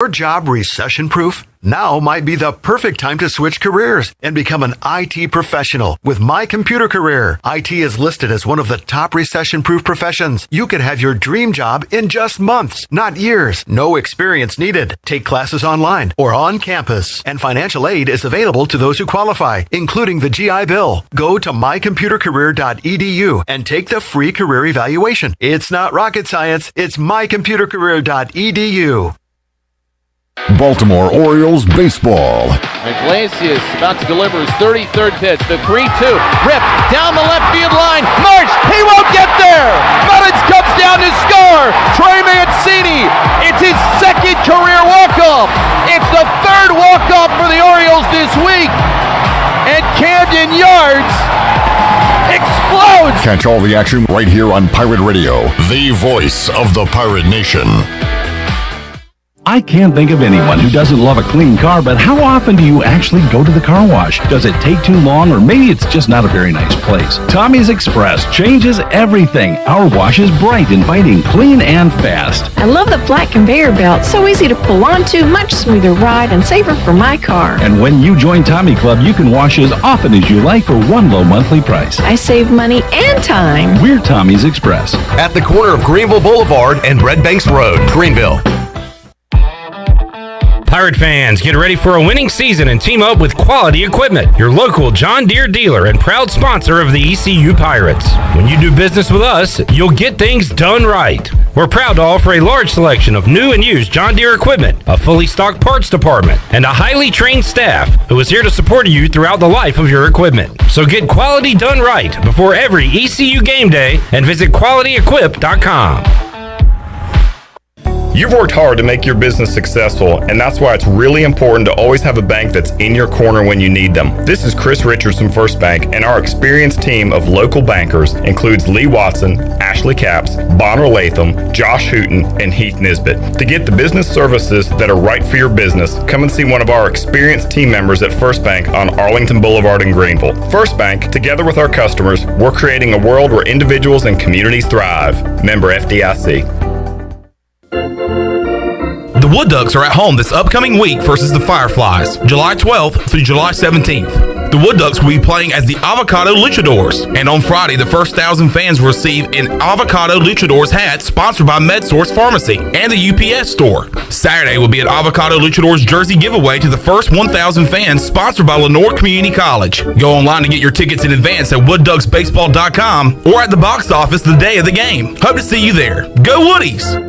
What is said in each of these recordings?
Your job recession-proof? Now might be the perfect time to switch careers and become an IT professional with My Computer Career. IT is listed as one of the top recession-proof professions. You could have your dream job in just months, not years. No experience needed. Take classes online or on campus. And financial aid is available to those who qualify, including the GI Bill. Go to mycomputercareer.edu and take the free career evaluation. It's not rocket science. It's mycomputercareer.edu. Baltimore Orioles baseball. Iglesias about to deliver his 33rd pitch. The 3-2. Rip down the left field line. March. He won't get there. Buttons comes down to score. Trey Mancini. It's his second career walk-off. It's the third walk-off for the Orioles this week. And Camden Yards explodes. Catch all the action right here on Pirate Radio, the voice of the Pirate Nation. I can't think of anyone who doesn't love a clean car, but how often do you actually go to the car wash? Does it take too long, or maybe it's just not a very nice place? Tommy's Express changes everything. Our wash is bright, inviting, clean, and fast. I love the flat conveyor belt. So easy to pull onto, much smoother ride, and safer for my car. And when you join Tommy Club, you can wash as often as you like for one low monthly price. I save money and time. We're Tommy's Express. At the corner of Greenville Boulevard and Red Banks Road, Greenville. Pirate fans, get ready for a winning season and team up with Quality Equipment, your local John Deere dealer and proud sponsor of the ECU Pirates. When you do business with us, you'll get things done right. We're proud to offer a large selection of new and used John Deere equipment, a fully stocked parts department, and a highly trained staff who is here to support you throughout the life of your equipment. So get quality done right before every ECU game day and visit QualityEquip.com. You've worked hard to make your business successful, and that's why it's really important to always have a bank that's in your corner when you need them. This is Chris Richards from First Bank, and our experienced team of local bankers includes Lee Watson, Ashley Capps, Bonner Latham, Josh Hooten, and Heath Nisbet. To get the business services that are right for your business, come and see one of our experienced team members at First Bank on Arlington Boulevard in Greenville. First Bank, together with our customers, we're creating a world where individuals and communities thrive. Member FDIC. The Wood Ducks are at home this upcoming week versus the Fireflies, July 12th through July 17th. The Wood Ducks will be playing as the Avocado Luchadors, and on Friday, the first 1,000 fans will receive an Avocado Luchadors hat sponsored by MedSource Pharmacy and the UPS store. Saturday will be an Avocado Luchadors jersey giveaway to the first 1,000 fans sponsored by Lenore Community College. Go online to get your tickets in advance at woodducksbaseball.com or at the box office the day of the game. Hope to see you there. Go Woodies!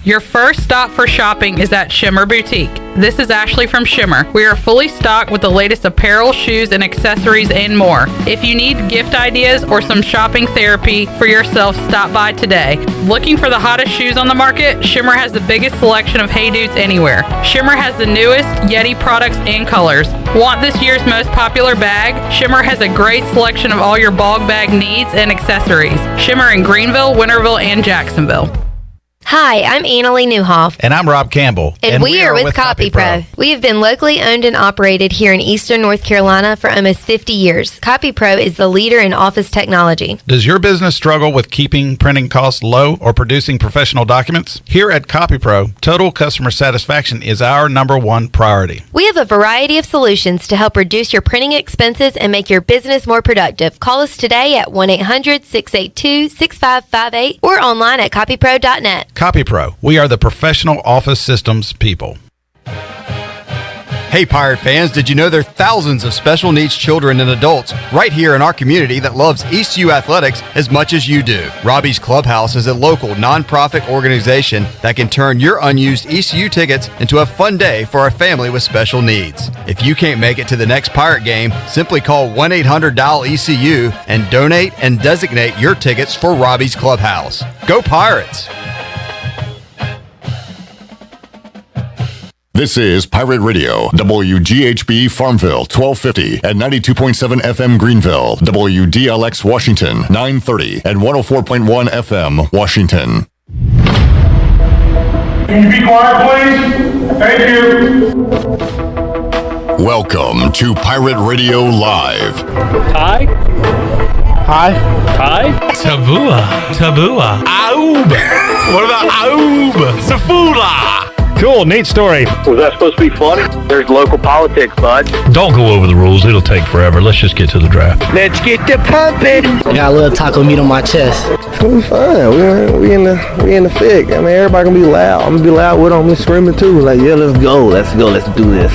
Your first stop for shopping is at Shimmer Boutique. This is Ashley from Shimmer. We are fully stocked with the latest apparel, shoes, and accessories and more. If you need gift ideas or some shopping therapy for yourself, stop by today. Looking for the hottest shoes on the market? Shimmer has the biggest selection of Hey Dudes anywhere. Shimmer has the newest Yeti products and colors. Want this year's most popular bag? Shimmer has a great selection of all your bog bag needs and accessories. Shimmer in Greenville, Winterville, and Jacksonville. Hi, I'm Annalie Newhoff. And I'm Rob Campbell. And we are with CopyPro. We have been locally owned and operated here in Eastern North Carolina for almost 50 years. CopyPro is the leader in office technology. Does your business struggle with keeping printing costs low or producing professional documents? Here at CopyPro, total customer satisfaction is our #1 priority. We have a variety of solutions to help reduce your printing expenses and make your business more productive. Call us today at 1-800-682-6558 or online at copypro.net. CopyPro, we are the professional office systems people. Hey Pirate fans, did you know there are thousands of special needs children and adults right here in our community that loves ECU athletics as much as you do? Robbie's Clubhouse is a local nonprofit organization that can turn your unused ECU tickets into a fun day for a family with special needs. If you can't make it to the next Pirate game, simply call 1-800-DIAL-ECU and donate and designate your tickets for Robbie's Clubhouse. Go Pirates! This is Pirate Radio, WGHB Farmville, 1250 and 92.7 FM Greenville, WDLX Washington, 930 and 104.1 FM Washington. Can you be quiet, please? Thank you. Welcome to Pirate Radio Live. Hi. Hi. Hi. Tabua. Tabua. Aoub. What about Aoub? Safula. Cool, neat story. Was that supposed to be funny? There's local politics, bud. Don't go over the rules. It'll take forever. Let's just get to the draft. Let's get to pumping. I got a little taco meat on my chest. It's gonna be fun. We in the thick. I mean, everybody gonna be loud. I'm gonna be loud with them. I'm screaming too. Like, yeah, let's go, let's do this.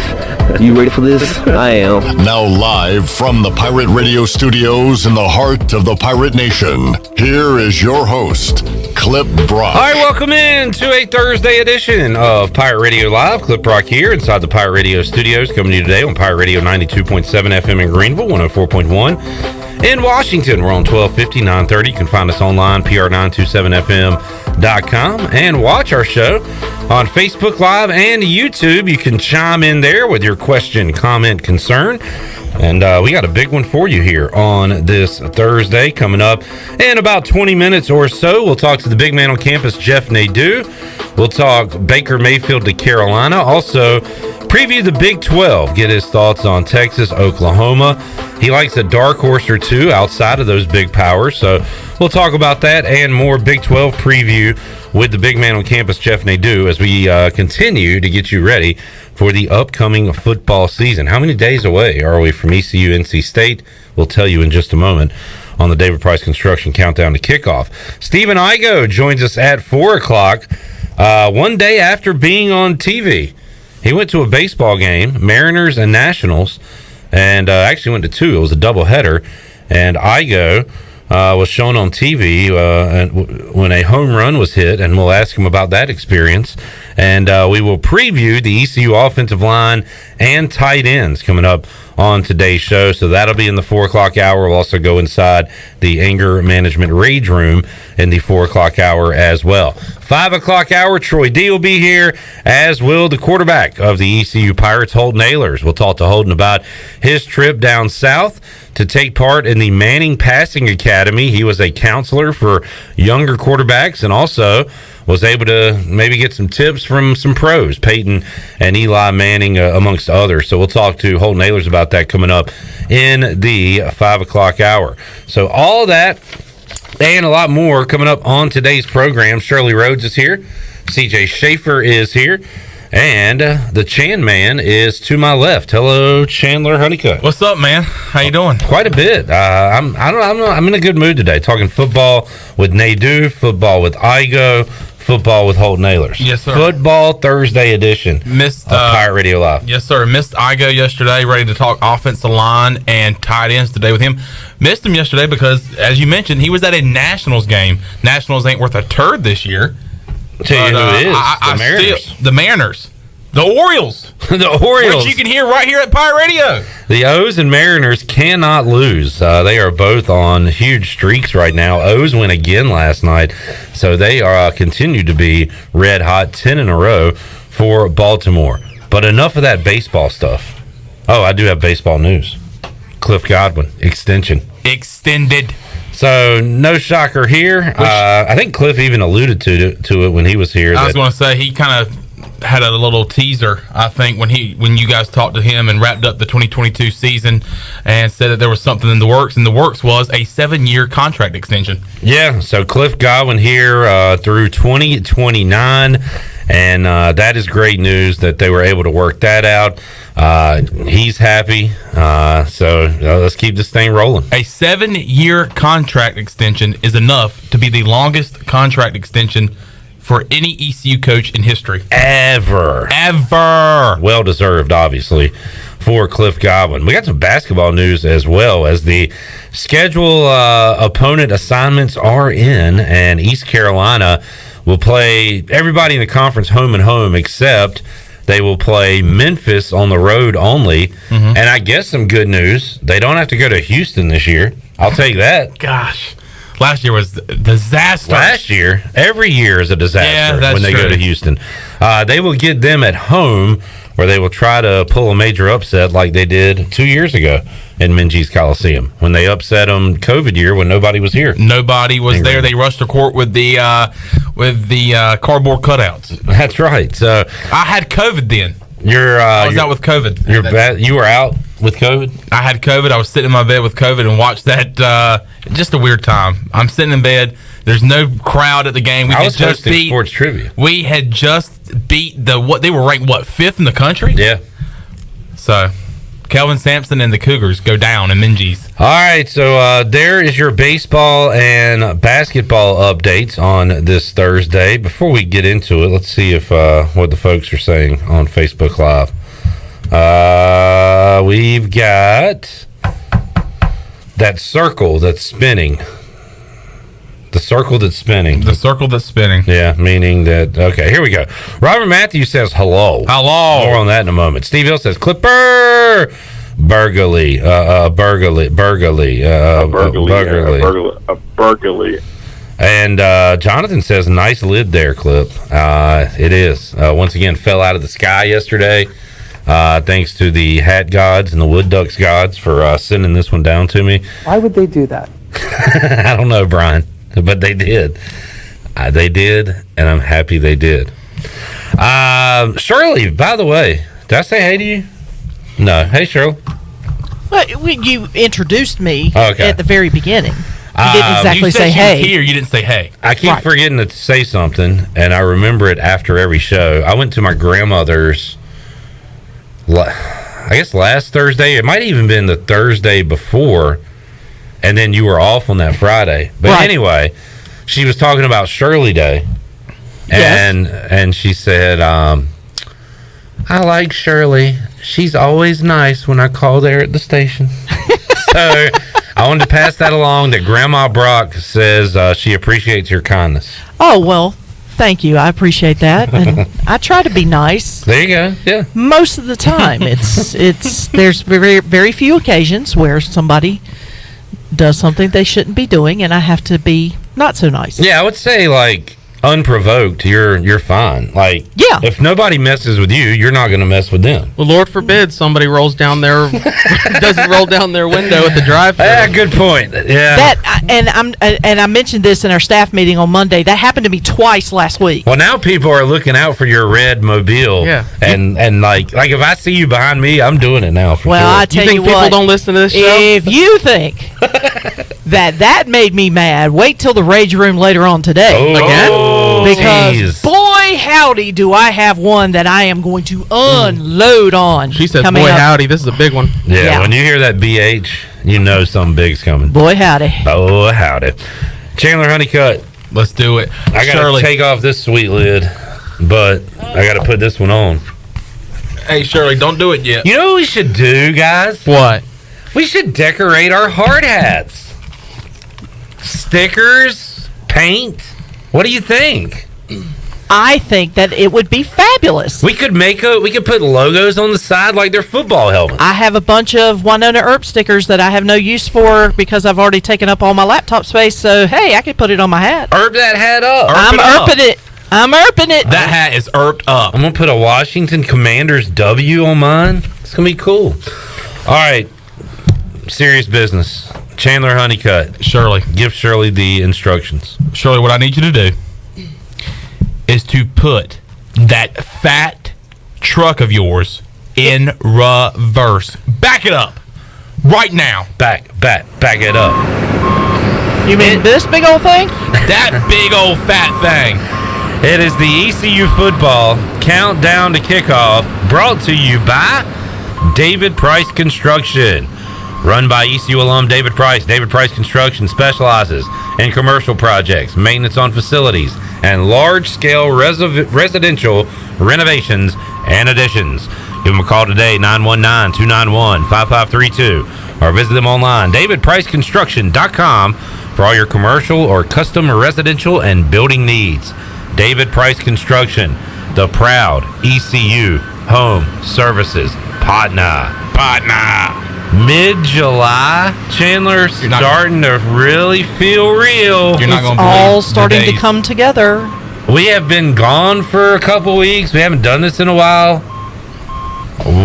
You ready for this? I am. Now live from the Pirate Radio studios in the heart of the Pirate Nation, here is your host, Clip Brock. All right, welcome in to a Thursday edition of Pirate Radio Live. Clip Brock here inside the Pirate Radio studios, coming to you today on Pirate Radio 92.7 FM in Greenville, 104.1 in Washington. We're on 1250, 930. You can find us online, pr927fm.com, and watch our show on Facebook Live and YouTube. You can chime in there with your question, comment, concern. And we got a big one for you here on this Thursday. Coming up in about 20 minutes or so, we'll talk to the big man on campus, Jeff Nadu. We'll talk Baker Mayfield to Carolina. Also, preview the Big 12. Get his thoughts on Texas, Oklahoma. He likes a dark horse or two outside of those big powers. So we'll talk about that and more Big 12 preview with the big man on campus, Jeff Nadu, as we continue to get you ready for the upcoming football season. How many days away are we from ECU NC State? We'll tell you in just a moment on the David Price Construction Countdown to Kickoff. Stephen Igoe joins us at 4 o'clock, one day after being on TV. He went to a baseball game, Mariners and Nationals, and actually went to two. It was a doubleheader, and Igoe was shown on TV when a home run was hit, and we'll ask him about that experience. And we will preview the ECU offensive line and tight ends coming up on today's show. So that'll be in the 4 o'clock hour. We'll also go inside the anger management rage room in the 4 o'clock hour as well. 5 o'clock hour, Troy D will be here, as will the quarterback of the ECU Pirates, Holton Ahlers. We'll talk to Holton about his trip down south to take part in the Manning Passing Academy. He was a counselor for younger quarterbacks and also was able to maybe get some tips from some pros, Peyton and Eli Manning, amongst others. So we'll talk to Holton Ahlers about that coming up in the 5 o'clock hour. So all that and a lot more coming up on today's program. Shirley Rhodes is here. CJ Schaefer is here. And the Chan man is to my left. Hello, Chandler Honeycutt. What's up, man? How you doing? Quite a bit. I'm in a good mood today. Talking football with Nadu, football with Igoe, football with Holton Ahlers. Yes, sir. Football Thursday edition of Pirate Radio Live. Yes, sir. Missed Igoe yesterday. Ready to talk offensive line and tight ends today with him. Missed him yesterday because, as you mentioned, he was at a Nationals game. Nationals ain't worth a turd this year. Tell you who it is. The Mariners. The Mariners. The Orioles. The Orioles. Which you can hear right here at Pirate Radio. The O's and Mariners cannot lose. They are both on huge streaks right now. O's win again last night, so they are continue to be red hot, 10 in a row for Baltimore. But enough of that baseball stuff. Oh, I do have baseball news. Cliff Godwin, extension. Extended. So, no shocker here. I think Cliff even alluded to it when he was here. I was going to say, he kind of had a little teaser, I think, when you guys talked to him and wrapped up the 2022 season and said that there was something in the works, and the works was a 7-year contract extension. Yeah, so Cliff Godwin here through 2029, and that is great news that they were able to work that out. He's happy, so let's keep this thing rolling. A 7-year contract extension is enough to be the longest contract extension for any ECU coach in history. Ever. Well deserved, obviously, for Cliff Godwin. We got some basketball news as well, as the schedule opponent assignments are in, and East Carolina will play everybody in the conference home and home, except they will play Memphis on the road only. Mm-hmm. And I guess some good news, they don't have to go to Houston this year. I'll take that. Gosh. Last year was a disaster. Last year, every year is a disaster when they go to Houston. They will get them at home, where they will try to pull a major upset like they did 2 years ago in Minges Coliseum when they upset them COVID year when nobody was here. Nobody was there. They rushed to court with the cardboard cutouts. That's right. So I had COVID then. I was out with COVID. You were out with COVID? I had COVID. I was sitting in my bed with COVID and watched that. Just a weird time. I'm sitting in bed, There's no crowd at the game. I was just hosting sports trivia. We had just beat they were ranked 5th in the country? Yeah. So Kelvin Sampson and the Cougars go down in Minges. All right, so there is your baseball and basketball updates on this Thursday. Before we get into it, let's see if what the folks are saying on Facebook Live. We've got that circle that's spinning. The circle that's spinning. The circle that's spinning. Yeah, meaning that. Okay, here we go. Robert Matthews says hello. Hello. More on that in a moment. Steve Hill says Clipper. Burgley. And Jonathan says nice lid there, Clip. It is. Once again, fell out of the sky yesterday. Thanks to the hat gods and the wood ducks gods for sending this one down to me. Why would they do that? I don't know, Brian, but they did. They did, and I'm happy they did. Shirley, by the way, did I say hey to you? No. Hey, Shirley. Well, you introduced me at the very beginning. You didn't exactly say hey. Here, you didn't say hey. I keep forgetting to say something, and I remember it after every show. I went to my grandmother's, I guess last Thursday. It might have even been the Thursday before, and then you were off on that Friday. But anyway, she was talking about Shirley Day, and she said, I like Shirley. She's always nice when I call there at the station. So I wanted to pass that along that Grandma Brock says she appreciates your kindness. Oh, well, thank you. I appreciate that. And I try to be nice. There you go. Yeah. Most of the time. There's very, very few occasions where somebody does something they shouldn't be doing, and I have to be not so nice. Yeah, I would say, like, unprovoked, you're fine. Like, if nobody messes with you, you're not going to mess with them. Well, Lord forbid somebody rolls down their doesn't roll down their window at the drive-thru. Yeah, good point. Yeah. I mentioned this in our staff meeting on Monday. That happened to me twice last week. Well, now people are looking out for your red mobile. Yeah. And like if I see you behind me, I'm doing it now. For sure. I tell you think people don't listen to this show? If you think that made me mad, wait till the rage room later on today. Because boy howdy do I have one that I am going to unload on. She said boy howdy, this is a big one. Yeah, when you hear that BH, you know something big's coming. Boy howdy. Boy howdy. Chandler Honeycutt, let's do it. I gotta take off this sweet lid, but I gotta put this one on. Hey Shirley, don't do it yet. You know what we should do, guys? What? We should decorate our hard hats. Stickers, paint. What do you think? I think that it would be fabulous. We could put logos on the side like they're football helmets. I have a bunch of Winona Earp stickers that I have no use for because I've already taken up all my laptop space. So hey, I could put it on my hat. Erp that hat up. I'm erping it. That hat is erped up. I'm gonna put a Washington Commanders W on mine. It's gonna be cool. All right, serious business. Chandler Honeycutt. Shirley. Give Shirley the instructions. Shirley, what I need you to do is to put that fat truck of yours in reverse. Back it up. Right now. Back it up. You mean this big old thing? That big old fat thing. It is the ECU football countdown to kickoff, brought to you by David Price Construction. Run by ECU alum David Price. David Price Construction specializes in commercial projects, maintenance on facilities, and large-scale residential renovations and additions. Give them a call today, 919-291-5532, or visit them online, davidpriceconstruction.com, for all your commercial or custom residential and building needs. David Price Construction, the proud ECU Home Services partner. Mid-July, Chandler, starting to really feel real. It's all starting to come together. We have been gone for a couple weeks. We haven't done this in a while.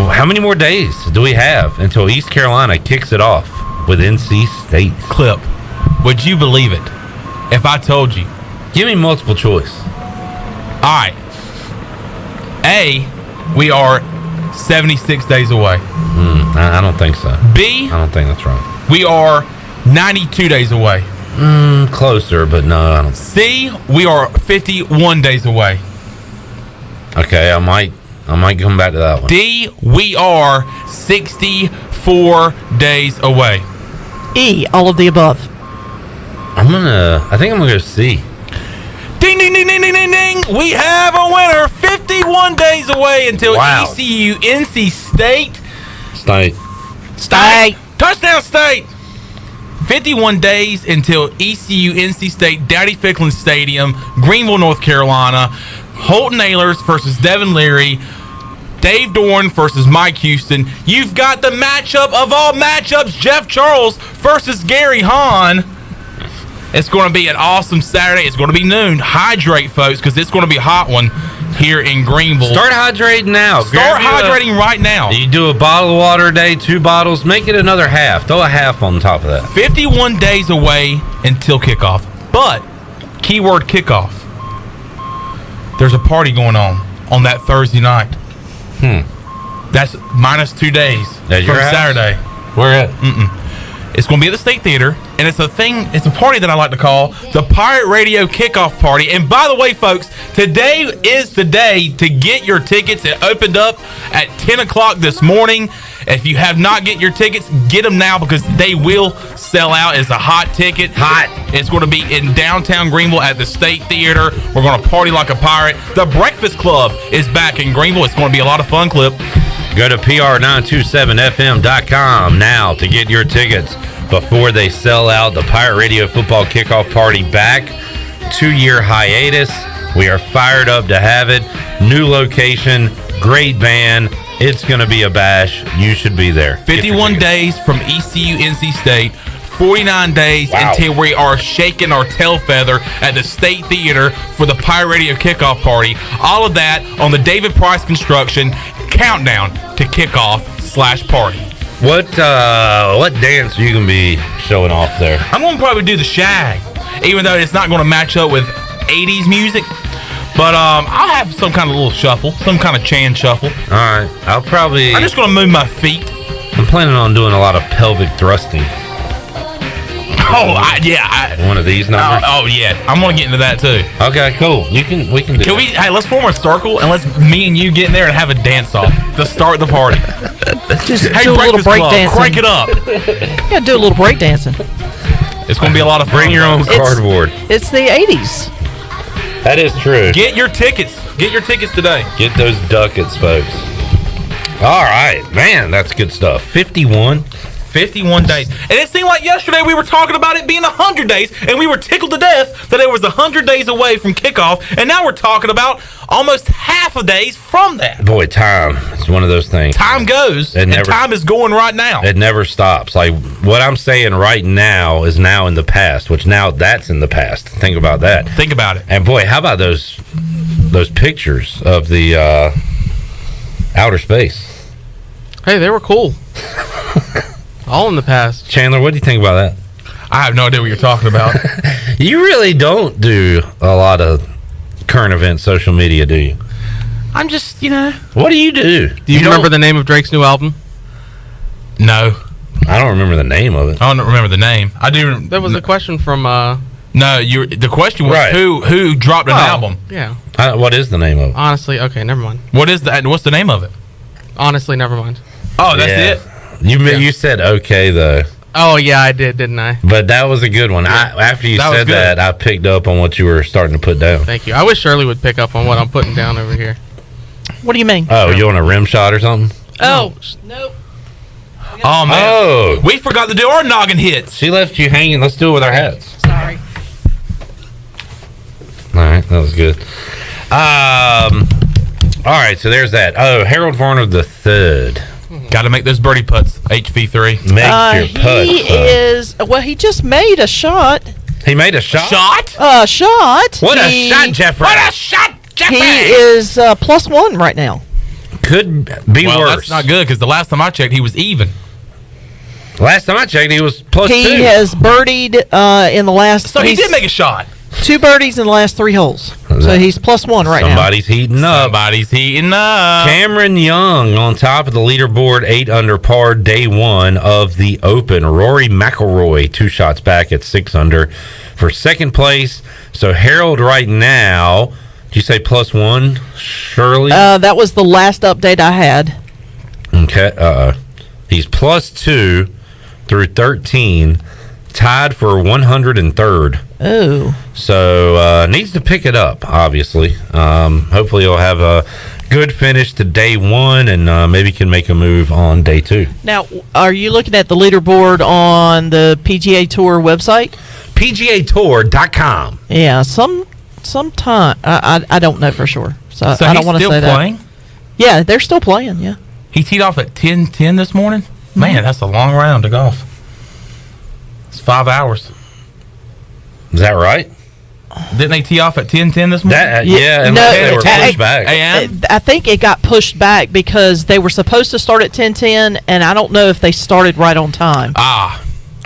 How many more days do we have until East Carolina kicks it off with NC State? Clip, would you believe it if I told you? Give me multiple choice. All right. A, we are 76 days away. I don't think so. B, I don't think that's right. We are 92 days away. Closer, but no, I don't. C, we are 51 days away. Okay, I might come back to that one. D, we are 64 days away. E, all of the above. I think I'm gonna go C. Ding, ding, ding, ding, ding, ding, ding. We have a winner. 51 days away until ECU NC State. State. Touchdown State. 51 days until ECU NC State, Dowdy Ficklin Stadium, Greenville, North Carolina. Holton Ahlers versus Devin Leary. Dave Dorn versus Mike Houston. You've got the matchup of all matchups, Jeff Charles versus Gary Hahn. It's going to be an awesome Saturday. It's going to be noon. Hydrate, folks, because it's going to be a hot one here in Greenville. Start hydrating now. Start hydrating right now. You do a bottle of water a day, 2 bottles, make it another half. Throw a half on top of that. 51 days away until kickoff. But, keyword kickoff. There's a party going on that Thursday night. That's minus 2 days At from your house? Saturday. Where at? It's going to be at the State Theater, and it's a party that I like to call the Pirate Radio Kickoff Party. And by the way, folks, today is the day to get your tickets. It opened up at 10 o'clock this morning. If you have not get your tickets, get them now because they will sell out. It's a hot ticket. It's going to be in downtown Greenville at the State Theater. We're going to party like a pirate. The Breakfast Club is back in Greenville. It's going to be a lot of fun, Clip. Go to pr927fm.com now to get your tickets before they sell out. The Pirate Radio Football Kickoff Party back. 2-year hiatus. We are fired up to have it. New location, great band. It's going to be a bash. You should be there. 51 days from ECU NC State. 49 days until we are shaking our tail feather at the State Theater for the Pirate Radio Kickoff Party. All of that on the David Price Construction countdown to kickoff/party. What dance are you going to be showing off there? I'm going to probably do the shag, even though it's not going to match up with 80s music. But I'll have some kind of little shuffle, some kind of Chan shuffle. All right. I'm just going to move my feet. I'm planning on doing a lot of pelvic thrusting. One of these numbers? Yeah. I'm going to get into that, too. Okay, cool. We can do it. Hey, let's form a circle, and let's me and you get in there and have a dance-off to start the party. Just do a little break dancing. Crank it up. Yeah, do a little break dancing. It's going to be a lot of fun. Bring your own cardboard. It's the 80s. That is true. Get your tickets. Get your tickets today. Get those ducats, folks. All right. Man, that's good stuff. 51 days. And it seemed like yesterday we were talking about it being 100 days, and we were tickled to death that it was 100 days away from kickoff, and now we're talking about almost half a days from that. Boy, time. It's one of those things. Time goes, and time is going right now. It never stops. Like, what I'm saying right now is now in the past, which now that's in the past. Think about that. Think about it. And, boy, how about those pictures of the outer space? Hey, they were cool. All in the past. Chandler, what do you think about that? I have no idea what you're talking about. You really don't do a lot of current event social media, do you? I'm just, What do you do? Do you remember the name of Drake's new album? No. I don't remember the name of it. I don't remember the name. I do. That was a question from... No, the question was who dropped an album. Yeah. What is the name of it? Honestly, okay, never mind. What's the name of it? Honestly, never mind. Oh, that's it? You said okay, though. Oh, yeah, I did, didn't I? But that was a good one. Yeah. After you said that, I picked up on what you were starting to put down. Thank you. I wish Shirley would pick up on what I'm putting down over here. What do you mean? Oh, you want a rim shot or something? Oh, nope. Oh, man. Oh. We forgot to do our noggin hits. She left you hanging. Let's do it with our hats. Sorry. All right, that was good. All right, so there's that. Oh, Harold Varner the third. Got to make those birdie putts. HV3. Make your putts. He just made a shot. He made a shot? Shot. What a shot, Jeffrey. What a shot, Jeffrey. He is +1 right now. Could be worse. That's not good because the last time I checked, he was even. Last time I checked, he was +2. He has birdied in the last... So he did make a shot. 2 birdies in the last 3 holes. So he's +1 right now. Somebody's heating up. Somebody's heating up. Cameron Young on top of the leaderboard, 8 under par, day 1 of the Open. Rory McIlroy 2 shots back at 6 under for second place. So Harold right now, did you say +1, Shirley? That was the last update I had. Okay. He's +2 through 13, tied for 103rd. Oh. So needs to pick it up, obviously. Hopefully he'll have a good finish to day 1 and maybe can make a move on day 2. Now, are you looking at the leaderboard on the PGA Tour website? PGAtour.com. Yeah, sometime. I don't know for sure. So I don't want to say that. Still playing? Yeah, they're still playing, yeah. He teed off at 10:10 this morning? Man, that's a long round of golf. It's 5 hours. Is that right? Didn't they tee off at 10:10 this morning? Yeah, and they were pushed back. I think it got pushed back because they were supposed to start at 10:10, and I don't know if they started right on time.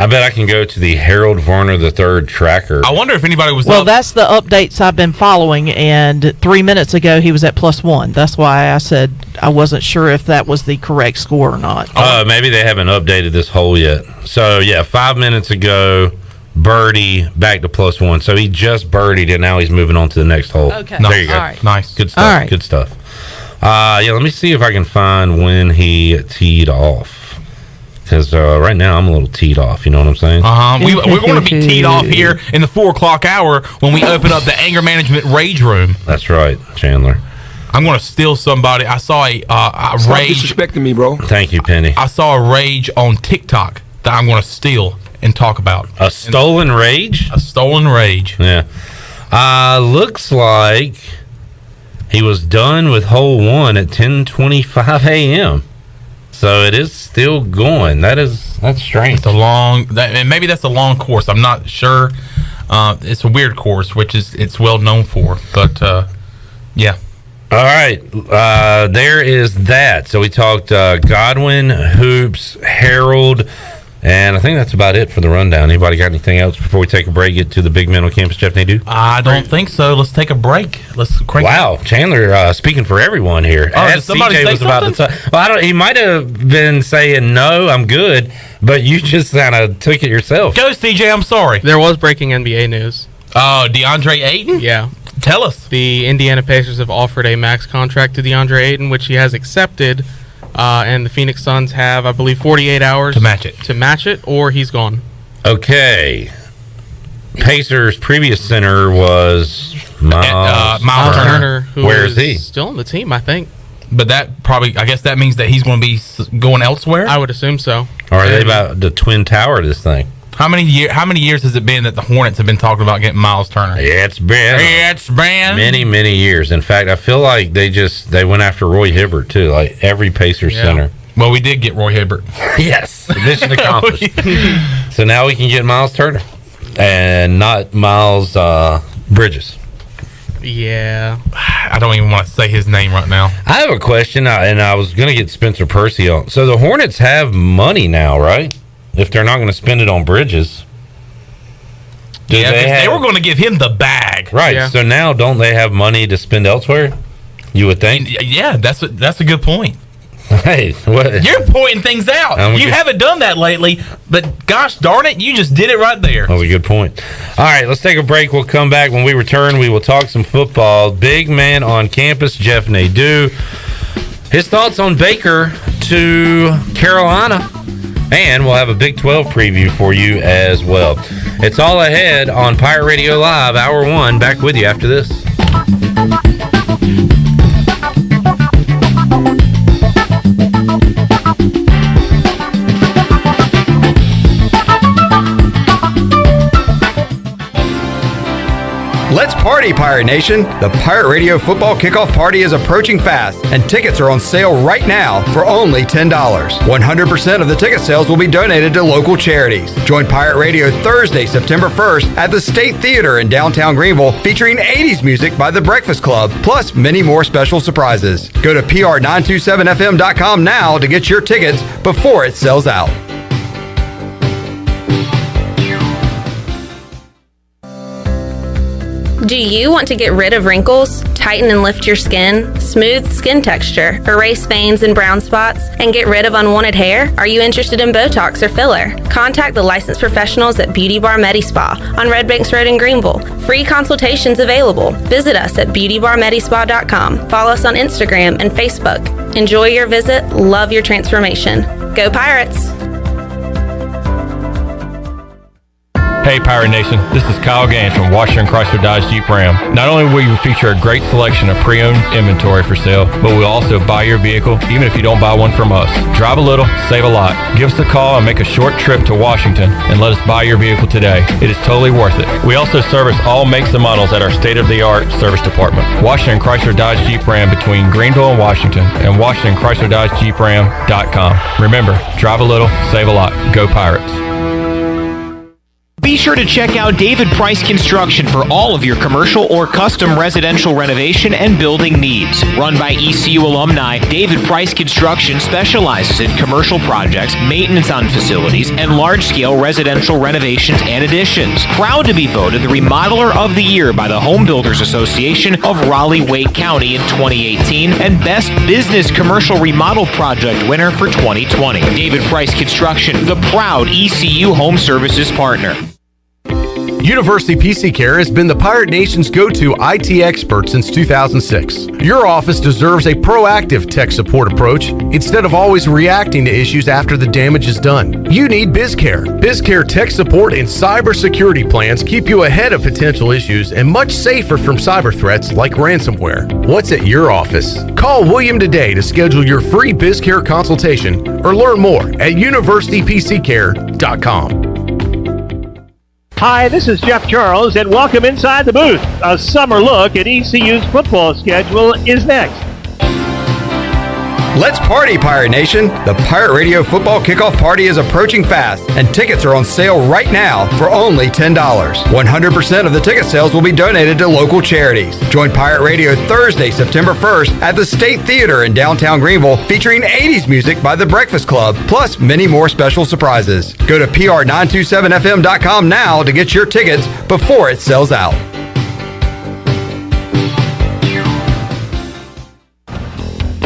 I bet I can go to the Harold Varner III tracker. I wonder if anybody was Well, that's the updates I've been following, and 3 minutes ago he was at +1. That's why I said I wasn't sure if that was the correct score or not. Maybe they haven't updated this hole yet. So, 5 minutes ago, birdie, back to +1. So he just birdied, and now he's moving on to the next hole. Okay. There you go. All right. Nice. Good stuff. All right. Good stuff. Let me see if I can find when he teed off. Because right now I'm a little teed off, you know what I'm saying? We're going to be teed off here in the 4 o'clock hour when we open up the anger management rage room. That's right, Chandler. I'm going to steal somebody. I saw a Stop rage. disrespecting me, bro. Thank you, Penny. I saw a rage on TikTok that I'm going to steal and talk about. A stolen rage? A stolen rage. Yeah. Looks like he was done with hole 1 at 10:25 a.m. So it is still going. That's strange. It's a long, and maybe that's a long course. I'm not sure. It's a weird course, which it's well known for. But yeah. All right. There is that. So we talked Godwin, Hoops, Harold, and I think that's about it for the rundown. Anybody got anything else before we take a break? Get to the big man on campus, Jeff Nadu? I don't think so. Let's take a break. Let's crank Wow, Chandler speaking for everyone here. Did somebody say something? Well, he might have been saying, no, I'm good, but you just kind of took it yourself. Go, CJ, I'm sorry. There was breaking NBA news. Oh, Deandre Ayton? Yeah. Tell us. The Indiana Pacers have offered a max contract to Deandre Ayton, which he has accepted, and the Phoenix Suns have, I believe, 48 hours to match it, or he's gone. Okay. Pacers' previous center was Miles Turner. Who Where is he? Still on the team, I think. But that probably, I guess that means that he's going to be going elsewhere? I would assume so. Or are they about the twin tower of this thing? How many years has it been that the Hornets have been talking about getting Miles Turner? It's been many, many years. In fact, I feel like they went after Roy Hibbert too, like every Pacers center. Well, we did get Roy Hibbert. Yes, mission accomplished. So now we can get Miles Turner and not Miles Bridges. Yeah. I don't even want to say his name right now. I have a question, and I was going to get Spencer Percy on. So the Hornets have money now, right? If they're not going to spend it on Bridges. They were going to give him the bag. Right. Yeah. So now don't they have money to spend elsewhere? You would think. Yeah, that's a good point. Hey, what? You're pointing things out. You haven't done that lately, but gosh darn it, you just did it right there. That was a good point. All right, let's take a break. We'll come back. When we return, we will talk some football. Big man on campus, Jeff Nadu. His thoughts on Baker to Carolina. And we'll have a Big 12 preview for you as well. It's all ahead on Pirate Radio Live, Hour 1. Back with you after this. Let's party, Pirate Nation! The Pirate Radio Football Kickoff Party is approaching fast, and tickets are on sale right now for only $10. 100% of the ticket sales will be donated to local charities. Join Pirate Radio Thursday, September 1st at the State Theater in downtown Greenville, featuring 80s music by The Breakfast Club, plus many more special surprises. Go to pr927fm.com now to get your tickets before it sells out. Do you want to get rid of wrinkles, tighten and lift your skin, smooth skin texture, erase veins and brown spots, and get rid of unwanted hair? Are you interested in Botox or filler? Contact the licensed professionals at Beauty Bar Medispa on Red Banks Road in Greenville. Free consultations available. Visit us at beautybarmedispa.com. Follow us on Instagram and Facebook. Enjoy your visit. Love your transformation. Go Pirates! Hey Pirate Nation, this is Kyle Gaines from Washington Chrysler Dodge Jeep Ram. Not only will you feature a great selection of pre-owned inventory for sale, but we'll also buy your vehicle even if you don't buy one from us. Drive a little, save a lot. Give us a call and make a short trip to Washington and let us buy your vehicle today. It is totally worth it. We also service all makes and models at our state-of-the-art service department. Washington Chrysler Dodge Jeep Ram between Greenville and Washington, and WashingtonChryslerDodgeJeepRam.com. Remember, drive a little, save a lot. Go Pirates. Be sure to check out David Price Construction for all of your commercial or custom residential renovation and building needs. Run by ECU alumni, David Price Construction specializes in commercial projects, maintenance on facilities, and large-scale residential renovations and additions. Proud to be voted the Remodeler of the Year by the Home Builders Association of Raleigh-Wake County in 2018 and Best Business Commercial Remodel Project winner for 2020. David Price Construction, the proud ECU Home Services partner. University PC Care has been the Pirate Nation's go-to IT expert since 2006. Your office deserves a proactive tech support approach instead of always reacting to issues after the damage is done. You need BizCare. BizCare tech support and cybersecurity plans keep you ahead of potential issues and much safer from cyber threats like ransomware. What's at your office? Call William today to schedule your free BizCare consultation or learn more at universitypccare.com. Hi, this is Jeff Charles, and welcome inside the booth. A summer look at ECU's football schedule is next. Let's party, Pirate Nation! The Pirate Radio Football Kickoff Party is approaching fast, and tickets are on sale right now for only $10. 100% of the ticket sales will be donated to local charities. Join Pirate Radio Thursday, September 1st at the State Theater in downtown Greenville, featuring 80s music by The Breakfast Club, plus many more special surprises. Go to pr927fm.com now to get your tickets before it sells out.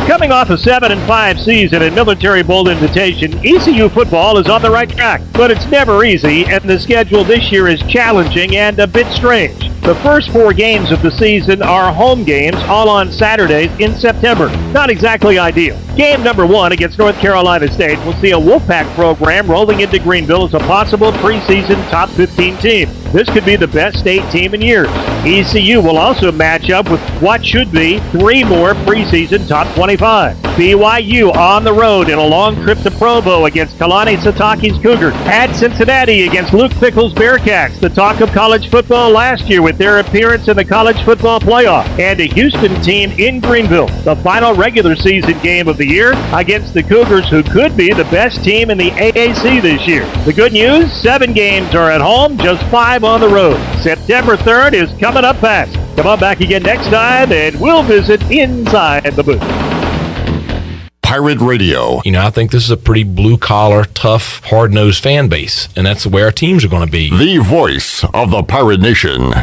Coming off a 7-5 season in Military Bowl invitation, ECU football is on the right track, but it's never easy, and the schedule this year is challenging and a bit strange. The first 4 games of the season are home games, all on Saturdays in September. Not exactly ideal. Game number 1 against North Carolina State will see a Wolfpack program rolling into Greenville as a possible preseason top 15 team. This could be the best state team in years. ECU will also match up with what should be 3 more preseason top 25. BYU on the road in a long trip to Provo against Kalani Sitake's Cougars. At Cincinnati against Luke Pickle's Bearcats, the talk of college football last year with their appearance in the college football playoff. And a Houston team in Greenville, the final regular season game of the year against the Cougars, who could be the best team in the AAC this year. The good news, 7 games are at home, just 5 on the road. September 3rd is coming up fast. Come on back again next time, and we'll visit inside the booth. Pirate Radio. You know, I think this is a pretty blue-collar, tough, hard-nosed fan base, and that's the way our teams are going to be. The voice of the Pirate Nation.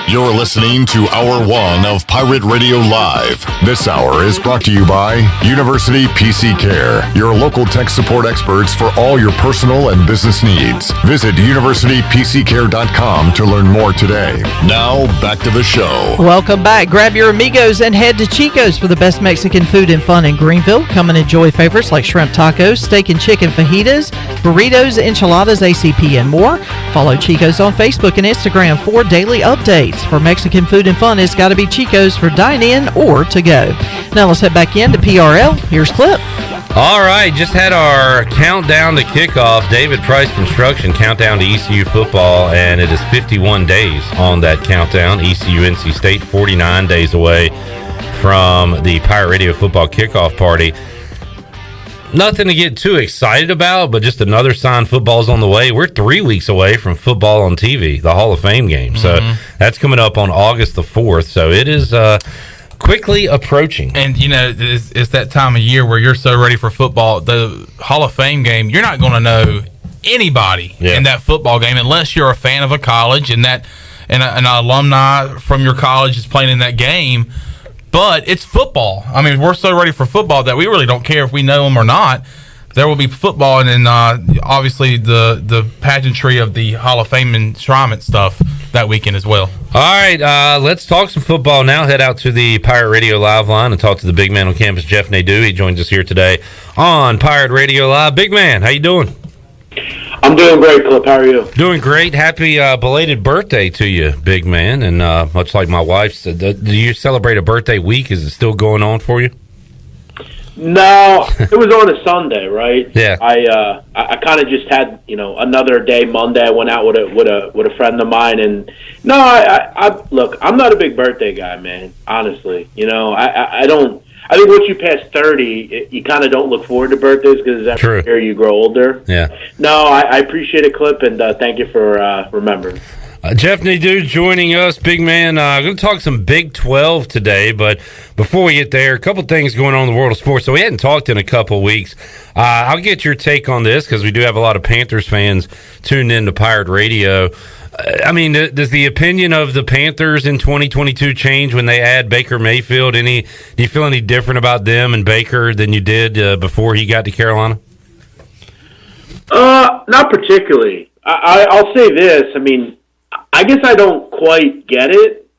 You're listening to Hour 1 of Pirate Radio Live. This hour is brought to you by University PC Care, your local tech support experts for all your personal and business needs. Visit universitypccare.com to learn more today. Now, back to the show. Welcome back. Grab your amigos and head to Chico's for the best Mexican food and fun in Greenville. Come and enjoy favorites like shrimp tacos, steak and chicken fajitas, burritos, enchiladas, ACP, and more. Follow Chico's on Facebook and Instagram for daily updates. For Mexican food and fun, it's got to be Chico's for dine-in or to go. Now let's head back into PRL. Here's Clip. All right, just had our countdown to kickoff. David Price Construction countdown to ECU football, and it is 51 days on that countdown. ECU NC State 49 days away from the Pirate Radio football kickoff party. Nothing to get too excited about, but just another sign football's on the way. We're 3 weeks away from football on TV, the Hall of Fame game. So that's coming up on August the 4th. So it is quickly approaching. And, it's that time of year where you're so ready for football. The Hall of Fame game, you're not going to know anybody in that football game unless you're a fan of a college and an alumni from your college is playing in that game. But it's football. I mean, we're so ready for football that we really don't care if we know them or not. There will be football, and then obviously the pageantry of the Hall of Fame enshrinement stuff that weekend as well. All right, let's talk some football now. Head out to the Pirate Radio Live line and talk to the big man on campus, Jeff Nadu. He joins us here today on Pirate Radio Live. Big man, how you doing? I'm doing great, Clip. How are you? Doing great. Happy belated birthday to you, big man. And much like my wife said, do you celebrate a birthday week? Is it still going on for you? No, it was on a Sunday, right? Yeah. I kind of just had another day. Monday, I went out with a friend of mine, and no, I look. I'm not a big birthday guy, man. Honestly, I don't. I think once you pass 30, you kind of don't look forward to birthdays because every year you grow older. Yeah. No, I appreciate it, Clip, and thank you for remembering. Jeff Nadu joining us, big man. I'm going to talk some Big 12 today, but before we get there, a couple things going on in the world of sports. So we hadn't talked in a couple weeks. I'll get your take on this because we do have a lot of Panthers fans tuned in to Pirate Radio. I mean, does the opinion of the Panthers in 2022 change when they add Baker Mayfield? Do you feel any different about them and Baker than you did before he got to Carolina? Not particularly. I'll say this. I mean, I guess I don't quite get it,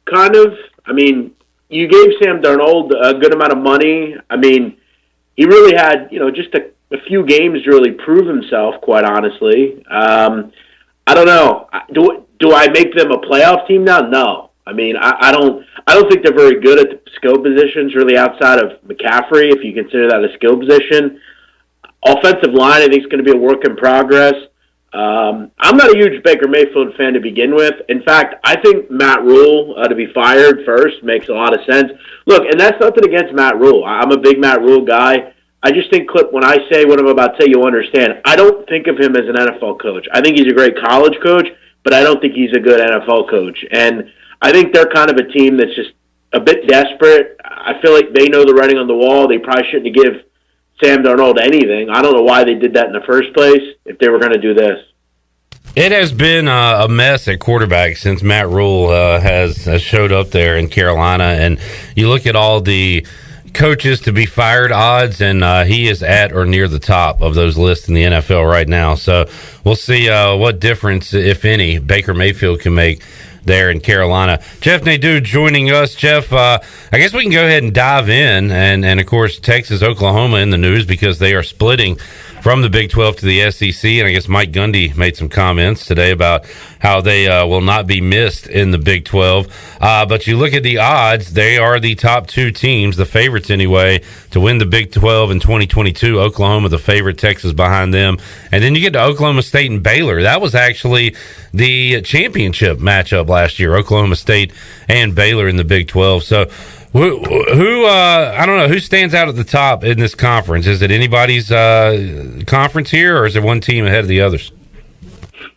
kind of. I mean, you gave Sam Darnold a good amount of money. I mean, he really had, just a few games to really prove himself, quite honestly. I don't know. Do I make them a playoff team now? No. I mean, I don't think they're very good at the skill positions, really outside of McCaffrey, if you consider that a skill position. Offensive line, I think, is going to be a work in progress. I'm not a huge Baker Mayfield fan to begin with. In fact, I think Matt Rule to be fired first makes a lot of sense. Look, and that's nothing against Matt Rule. I'm a big Matt Rule guy. I just think, Clip, when I say what I'm about to say, you'll understand. I don't think of him as an NFL coach. I think he's a great college coach, but I don't think he's a good NFL coach. And I think they're kind of a team that's just a bit desperate. I feel like they know the writing on the wall. They probably shouldn't give Sam Darnold anything. I don't know why they did that in the first place if they were going to do this. It has been a mess at quarterback since Matt Rule has showed up there in Carolina. And you look at all the coaches to be fired odds, and he is at or near the top of those lists in the NFL right now. So we'll see what difference, if any, Baker Mayfield can make there in Carolina. Jeff Nadu joining us. Jeff, I guess we can go ahead and dive in. And of course, Texas, Oklahoma in the news because they are splitting from the Big 12 to the SEC. And I guess Mike Gundy made some comments today about how they will not be missed in the Big 12. But you look at the odds, they are the top two teams, the favorites anyway, to win the Big 12 in 2022. Oklahoma, the favorite, Texas behind them. And then you get to Oklahoma State and Baylor. That was actually the championship matchup last year, Oklahoma State and Baylor in the Big 12. So who I don't know, who stands out at the top in this conference? Is it anybody's conference here, or is there one team ahead of the others?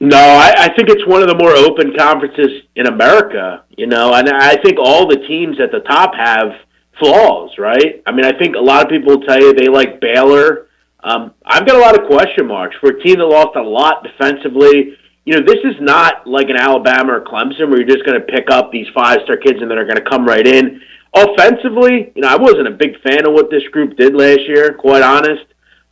No, I think it's one of the more open conferences in America, and I think all the teams at the top have flaws, right? I mean, I think a lot of people will tell you they like Baylor. I've got a lot of question marks for a team that lost a lot defensively. This is not like an Alabama or Clemson where you're just going to pick up these five-star kids and then are going to come right in. Offensively, I wasn't a big fan of what this group did last year, quite honest.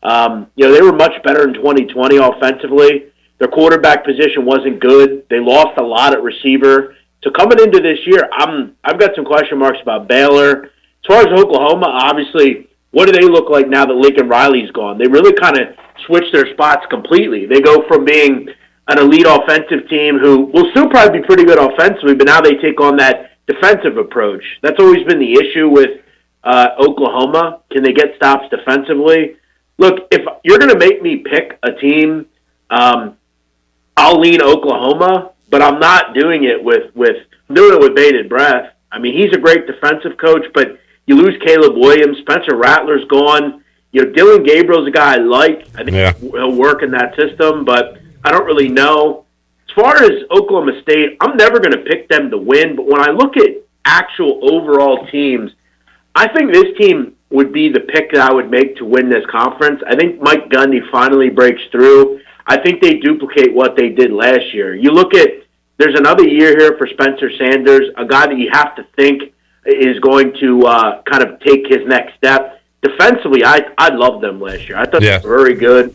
They were much better in 2020 offensively. Their quarterback position wasn't good. They lost a lot at receiver. So coming into this year, I've got some question marks about Baylor. As far as Oklahoma, obviously, what do they look like now that Lincoln Riley's gone? They really kind of switched their spots completely. They go from being an elite offensive team who will still probably be pretty good offensively, but now they take on that defensive approach. That's always been the issue with Oklahoma. Can they get stops defensively? Look, if you're going to make me pick a team, I'll lean Oklahoma, but I'm not doing it with bated breath. I mean, he's a great defensive coach, but you lose Caleb Williams, Spencer Rattler's gone. Dylan Gabriel's a guy I like. I think he'll work in that system, but I don't really know. As far as Oklahoma State, I'm never going to pick them to win, but when I look at actual overall teams, I think this team would be the pick that I would make to win this conference. I think Mike Gundy finally breaks through. I think they duplicate what they did last year. You look at, there's another year here for Spencer Sanders, a guy that you have to think is going to kind of take his next step. Defensively, I loved them last year. I thought they were very good.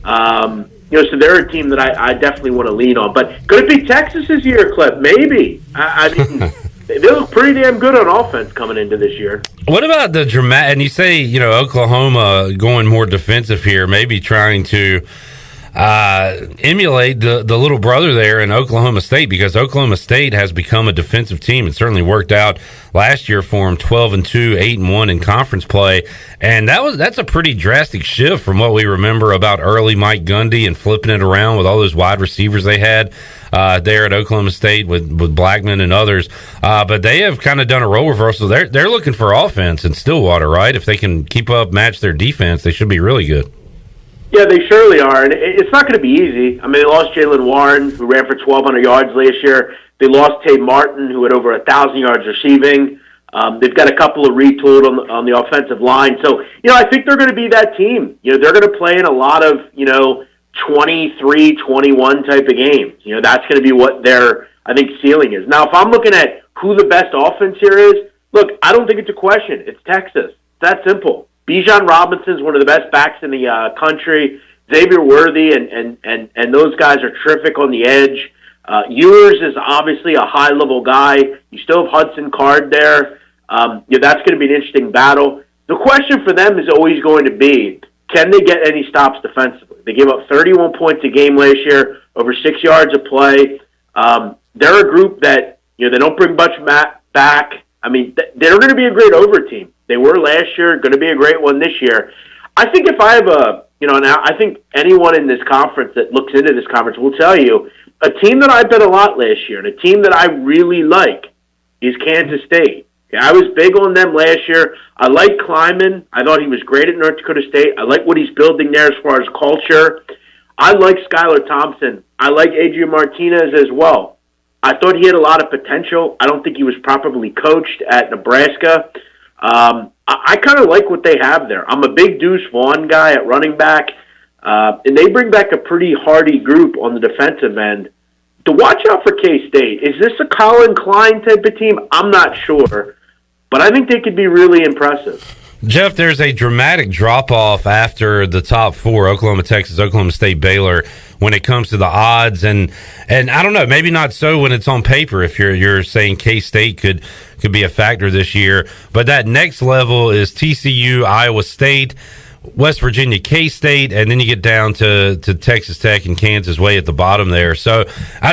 So they're a team that I definitely want to lean on. But could it be Texas this year, Clip? Maybe. I mean, they look pretty damn good on offense coming into this year. What about the dramatic? And you say, Oklahoma going more defensive here, maybe trying to emulate the little brother there in Oklahoma State, because Oklahoma State has become a defensive team. It certainly worked out last year for them, 12-2, 8-1 in conference play, and that's a pretty drastic shift from what we remember about early Mike Gundy and flipping it around with all those wide receivers they had there at Oklahoma State with Blackman and others. But they have kind of done a role reversal. They're looking for offense in Stillwater, right? If they can keep up, match their defense, they should be really good. Yeah, they surely are, and it's not going to be easy. I mean, they lost Jalen Warren, who ran for 1,200 yards last year. They lost Tate Martin, who had over 1,000 yards receiving. They've got a couple of retooled on the offensive line. So, I think they're going to be that team. They're going to play in a lot of, 23, 21 type of games. That's going to be what their, I think, ceiling is. Now, if I'm looking at who the best offense here is, look, I don't think it's a question. It's Texas. It's that simple. Bijan Robinson's one of the best backs in the country. Xavier Worthy and those guys are terrific on the edge. Ewers is obviously a high-level guy. You still have Hudson Card there. That's going to be an interesting battle. The question for them is always going to be, can they get any stops defensively? They gave up 31 points a game last year, over 6 yards a play. They're a group that, they don't bring much back. I mean, they're going to be a great over team. They were last year, going to be a great one this year. I think if I have now I think anyone in this conference that looks into this conference will tell you, a team that I bet a lot last year and a team that I really like is Kansas State. Okay, I was big on them last year. I like Kleiman. I thought he was great at North Dakota State. I like what he's building there as far as culture. I like Skylar Thompson. I like Adrian Martinez as well. I thought he had a lot of potential. I don't think he was properly coached at Nebraska. I kind of like what they have there. I'm a big Deuce Vaughn guy at running back, and they bring back a pretty hardy group on the defensive end. To watch out for K-State. Is this a Colin Klein type of team? I'm not sure, but I think they could be really impressive. Jeff, there's a dramatic drop-off after the top four, Oklahoma, Texas, Oklahoma State, Baylor, when it comes to the odds. And I don't know, maybe not so when it's on paper if you're saying K-State could be a factor this year. But that next level is TCU, Iowa State, West Virginia, K-State, and then you get down to Texas Tech and Kansas way at the bottom there. So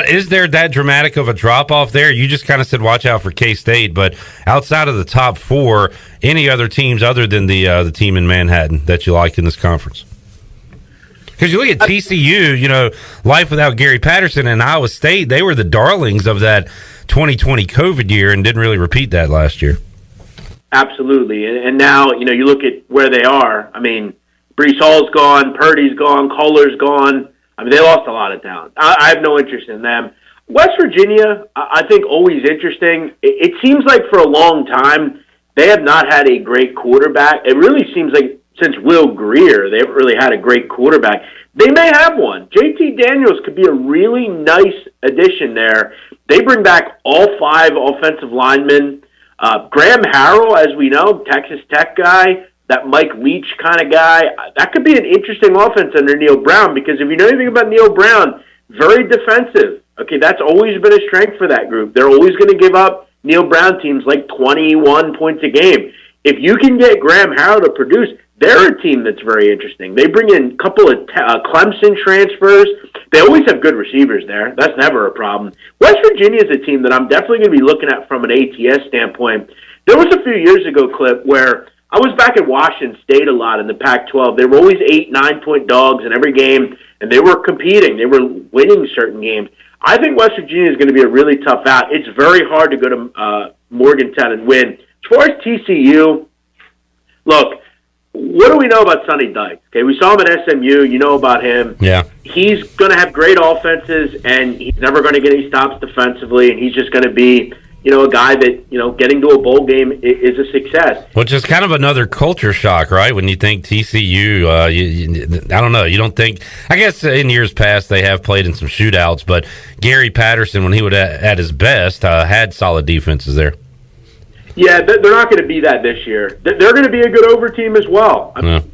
is there that dramatic of a drop-off there? You just kind of said watch out for K-State, but outside of the top four, any other teams other than the team in Manhattan that you like in this conference? Because you look at TCU, life without Gary Patterson, and Iowa State, they were the darlings of that 2020 COVID year and didn't really repeat that last year. Absolutely. And now, you look at where they are. I mean, Breece Hall's gone, Purdy's gone, Kohler's gone. I mean, they lost a lot of talent. I have no interest in them. West Virginia, I think, always interesting. It seems like for a long time, they have not had a great quarterback. It really seems like since Will Grier, they haven't really had a great quarterback. They may have one. JT Daniels could be a really nice addition there. They bring back all 5 offensive linemen. Graham Harrell, as we know, Texas Tech guy, that Mike Leach kind of guy, that could be an interesting offense under Neil Brown, because if you know anything about Neil Brown, very defensive. Okay, that's always been a strength for that group. They're always going to give up Neil Brown teams like 21 points a game. If you can get Graham Harrell to produce, they're a team that's very interesting. They bring in a couple of Clemson transfers. They always have good receivers there. That's never a problem. West Virginia is a team that I'm definitely going to be looking at from an ATS standpoint. There was a few years ago, Clip, where I was back at Washington State a lot in the Pac-12. They were always 8-9 point dogs in every game, and they were competing. They were winning certain games. I think West Virginia is going to be a really tough out. It's very hard to go to Morgantown and win. As far as TCU, look, what do we know about Sonny Dykes? Okay, we saw him at SMU. You know about him. Yeah. He's going to have great offenses, and he's never going to get any stops defensively, and he's just going to be, a guy that, getting to a bowl game is a success. Which is kind of another culture shock, right? When you think TCU, I don't know. You don't think, I guess in years past they have played in some shootouts, but Gary Patterson, when he was at his best, had solid defenses there. Yeah, they're not going to be that this year. They're going to be a good over team as well. I mean,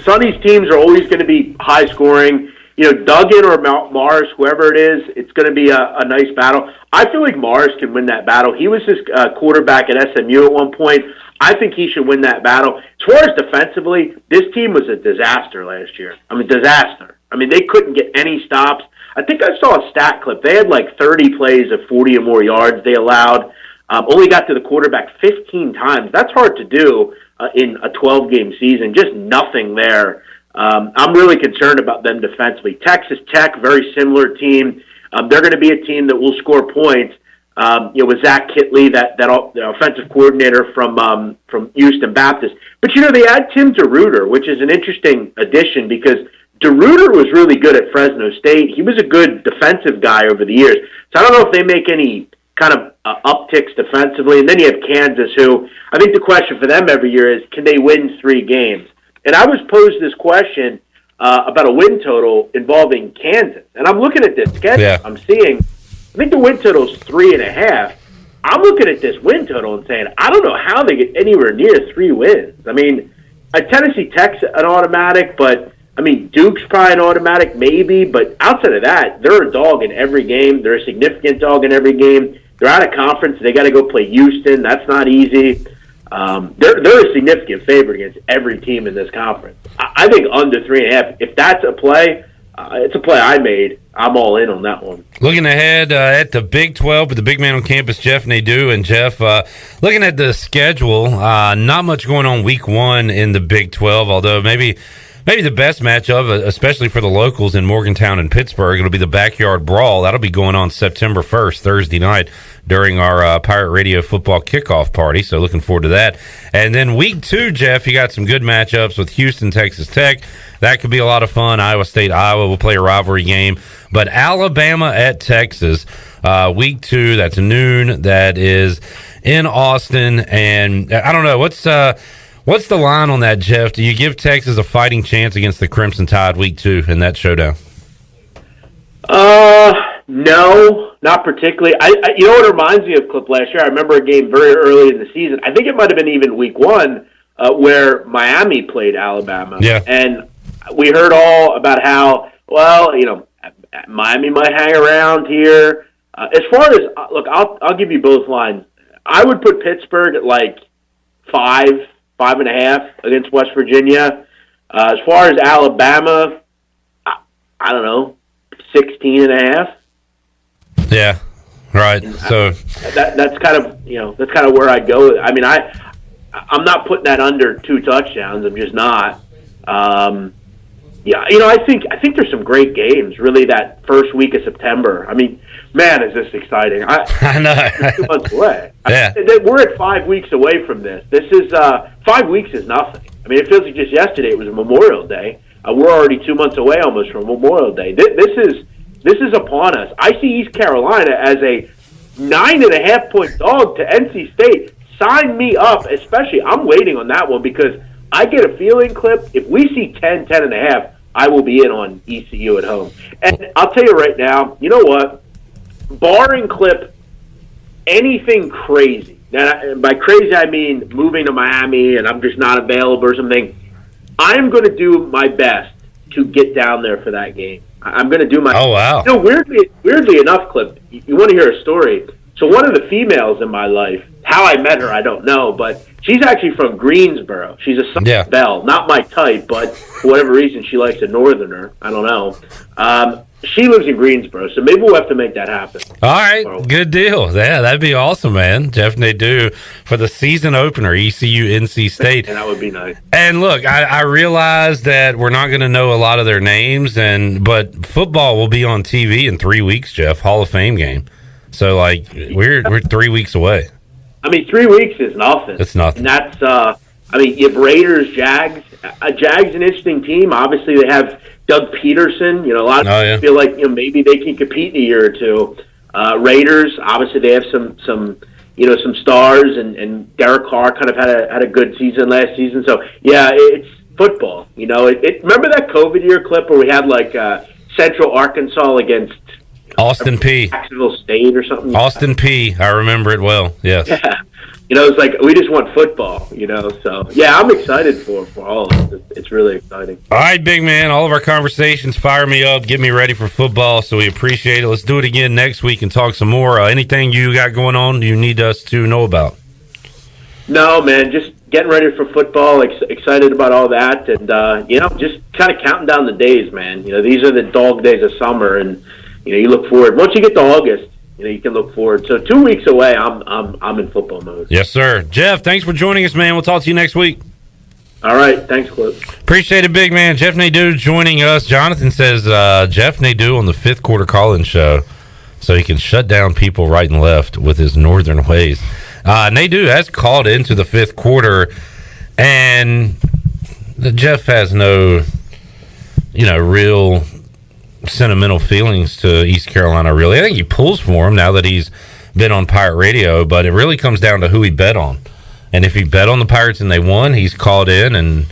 some of these teams are always going to be high scoring. Duggan or Mars, whoever it is, it's going to be a nice battle. I feel like Mars can win that battle. He was his quarterback at SMU at one point. I think he should win that battle. As far as defensively, this team was a disaster last year. I mean, disaster. I mean, they couldn't get any stops. I think I saw a stat clip. They had like 30 plays of 40 or more yards they allowed. Only got to the quarterback 15 times. That's hard to do in a 12-game season. Just nothing there. I'm really concerned about them defensively. Texas Tech, very similar team. They're going to be a team that will score points. With Zach Kitley, that offensive coordinator from Houston Baptist. But they add Tim DeRuyter, which is an interesting addition because DeRuyter was really good at Fresno State. He was a good defensive guy over the years. So I don't know if they make any kind of upticks defensively. And then you have Kansas, who I think the question for them every year is, can they win 3 games? And I was posed this question about a win total involving Kansas. And I'm looking at this schedule. Yeah. I'm seeing, I think the win total is 3.5. I'm looking at this win total and saying, I don't know how they get anywhere near 3 wins. I mean, Tennessee Tech's an automatic, but, Duke's probably an automatic maybe. But outside of that, they're a dog in every game. They're a significant dog in every game. They're out of conference. They got to go play Houston. That's not easy. They're a significant favorite against every team in this conference. I think under 3.5. If that's a play, it's a play I made. I'm all in on that one. Looking ahead at the Big 12 with the big man on campus, Jeff Nadu. And Jeff, looking at the schedule, not much going on week 1 in the Big 12, although maybe the best matchup, especially for the locals in Morgantown and Pittsburgh, it'll be the Backyard Brawl. That'll be going on September 1st, Thursday night, during our Pirate Radio football kickoff party. So looking forward to that. And then week 2, Jeff, you got some good matchups with Houston, Texas Tech. That could be a lot of fun. Iowa State, Iowa will play a rivalry game. But Alabama at Texas, week 2, that's noon. That is in Austin. And I don't know, what's the line on that, Jeff? Do you give Texas a fighting chance against the Crimson Tide week 2 in that showdown? No, not particularly. You know what it reminds me of, Clip, last year? I remember a game very early in the season. I think it might have been even week 1 where Miami played Alabama. Yeah. And we heard all about how, Miami might hang around here. As far as, look, I'll give you both lines. I would put Pittsburgh at like 5.5 against West Virginia. As far as Alabama, I don't know, 16.5. Yeah, right. So that's kind of where I go. I mean, I'm not putting that under 2 touchdowns. I'm just not. I think there's some great games. Really, that first week of September. I mean, man, is this exciting! I know. We're 2 months away. Yeah. We're at 5 weeks away from this. This is 5 weeks is nothing. I mean, it feels like just yesterday it was Memorial Day. We're already 2 months away almost from Memorial Day. This is upon us. I see East Carolina as a 9.5-point dog to NC State. Sign me up, especially. I'm waiting on that one because I get a feeling, Clip, if we see 10.5, I will be in on ECU at home. And I'll tell you right now, you know what? Barring, Clip, anything crazy. Now, by crazy, I mean moving to Miami and I'm just not available or something. I'm going to do my best to get down there for that game. I'm going to do my... Oh, wow. Weirdly enough, Clip, you want to hear a story. So one of the females in my life, how I met her, I don't know, but she's actually from Greensboro. She's a Southern Belle. Not my type, but for whatever reason, she likes a Northerner. I don't know. She lives in Greensboro, so maybe we'll have to make that happen. All right, good deal. Yeah, that'd be awesome, man. Jeff Nadu for the season opener, ECU NC State. And that would be nice. And look, I realize that we're not going to know a lot of their names, but football will be on TV in 3 weeks, Jeff. Hall of Fame game. So, we're 3 weeks away. I mean, 3 weeks is nothing. It's nothing. And that's, you have Raiders, Jags. Jags an interesting team. Obviously, they have Doug Peterson. A lot of people feel like maybe they can compete in a year or two. Raiders, obviously, they have some some stars, and Derek Carr kind of had a good season last season. So yeah, it's football. Remember that COVID year clip where we had like Central Arkansas against Austin P. Jacksonville State or something. Austin P. I remember it well. Yes. Yeah. It's like we just want football. So yeah, I'm excited for all of it. It's really exciting. All right, big man. All of our conversations fire me up, get me ready for football. So we appreciate it. Let's do it again next week and talk some more. Anything you got going on you need us to know about? No, man. Just getting ready for football. Excited about all that, and just kind of counting down the days, man. These are the dog days of summer, and you look forward. Once you get to August, you can look forward. So 2 weeks away, I'm in football mode. Yes, sir. Jeff, thanks for joining us, man. We'll talk to you next week. All right. Thanks, Clip. Appreciate it, big man. Jeff Nadu joining us. Jonathan says Jeff Nadu on the fifth quarter call-in show so he can shut down people right and left with his northern ways. Nadu has called into the fifth quarter, and Jeff has no, real sentimental feelings to East Carolina, really. I think he pulls for him now that he's been on Pirate Radio, but it really comes down to who he bet on. And if he bet on the Pirates and they won, he's called in and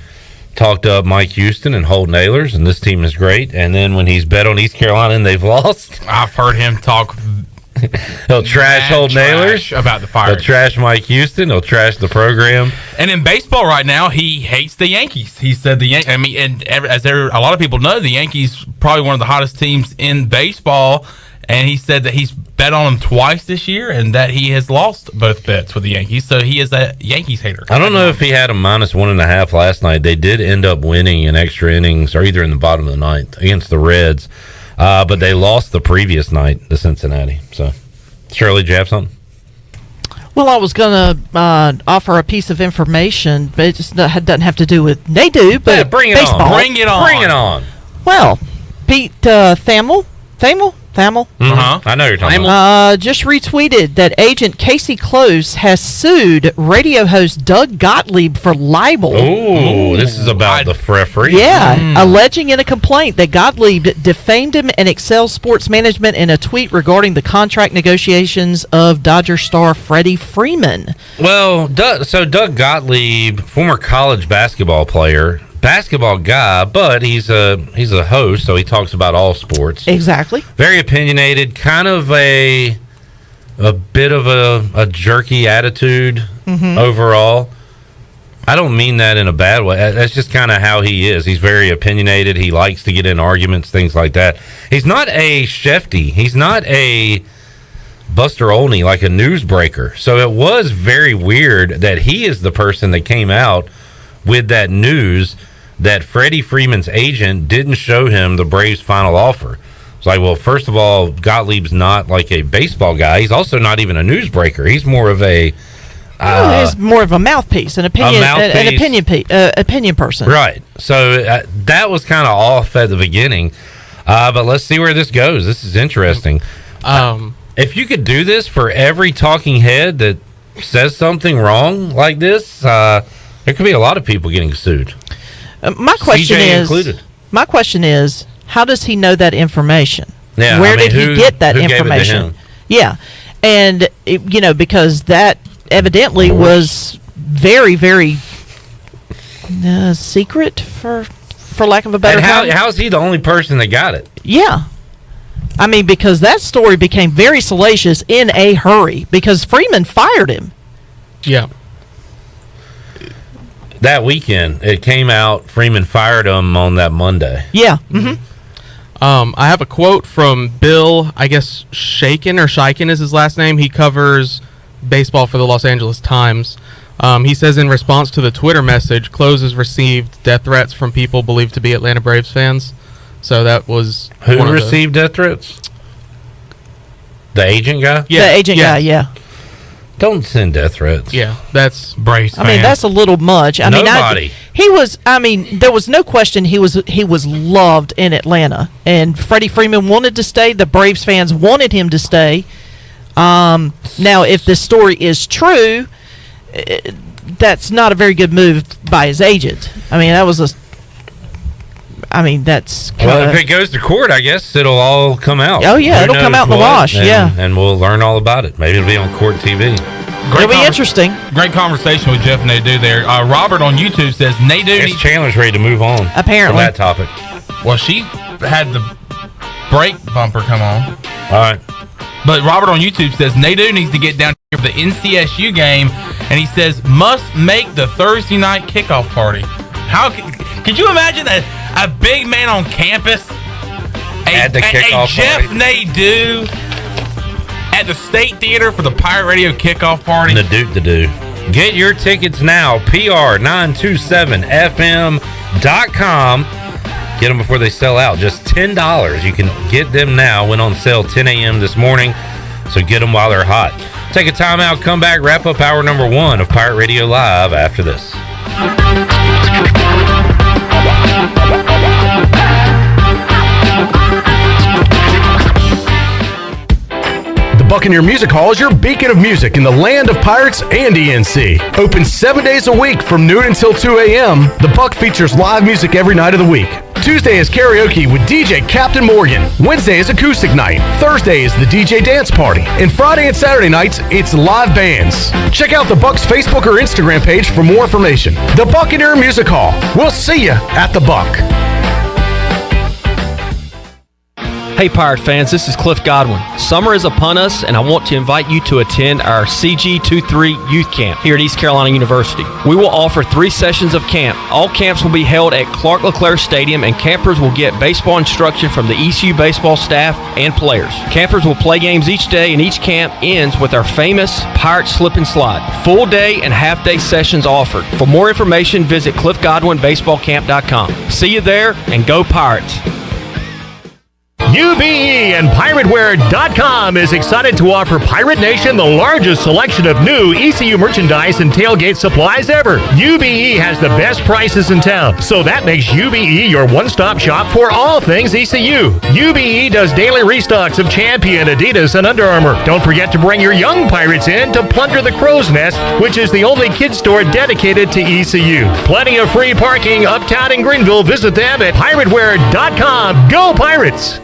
talked up Mike Houston and Holton Ahlers, and this team is great. And then when he's bet on East Carolina and they've lost, I've heard him talk. He'll trash Holton Ahlers about the Pirates. He'll trash Mike Houston. He'll trash the program. And in baseball right now, he hates the Yankees. He said the Yankees. I mean, and a lot of people know, the Yankees probably one of the hottest teams in baseball. And he said that he's bet on them twice this year, and that he has lost both bets with the Yankees. So he is a Yankees hater. I don't know if he had a -1.5 last night. They did end up winning in extra innings, or either in the bottom of the ninth against the Reds. But they lost the previous night to Cincinnati. So, Shirley, do you have something? Well, I was going to offer a piece of information, but it just doesn't have to do with Nadu, but yeah, bring it baseball. on. Bring it on. Bring it on. Well, Pete Thamel? I know you're talking about. Just retweeted that agent Casey Close has sued radio host Doug Gottlieb for libel. Ooh, this is about the referee. Yeah, alleging in a complaint that Gottlieb defamed him and Excel Sports Management in a tweet regarding the contract negotiations of Dodger star Freddie Freeman. Well, Doug Gottlieb, former college basketball player, basketball guy, but he's a host, so he talks about all sports. Exactly. Very opinionated, kind of a bit of a jerky attitude overall. I don't mean that in a bad way. That's just kind of how he is. He's very opinionated. He likes to get in arguments, things like that. He's not a Shefty. He's not a Buster Olney, like a newsbreaker. So it was very weird that he is the person that came out with that news that Freddie Freeman's agent didn't show him the Braves' final offer. It's like, well, first of all, Gottlieb's not like a baseball guy. He's also not even a newsbreaker. He's more of a he's more of a mouthpiece, an opinion person. Right. So that was kind of off at the beginning. But let's see where this goes. This is interesting. If you could do this for every talking head that says something wrong like this, there could be a lot of people getting sued. My question CJ is, included. how does he know that information? Yeah, where did he get that information? Gave it to him? Yeah, and because that evidently was very, very secret, for lack of a better term. How is he the only person that got it? Yeah. I mean, because that story became very salacious in a hurry because Freeman fired him. Yeah. That weekend, it came out, Freeman fired him on that Monday. Yeah. I have a quote from Bill, I guess Shiken is his last name. He covers baseball for the Los Angeles Times. He says in response to the Twitter message, Close has received death threats from people believed to be Atlanta Braves fans. So that was... Who received death threats? The agent guy? Yeah. The agent guy, yeah. Don't send death threats. Yeah, that's Braves fans. I mean, that's a little much. Nobody. There was no question he was loved in Atlanta. And Freddie Freeman wanted to stay. The Braves fans wanted him to stay. Now, if this story is true, that's not a very good move by his agent. I mean, that's kinda... Well, if it goes to court, I guess it'll all come out. Oh, yeah, it'll come out in the wash, and we'll learn all about it. Maybe it'll be on court TV. It'll be interesting. Great conversation with Jeff and Nadu there. Robert on YouTube says Nadu. Chandler's ready to move on. Apparently. From that topic. Well, she had the brake bumper come on. All right. But Robert on YouTube says Nadu needs to get down here for the NCSU game, and he says must make the Thursday night kickoff party. How could you imagine a big man on campus at the kickoff Jeff party? Nadu at the State Theater for the Pirate Radio kickoff party? Nadu. Get your tickets now. PR927fm.com. Get them before they sell out. Just $10. You can get them now. Went on sale 10 a.m. this morning, so get them while they're hot. Take a time out, come back, wrap up hour number 1 of Pirate Radio Live after this. The Buccaneer Music Hall is your beacon of music in the land of Pirates and ENC. Open 7 days a week from noon until 2 a.m., the Buck features live music every night of the week. Tuesday is karaoke with DJ Captain Morgan. Wednesday is acoustic night. Thursday is the DJ dance party. And Friday and Saturday nights, it's live bands. Check out the Buck's Facebook or Instagram page for more information. The Buccaneer Music Hall. We'll see you at the Buck. Hey Pirate fans, this is Cliff Godwin. Summer is upon us, and I want to invite you to attend our CG23 Youth Camp here at East Carolina University. We will offer 3 sessions of camp. All camps will be held at Clark LeClaire Stadium, and campers will get baseball instruction from the ECU baseball staff and players. Campers will play games each day, and each camp ends with our famous Pirate Slip and Slide. Full day and half day sessions offered. For more information, visit cliffgodwinbaseballcamp.com. See you there, and go Pirates! UBE and PirateWear.com is excited to offer Pirate Nation the largest selection of new ECU merchandise and tailgate supplies ever. UBE has the best prices in town, so that makes UBE your one-stop shop for all things ECU. UBE does daily restocks of Champion, Adidas, and Under Armour. Don't forget to bring your young Pirates in to plunder the Crow's Nest, which is the only kids store dedicated to ECU. Plenty of free parking uptown in Greenville. Visit them at PirateWear.com. Go Pirates!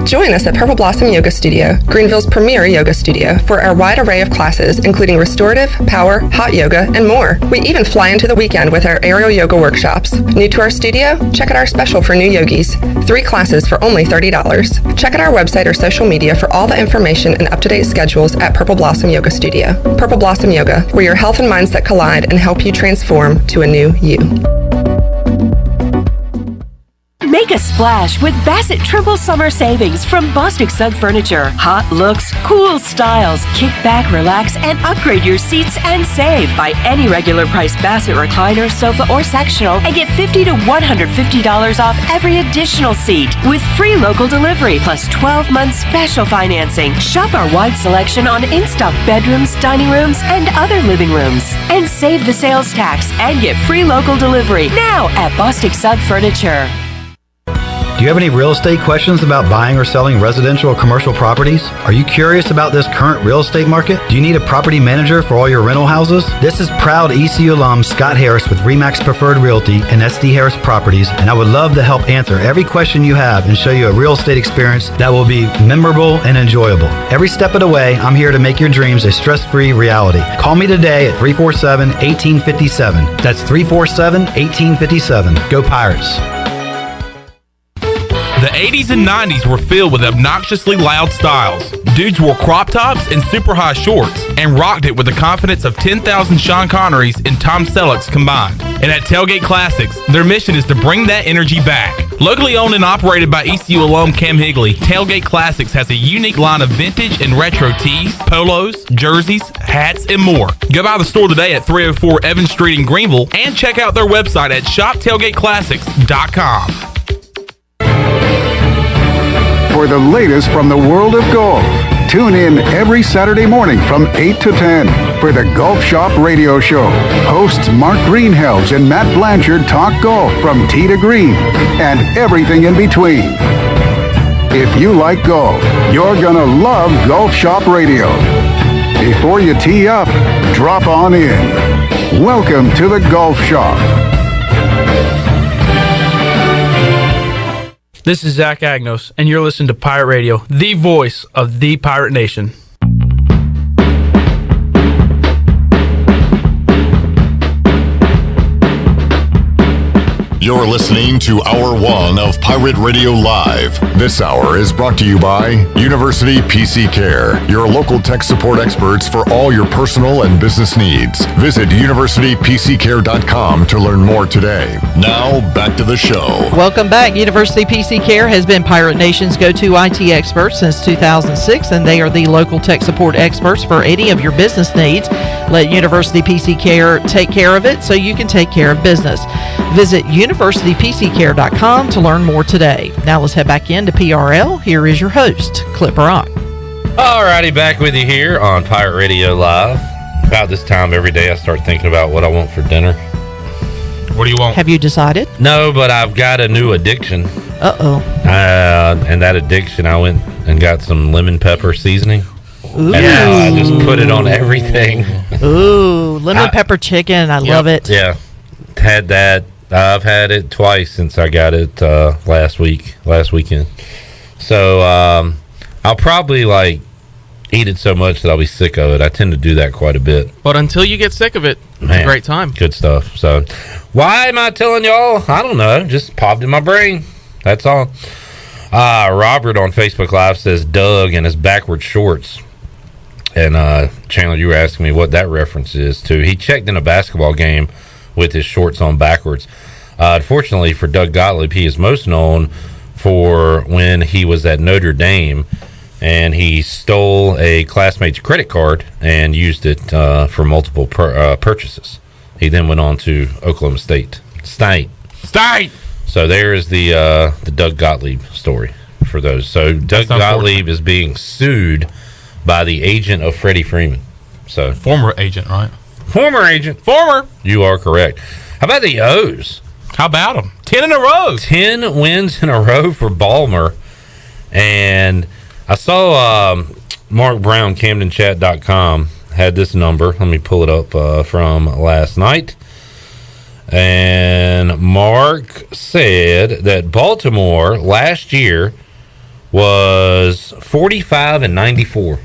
Join us at Purple Blossom Yoga Studio, Greenville's premier yoga studio, for our wide array of classes, including restorative, power, hot yoga, and more. We even fly into the weekend with our aerial yoga workshops. New to our studio? Check out our special for new yogis. 3 classes for only $30. Check out our website or social media for all the information and up-to-date schedules at Purple Blossom Yoga Studio. Purple Blossom Yoga, where your health and mindset collide and help you transform to a new you. Make a splash with Bassett Triple Summer Savings from Bostic Sugg Furniture. Hot looks, cool styles. Kick back, relax, and upgrade your seats and save. Buy any regular price Bassett recliner, sofa, or sectional and get $50 to $150 off every additional seat with free local delivery plus 12-month special financing. Shop our wide selection on in-stock bedrooms, dining rooms, and other living rooms. And save the sales tax and get free local delivery now at Bostic Sugg Furniture. Do you have any real estate questions about buying or selling residential or commercial properties? Are you curious about this current real estate market? Do you need a property manager for all your rental houses? This is proud ECU alum Scott Harris with RE/MAX Preferred Realty and SD Harris Properties, and I would love to help answer every question you have and show you a real estate experience that will be memorable and enjoyable. Every step of the way, I'm here to make your dreams a stress-free reality. Call me today at 347-1857. That's 347-1857. Go Pirates. The 80s and 90s were filled with obnoxiously loud styles. Dudes wore crop tops and super high shorts and rocked it with the confidence of 10,000 Sean Connerys and Tom Sellecks combined. And at Tailgate Classics, their mission is to bring that energy back. Locally owned and operated by ECU alum Cam Higley, Tailgate Classics has a unique line of vintage and retro tees, polos, jerseys, hats, and more. Go by the store today at 304 Evans Street in Greenville and check out their website at shoptailgateclassics.com. For the latest from the world of golf, tune in every Saturday morning from 8 to 10 for the Golf Shop Radio Show. Hosts Mark Greenhelge and Matt Blanchard talk golf from tee to green and everything in between. If you like golf, you're gonna love Golf Shop Radio. Before you tee up, drop on in. Welcome to the Golf Shop. This is Zach Agnos, and you're listening to Pirate Radio, the voice of the Pirate Nation. You're listening to Hour 1 of Pirate Radio Live. This hour is brought to you by University PC Care, your local tech support experts for all your personal and business needs. Visit universitypccare.com to learn more today. Now, back to the show. Welcome back. University PC Care has been Pirate Nation's go-to IT expert since 2006, and they are the local tech support experts for any of your business needs. Let University PC Care take care of it so you can take care of business. Visit universitypccare.com to learn more today. Now let's head back into PRL. Here is your host, Clip Rock. Alrighty, back with you here on Pirate Radio Live. About this time every day I start thinking about what I want for dinner. What do you want? Have you decided? No, but I've got a new addiction. And that addiction, I went and got some lemon pepper seasoning. Ooh. And I just put it on everything. Ooh, lemon pepper chicken. I love it. Yeah. Had that. I've had it twice since I got it last weekend. So I'll probably eat it so much that I'll be sick of it. I tend to do that quite a bit. But until you get sick of it, it's a great time. Good stuff. So why am I telling y'all? I don't know. Just popped in my brain. That's all. Robert on Facebook Live says Doug and his backward shorts. And Chandler, you were asking me what that reference is to. He checked in a basketball game with his shorts on backwards. Unfortunately for Doug Gottlieb, he is most known for when he was at Notre Dame and he stole a classmate's credit card and used it for multiple purchases. He then went on to Oklahoma State. So there is the Doug Gottlieb story for those. So Doug Gottlieb is being sued by the agent of Freddie Freeman. So former agent, right? Former agent. You are correct. How about the O's? How about them? 10 in a row. 10 wins in a row for Baltimore. And I saw Mark Brown, CamdenChat.com, had this number. Let me pull it up from last night. And Mark said that Baltimore last year was 45-94.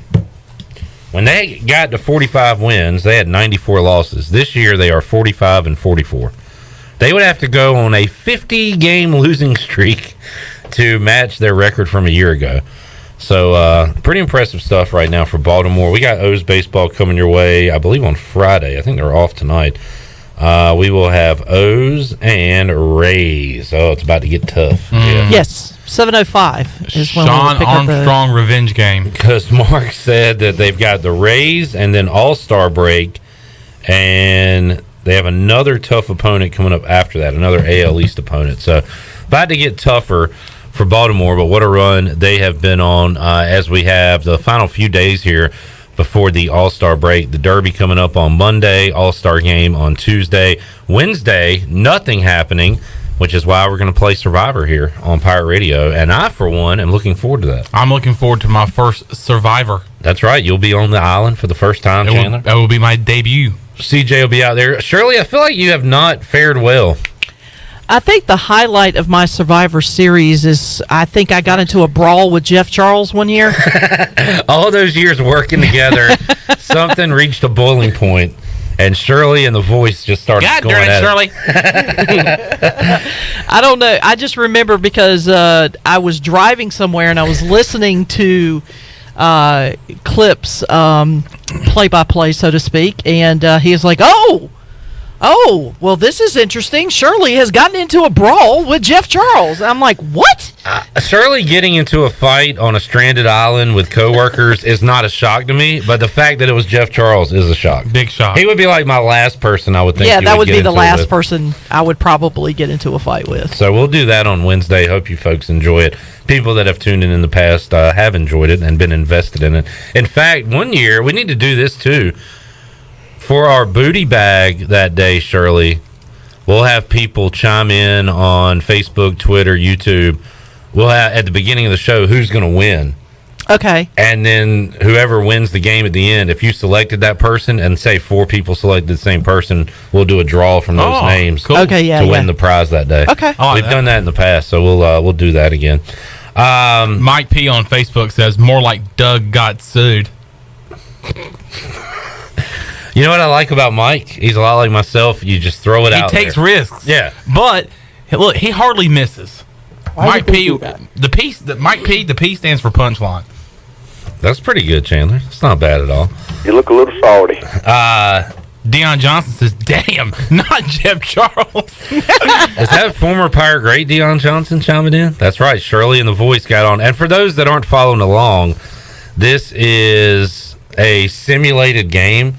When they got to 45 wins, they had 94 losses. This year, they are 45-44. They would have to go on a 50-game losing streak to match their record from a year ago. So, pretty impressive stuff right now for Baltimore. We got O's baseball coming your way, I believe, on Friday. I think they're off tonight. We will have O's and Rays. Oh, it's about to get tough. Yeah. Yes, 7:05 is when Sean we'll pick Armstrong revenge game. Because Mark said that they've got the Rays and then All-Star break, and they have another tough opponent coming up after that, another AL East opponent. So, about to get tougher for Baltimore, but what a run they have been on as we have the final few days here before the All-Star break. The Derby coming up on Monday, All-Star game on Tuesday. Wednesday, nothing happening, which is why we're going to play Survivor here on Pirate Radio. And I, for one, am looking forward to that. I'm looking forward to my first Survivor. That's right. You'll be on the island for the first time, Chandler. That will be my debut. CJ will be out there. Shirley, I feel like you have not fared well. I think the highlight of my Survivor series is I think I got into a brawl with Jeff Charles one year. All those years working together, something reached a boiling point, and Shirley and the voice just started going at Shirley. I don't know. I just remember because I was driving somewhere and I was listening to clips, play-by-play, so to speak, and he was like, Oh, well, this is interesting. Shirley has gotten into a brawl with Jeff Charles. I'm like, what? Shirley getting into a fight on a stranded island with coworkers is not a shock to me, but the fact that it was Jeff Charles is a shock. Big shock. He would be like my last person I would think. Yeah, that would be the last person I would probably get into a fight with. So we'll do that on Wednesday. Hope you folks enjoy it. People that have tuned in the past have enjoyed it and been invested in it. In fact, one year, we need to do this too. For our booty bag that day, Shirley, we'll have people chime in on Facebook, Twitter, YouTube. We'll have, at the beginning of the show, who's going to win. Okay. And then whoever wins the game at the end, if you selected that person and say 4 people selected the same person, we'll do a draw from those names cool. to win the prize that day. Okay. We've done that in the past, so we'll do that again. Mike P on Facebook says, more like Doug got sued. You know what I like about Mike? He's a lot like myself. You just throw it out there. He takes risks. Yeah. But Look, he hardly misses. Why Mike would they P. do that? The P stands for punchline. That's pretty good, Chandler. It's not bad at all. You look a little salty. Deion Johnson says, "Damn, not Jeff Charles." Is that former Pirate great Deion Johnson chiming in? That's right. Shirley and the Voice got on. And for those that aren't following along, this is a simulated game.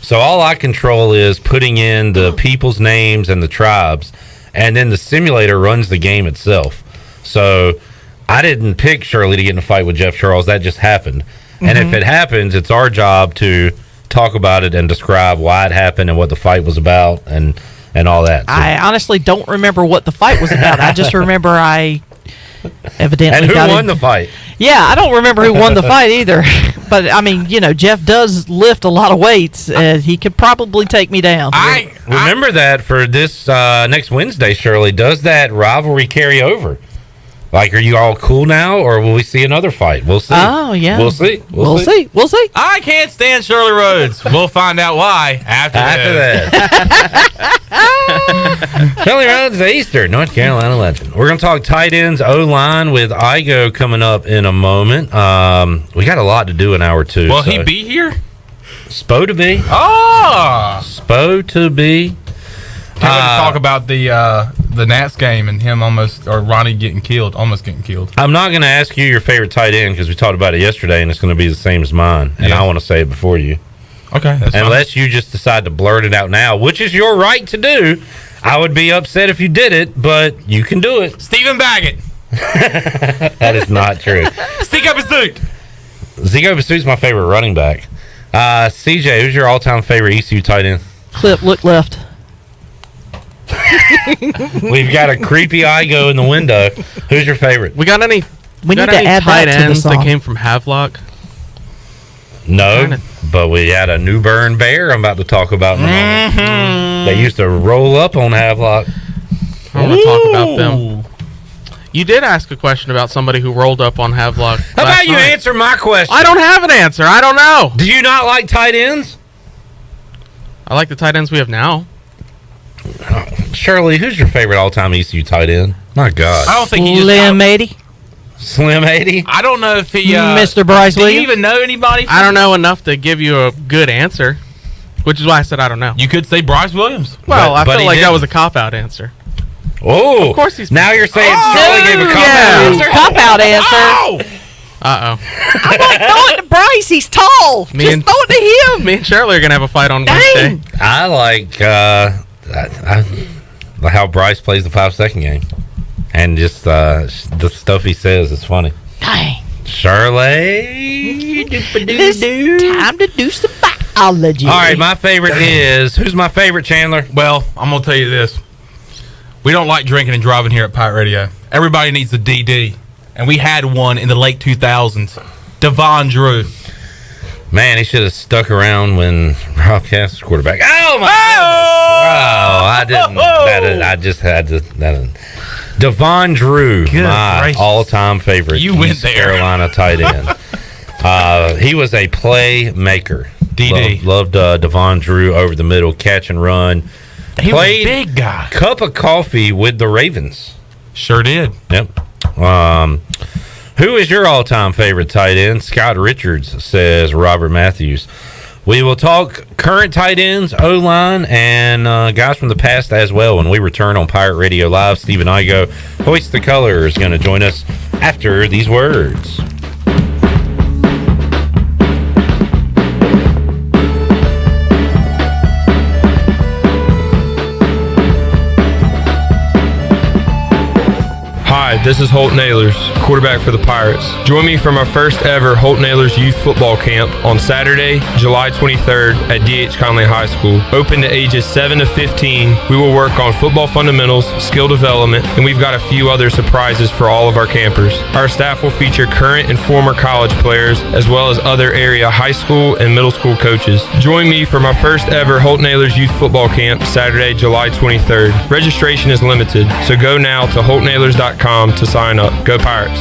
So all I control is putting in the people's names and the tribes, and then the simulator runs the game itself. So I didn't pick Shirley to get in a fight with Jeff Charles. That just happened. And if it happens, it's our job to talk about it and describe why it happened and what the fight was about and all that. So. I honestly don't remember what the fight was about. I just remember I evidently and who got won the fight? Yeah, I don't remember who won the fight either. But, I mean, Jeff does lift a lot of weights. He could probably take me down. I remember that for this next Wednesday, Shirley. Does that rivalry carry over? Like, are you all cool now, or will we see another fight? We'll see. Oh, yeah. We'll see. We'll see. We'll see. I can't stand Shirley Rhodes. We'll find out why after that. Shirley Rhodes, the Eastern North Carolina legend. We're going to talk tight ends, O-line with Igoe coming up in a moment. We got a lot to do in hour 2. Will he be here? Spo to be. Oh! Spo to be. Can't wait to talk about the Nats game and him Ronnie almost getting killed. I'm not going to ask you your favorite tight end because we talked about it yesterday, and it's going to be the same as mine. And I want to say it before you. Okay, that's unless you just decide to blurt it out now, which is your right to do. I would be upset if you did it, but you can do it. Stephen Baggett. That is not true. Zico Pursuit. Zico Pursuit's my favorite running back. CJ, who's your all-time favorite ECU tight end? Clip, look left. We've got a creepy Igoe in the window. Who's your favorite? We got any? We need to add tight that to the ends that song. came from Havelock? No, but we had a New Bern Bear I'm about to talk about in a moment. They used to roll up on Havelock. I want to talk about them. You did ask a question about somebody who rolled up on Havelock. How about you answer my question? I don't have an answer. I don't know. Do you not like tight ends? I like the tight ends we have now. Shirley, who's your favorite all-time ECU tight end? My God. I don't think he Slim 80. Slim 80? I don't know if he... Mr. Bryce do you Williams? even know anybody? I don't know enough to give you a good answer, which is why I said I don't know. You could say Bryce Williams. Well, I feel like that was a cop-out answer. Oh. Of course he's... Now you're saying Shirley gave a cop-out answer? Cop-out answer. Oh! Uh-oh. I'm like, throw it to Bryce. He's tall. Just throw it to him. Me and Shirley are going to have a fight on Wednesday. I like how Bryce plays the 5-second game. And just the stuff he says is funny. Dang. Shirley. It's time to do some biology. All right, my favorite is... Who's my favorite, Chandler? Well, I'm going to tell you this. We don't like drinking and driving here at Pirate Radio. Everybody needs a DD. And we had one in the late 2000s. Devon Drew. Man, he should have stuck around when Rob Cass was quarterback. Oh, my goodness. Wow, I didn't. I just had to... Devon Drew, my all-time favorite East Carolina tight end. He was a playmaker. DD. Loved Devon Drew over the middle, catch and run. He was a big guy. Cup of coffee with the Ravens. Sure did. Yep. Who is your all-time favorite tight end? Scott Richards, says Robert Matthews. We will talk current tight ends, O-line, and guys from the past as well when we return on Pirate Radio Live. Stephen Igoe, Hoist the Color, is going to join us after these words. Hi, this is Holton Ahlers, quarterback for the Pirates. Join me for my first ever Holton Ahlers Youth Football Camp on Saturday, July 23rd at D.H. Conley High School. Open to ages 7 to 15, we will work on football fundamentals, skill development, and we've got a few other surprises for all of our campers. Our staff will feature current and former college players, as well as other area high school and middle school coaches. Join me for my first ever Holton Ahlers Youth Football Camp, Saturday, July 23rd. Registration is limited, so go now to holtonahlers.com to sign up. Go Pirates.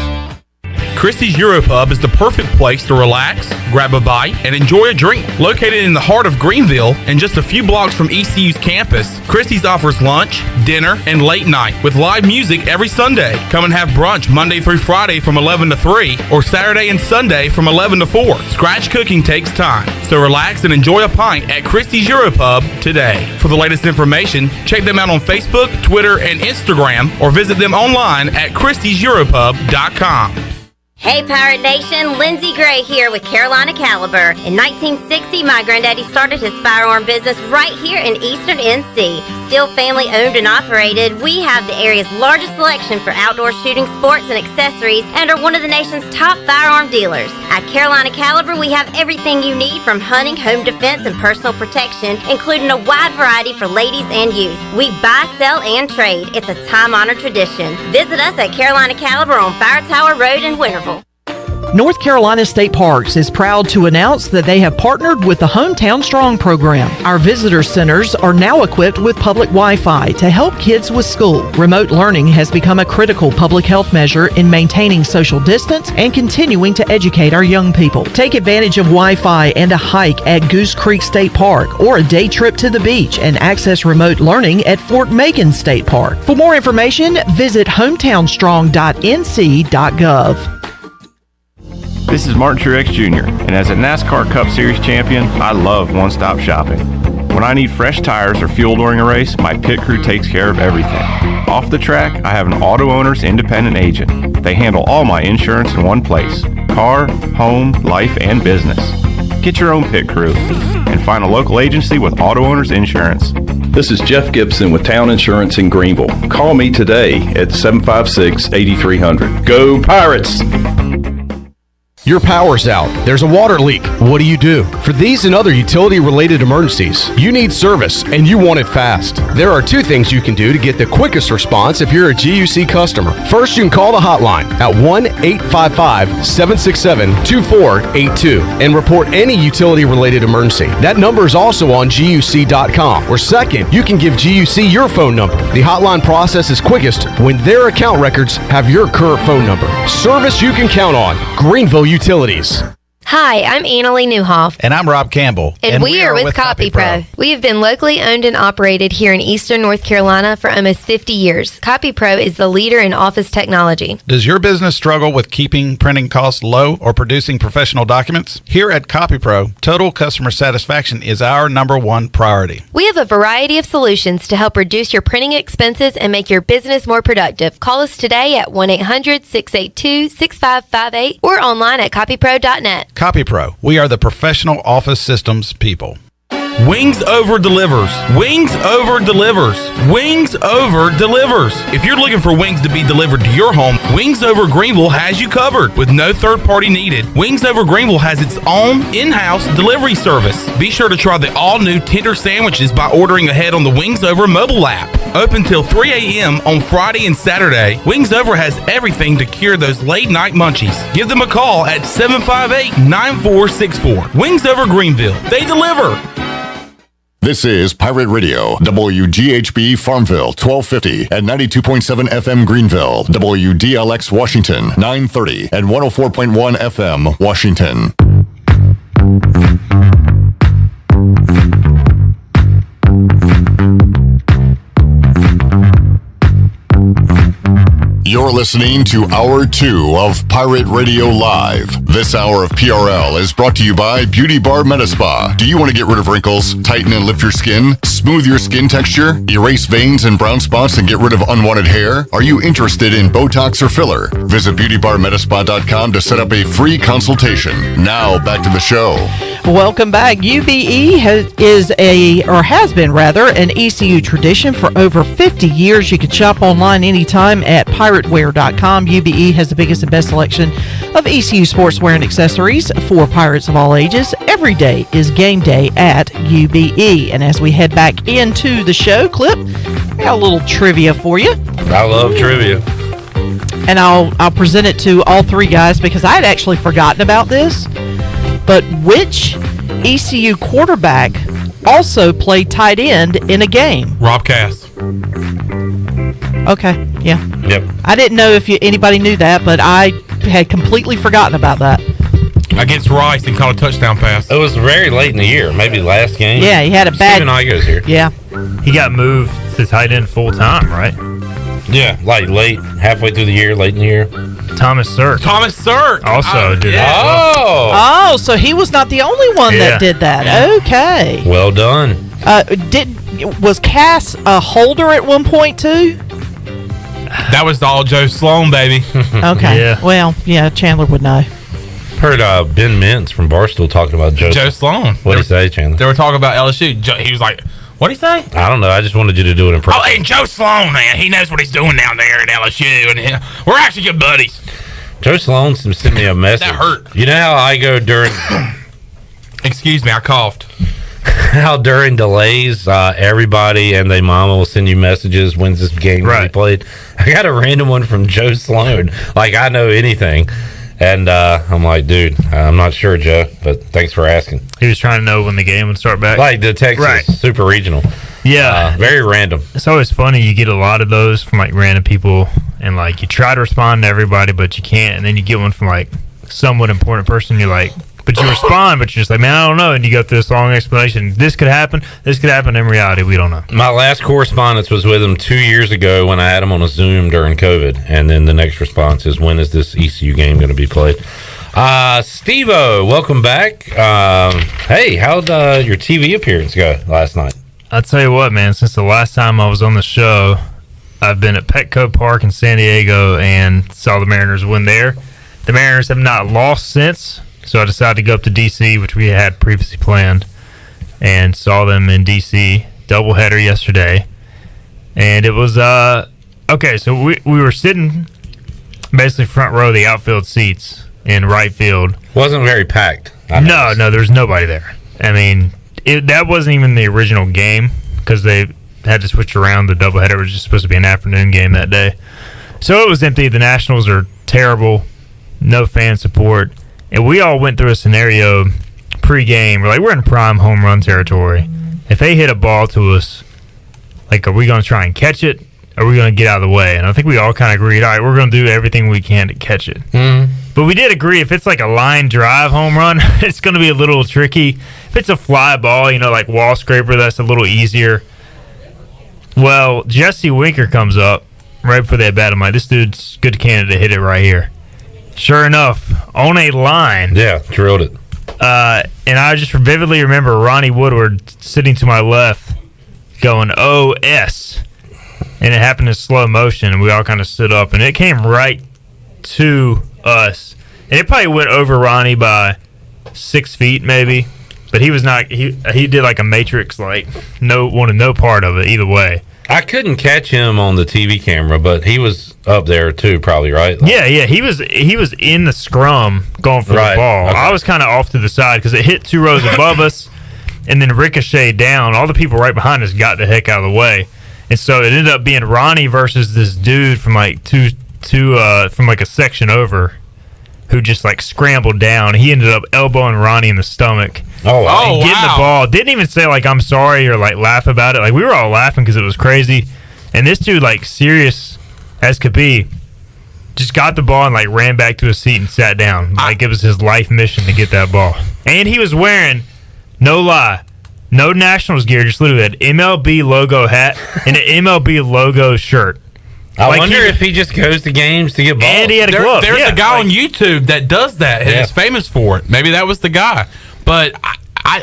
Christie's Europub is the perfect place to relax, grab a bite, and enjoy a drink. Located in the heart of Greenville and just a few blocks from ECU's campus, Christie's offers lunch, dinner, and late night with live music every Sunday. Come and have brunch Monday through Friday from 11 to 3 or Saturday and Sunday from 11 to 4. Scratch cooking takes time, so relax and enjoy a pint at Christie's Europub today. For the latest information, check them out on Facebook, Twitter, and Instagram, or visit them online at christieseuropub.com. Hey Pirate Nation, Lindsey Gray here with Carolina Caliber. In 1960, my granddaddy started his firearm business right here in Eastern NC. Still family owned and operated, we have the area's largest selection for outdoor shooting sports and accessories and are one of the nation's top firearm dealers. At Carolina Caliber, we have everything you need from hunting, home defense, and personal protection, including a wide variety for ladies and youth. We buy, sell, and trade. It's a time-honored tradition. Visit us at Carolina Caliber on Fire Tower Road in Winterville. North Carolina State Parks is proud to announce that they have partnered with the Hometown Strong program. Our visitor centers are now equipped with public Wi-Fi to help kids with school. Remote learning has become a critical public health measure in maintaining social distance and continuing to educate our young people. Take advantage of Wi-Fi and a hike at Goose Creek State Park or a day trip to the beach and access remote learning at Fort Megan State Park. For more information, visit hometownstrong.nc.gov. This is Martin Truex Jr., and as a NASCAR Cup Series champion, I love one-stop shopping. When I need fresh tires or fuel during a race, my pit crew takes care of everything. Off the track, I have an Auto Owners Independent Agent. They handle all my insurance in one place: car, home, life, and business. Get your own pit crew and find a local agency with Auto Owners Insurance. This is Jeff Gibson with Town Insurance in Greenville. Call me today at 756-8300. Go Pirates! Your power's out. There's a water leak. What do you do? For these and other utility-related emergencies, you need service, and you want it fast. There are two things you can do to get the quickest response if you're a GUC customer. First, you can call the hotline at 1-855-767-2482 and report any utility-related emergency. That number is also on GUC.com. Or second, you can give GUC your phone number. The hotline process is quickest when their account records have your current phone number. Service you can count on. Greenville Utilities. Hi, I'm Annalie Newhoff. And I'm Rob Campbell. And we are with CopyPro. We have been locally owned and operated here in Eastern North Carolina for almost 50 years. CopyPro is the leader in office technology. Does your business struggle with keeping printing costs low or producing professional documents? Here at CopyPro, total customer satisfaction is our #1 priority. We have a variety of solutions to help reduce your printing expenses and make your business more productive. Call us today at 1-800-682-6558 or online at copypro.net. CopyPro, we are the professional office systems people. Wings Over delivers. Wings Over delivers. Wings Over delivers. If you're looking for wings to be delivered to your home, Wings Over Greenville has you covered with no third party needed. Wings Over Greenville has its own in-house delivery service. Be sure to try the all-new tender sandwiches by ordering ahead on the Wings Over mobile app. Open till 3 a.m. on Friday and Saturday, Wings Over has everything to cure those late night munchies. Give them a call at 758-9464. Wings Over Greenville. They deliver. This is Pirate Radio, WGHB Farmville, 1250 and 92.7 FM Greenville, WDLX Washington, 930 and 104.1 FM Washington. You're listening to Hour 2 of Pirate Radio Live. This hour of PRL is brought to you by Beauty Bar Metaspa. Do you want to get rid of wrinkles, tighten and lift your skin, smooth your skin texture, erase veins and brown spots, and get rid of unwanted hair? Are you interested in Botox or filler? Visit beautybarmetaspa.com to set up a free consultation. Now, back to the show. Welcome back. UBE has been an ECU tradition for over 50 years. You can shop online anytime at pirateware.com. UBE has the biggest and best selection of ECU sportswear and accessories for pirates of all ages. Every day is game day at UBE. And as we head back into the show clip, I got a little trivia for you. I love trivia. And I'll present it to all three guys because I had actually forgotten about this. But which ECU quarterback also played tight end in a game? Rob Cass. Okay, yeah. Yep. I didn't know if anybody knew that, but I had completely forgotten about that. Against Rice and caught a touchdown pass. It was very late in the year, maybe last game. Yeah, he had a bad. Steven Igoe's here. Yeah. He got moved to tight end full time, right? Yeah, like late, halfway through the year, late in the year. Thomas Sirk also did that. Oh, so he was not the only one that did that. Okay. Well done. Was Cass a holder at one point too? That was all Joe Sloan, baby. Okay. Yeah. Well, yeah, Chandler would know. Heard Ben Mintz from Barstool talking about Joe Sloan. What did he say, Chandler? They were talking about LSU. He was like, what'd he say? I don't know. I just wanted you to do it in person. Oh, and Joe Sloan, man. He knows what he's doing down there at LSU. And we're actually good buddies. Joe Sloan sent me a message. That hurt. You know how I go during... Excuse me, I coughed. How during delays, everybody and their mama will send you messages, when's this game going to be played? I got a random one from Joe Sloan. Like, I know anything. And I'm like, dude, I'm not sure, Joe, but thanks for asking. He was trying to know when the game would start back. Like the Texas Super Regional. Yeah. Very random. It's always funny. You get a lot of those from like random people, and like you try to respond to everybody, but you can't. And then you get one from like somewhat important person. You're like, but you respond, but you're just like, man, I don't know. And you go through this long explanation. This could happen. This could happen. In reality, we don't know. My last correspondence was with him 2 years ago when I had him on a Zoom during COVID. And then the next response is, when is this ECU game going to be played? Steve-O, welcome back. Hey, how'd your TV appearance go last night? I'll tell you what, man, since the last time I was on the show, I've been at Petco Park in San Diego and saw the Mariners win there. The Mariners have not lost since. So I decided to go up to D.C., which we had previously planned, and saw them in D.C. Doubleheader yesterday. And it was, okay, so we were sitting basically front row of the outfield seats in right field. Wasn't very packed. No, there's nobody there. I mean, that wasn't even the original game because they had to switch around. The doubleheader was just supposed to be an afternoon game that day. So it was empty. The Nationals are terrible. No fan support. And we all went through a scenario pre-game. We're like, we're in prime home run territory. If they hit a ball to us, like, are we going to try and catch it? Or are we going to get out of the way? And I think we all kind of agreed, all right, we're going to do everything we can to catch it. Mm-hmm. But we did agree, if it's like a line drive home run, it's going to be a little tricky. If it's a fly ball, like wall scraper, that's a little easier. Well, Jesse Winker comes up right before they bat. I'm like, this dude's good candidate to hit it right here. Sure enough, on a line. Yeah, drilled it. And I just vividly remember Ronnie Woodward sitting to my left going, OS. And it happened in slow motion, and we all kind of stood up. And it came right to us. And it probably went over Ronnie by 6 feet maybe. But he was not, he did like a matrix, like wanted no part of it either way. I couldn't catch him on the TV camera, but he was up there too, probably, right? Yeah, he was in the scrum going for the ball. Okay. I was kind of off to the side because it hit 2 rows above us and then ricocheted down. All the people right behind us got the heck out of the way. And so it ended up being Ronnie versus this dude from like from like a section over who just like scrambled down. He ended up elbowing Ronnie in the stomach. Oh, wow. And getting the ball. Didn't even say like I'm sorry or like laugh about it. Like we were all laughing because it was crazy. And this dude, like serious as could be, just got the ball and like ran back to his seat and sat down. Like it was his life mission to get that ball. And he was wearing, no lie, no Nationals gear, just literally an MLB logo hat and an MLB logo shirt. I wonder if he just goes to games to get balls. And he had a glove. There's a guy on YouTube that does that and is famous for it. Maybe that was the guy. But I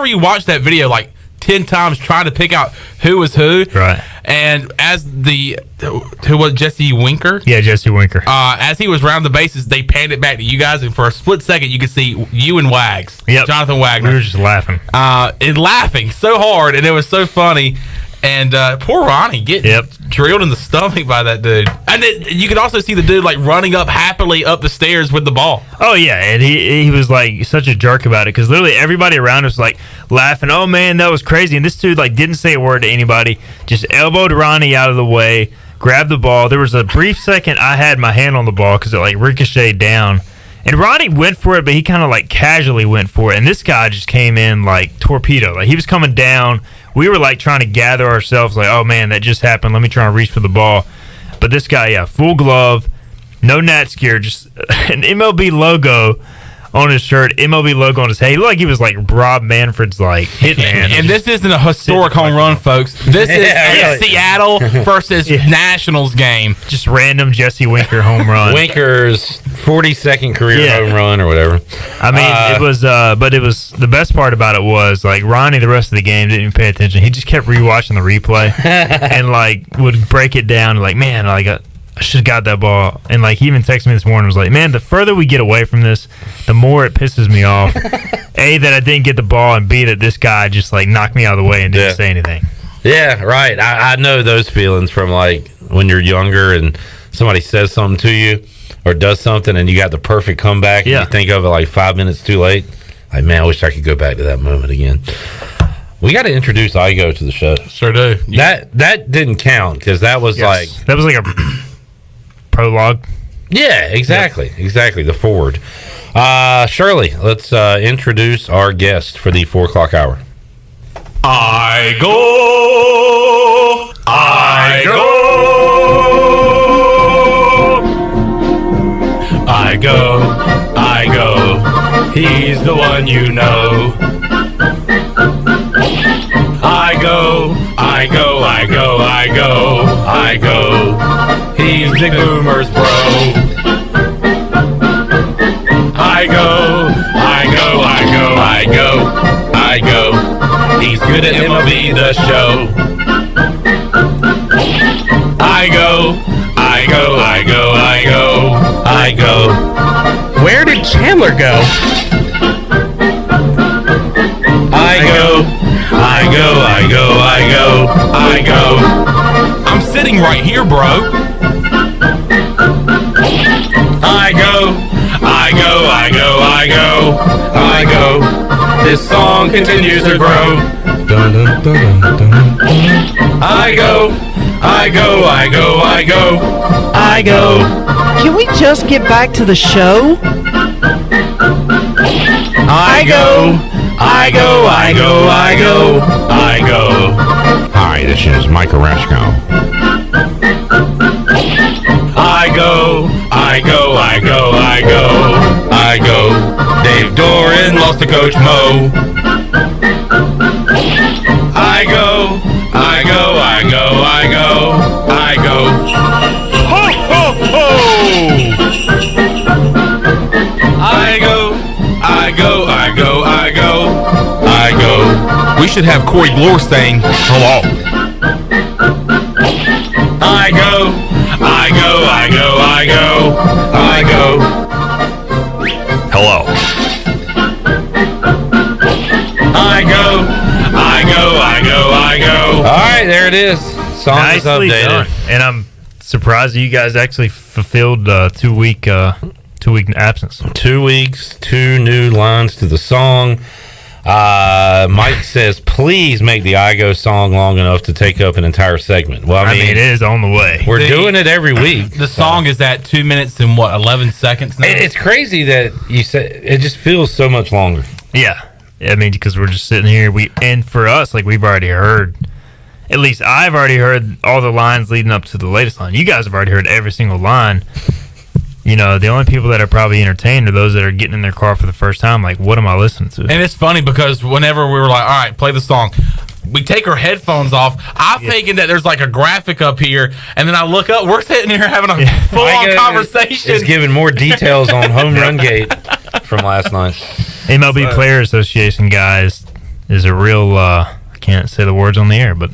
rewatched that video like 10 times trying to pick out who was who. Right. And as who was Jesse Winker? Yeah, Jesse Winker. As he was round the bases, they panned it back to you guys, and for a split second, you could see you and Wags. Yep. Jonathan Wagner. We were just laughing. And laughing so hard, and it was so funny. And poor Ronnie getting drilled in the stomach by that dude. And you could also see the dude like running up happily up the stairs with the ball. Oh, yeah. And he was like such a jerk about it because literally everybody around us was like laughing. Oh, man, that was crazy. And this dude like didn't say a word to anybody, just elbowed Ronnie out of the way, grabbed the ball. There was a brief second I had my hand on the ball because it like ricocheted down. And Ronnie went for it, but he kind of like casually went for it. And this guy just came in like torpedo. Like he was coming down. We were like trying to gather ourselves like, oh man, that just happened. Let me try and reach for the ball. But this guy, full glove, No Nats gear, just an MLB logo on his shirt, MLB logo on his head. He looked like he was like Rob Manfred's like hitman. And this isn't a historic home run, folks. This is a Seattle versus Nationals game. Just random Jesse Winker home run. Winker's 42nd career home run or whatever. I mean, it was, but it was the best part about it was like Ronnie. The rest of the game didn't even pay attention. He just kept rewatching the replay and like would break it down. Like, man, like I should have got that ball. And like he even texted me this morning, was like, man, the further we get away from this, the more it pisses me off. A, that I didn't get the ball, and B, that this guy just like knocked me out of the way and didn't say anything. Yeah, right. I know those feelings from like when you're younger and somebody says something to you or does something and you got the perfect comeback and you think of it like 5 minutes too late. Like, man, I wish I could go back to that moment again. We got to introduce Igoe to the show. Sure do. That didn't count because that was like a prologue. Yeah, exactly. The forward. Shirley, let's introduce our guest for the 4 o'clock hour. I go. He's the one you know. I go. He's Big Boomer's bro. I go. He's good at MLB The Show. I go. Where did Chandler go? I go. I'm sitting right here, bro. I go. This song continues to grow. Dun, dun, dun, dun, dun. I go. Can we just get back to the show? I go. Hi, this is Mike Oresco. I go. Dave Doran lost to Coach Mo. I go. Ho, ho, ho! I go. We should have Corey Glore saying hello. I go. Hello. I go. All right, there it is. Song is Nicely updated. done. And I'm surprised that you guys actually fulfilled 2 week absence. 2 weeks, 2 new lines to the song. Mike says, please make the Igoe song long enough to take up an entire segment. Well, I mean it is on the way. We're doing it every week. The song is at 2 minutes and 11 seconds now? It's crazy that you said it just feels so much longer. Yeah. I mean, because we're just sitting here. And for us, like, we've already heard, at least I've already heard all the lines leading up to the latest line. You guys have already heard every single line. You know, the only people that are probably entertained are those that are getting in their car for the first time. Like, what am I listening to? And it's funny because whenever we were like, all right, play the song, we take our headphones off. I'm thinking that there's like a graphic up here, and then I look up, we're sitting here having a full-on conversation. It's giving more details on Home Run Gate from last night. MLB Player Association guys is a real, I can't say the words on the air, but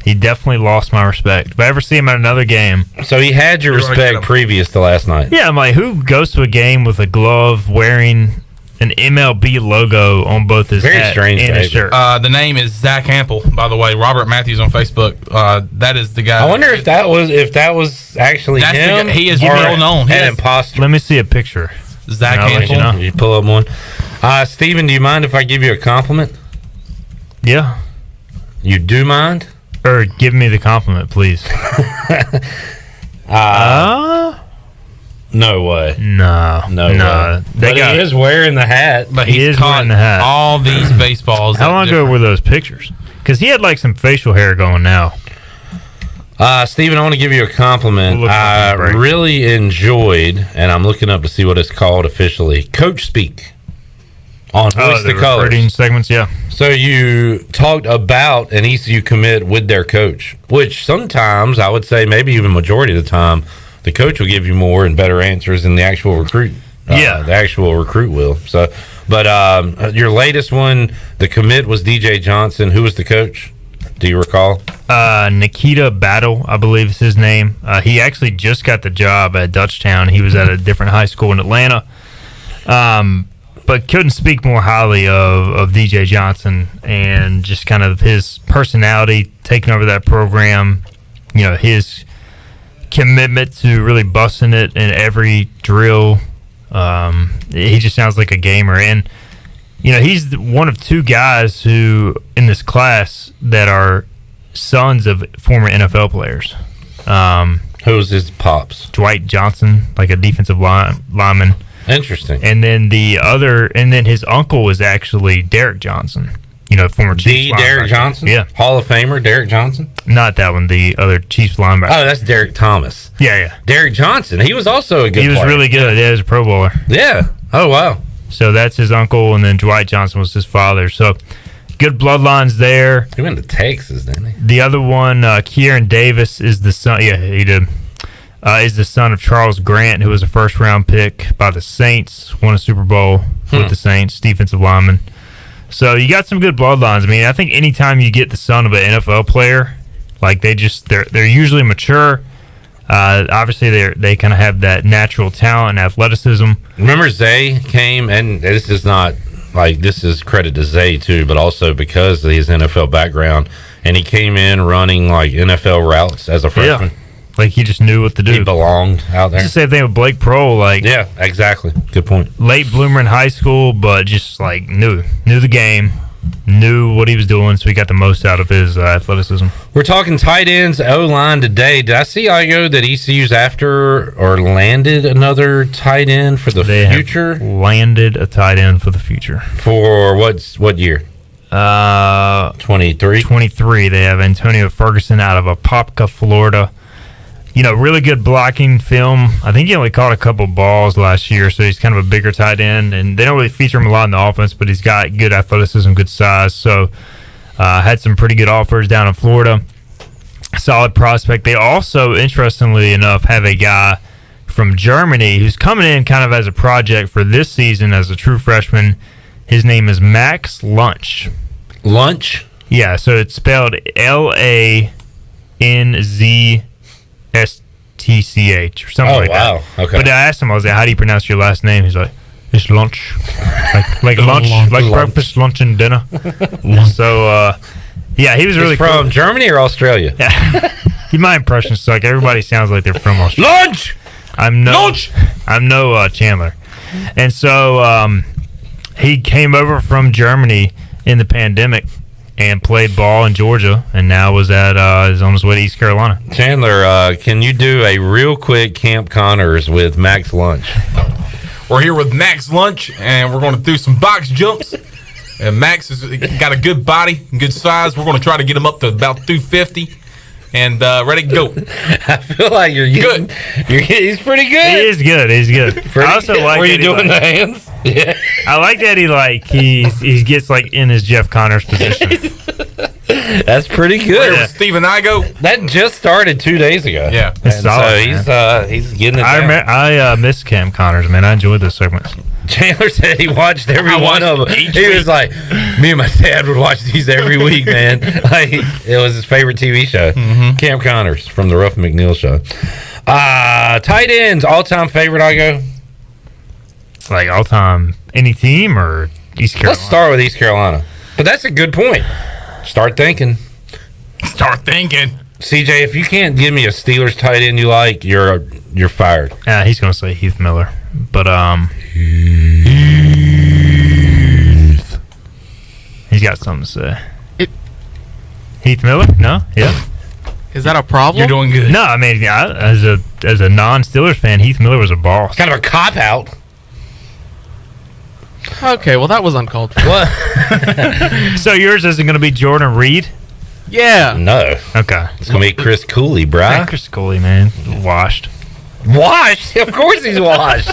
he definitely lost my respect. If I ever see him at another game. So he had your respect previous to last night. Yeah, I'm like, who goes to a game with a glove wearing an MLB logo on both his hat and his shirt? The name is Zach Ample, by the way. Robert Matthews on Facebook. That is the guy. I wonder if that was actually him. He is well known. An imposter. Let me see a picture. Zach Ample. You pull up one. Steven, do you mind if I give you a compliment? Yeah. You do mind? Or give me the compliment, please. No way. No way. But he is wearing the hat. But he is wearing the hat. All these baseballs. How long ago were those pictures? Because he had like some facial hair going now. Stephen, I want to give you a compliment. I really enjoyed, and I'm looking up to see what it's called officially, Coach Speak on Voice the Colors. Recruiting segments, yeah. So you talked about an ECU commit with their coach, which sometimes I would say maybe even majority of the time the coach will give you more and better answers than the actual recruit. The actual recruit will. So, but your latest one, the commit was DJ Johnson. Who was the coach? Do you recall? Nikita Battle, I believe is his name. He actually just got the job at Dutchtown. He was at a different high school in Atlanta. But couldn't speak more highly of DJ Johnson and just kind of his personality taking over that program. You know, his commitment to really busting it in every drill. He just sounds like a gamer. And, you know, he's one of two guys who in this class that are sons of former NFL players. Who's his pops? Dwight Johnson, like a defensive lineman. Interesting. And then his uncle was actually Derek Johnson, you know, former Chiefs linebacker. Derek Johnson? Yeah. Hall of Famer, Derek Johnson? Not that one, the other Chiefs linebacker. Oh, that's Derek Thomas. Yeah. Derek Johnson. He was also a good player. He was really good. Yeah, he was a Pro Bowler. Yeah. Oh, wow. So that's his uncle, and then Dwight Johnson was his father. So good bloodlines there. He went to Texas, didn't he? The other one, Kieran Davis, is the son. Yeah, he did. Is the son of Charles Grant, who was a first-round pick by the Saints, won a Super Bowl with the Saints, defensive lineman. So you got some good bloodlines. I mean, I think anytime you get the son of an NFL player, like they're usually mature. Obviously, they kind of have that natural talent and athleticism. Remember Zay came, and this is not like this is credit to Zay too, but also because of his NFL background, and he came in running like NFL routes as a freshman. Yeah. Like he just knew what to do. He belonged out there. It's the same thing with Blake Prohl. Like, yeah, exactly. Good point. Late bloomer in high school, but just like knew the game, knew what he was doing, so he got the most out of his athleticism. We're talking tight ends, O-line today. Did I see Igoe that ECU's after or landed another tight end for the future? Landed a tight end for the future. For what year? 23. 23. They have Antonio Ferguson out of Apopka, Florida. You know, really good blocking film. I think he only caught a couple balls last year, so he's kind of a bigger tight end. And they don't really feature him a lot in the offense, but he's got good athleticism, good size. So had some pretty good offers down in Florida. Solid prospect. They also, interestingly enough, have a guy from Germany who's coming in kind of as a project for this season as a true freshman. His name is Max Lunch. Lunch? Yeah, so it's spelled Lanztch or something like that. Okay. But I asked him, I was like, how do you pronounce your last name? He's like, it's lunch. like lunch, like breakfast, lunch, and dinner. So, yeah, he was really from cool. Germany or Australia? Yeah. My impression suck. Everybody sounds like they're from Australia. Lunch! I'm no Chandler. And so he came over from Germany in the pandemic and played ball in Georgia, and now was is on his way to East Carolina. Chandler, can you do a real quick Camp Connors with Max Lunch? We're here with Max Lunch, and we're going to do some box jumps. And Max has got a good body, good size. We're going to try to get him up to about 250, and ready to go. I feel like you're good. He's pretty good. He is good. He's good. I also like. Were you doing the hands? Yeah. I like that he gets like in his Jeff Connors position. That's pretty good. Yeah. Stephen Igoe. That just started 2 days ago. Yeah, it's solid, so he's getting it. I miss Cam Connors, man. I enjoyed this segment. Chandler said he watched every one of them. He was like, me and my dad would watch these every week, man. Like it was his favorite TV show. Camp Connors from the Ruff McNeil Show. Tight ends, all-time favorite, Igoe? Like all-time, any team or East Carolina? Let's start with East Carolina. But that's a good point. Start thinking. CJ, if you can't give me a Steelers tight end you like, you're fired. He's going to say Heath Miller. But he's got something to say. Heath Miller? No? Yeah. Is that a problem? You're doing good. No, I mean, as a non-Steelers fan, Heath Miller was a boss. Kind of a cop-out. Okay, well, that was uncalled for. What? So yours isn't going to be Jordan Reed? Yeah. No. Okay. It's going to be Chris Cooley, bro. Yeah, Chris Cooley, man. Washed. Washed? Of course he's washed.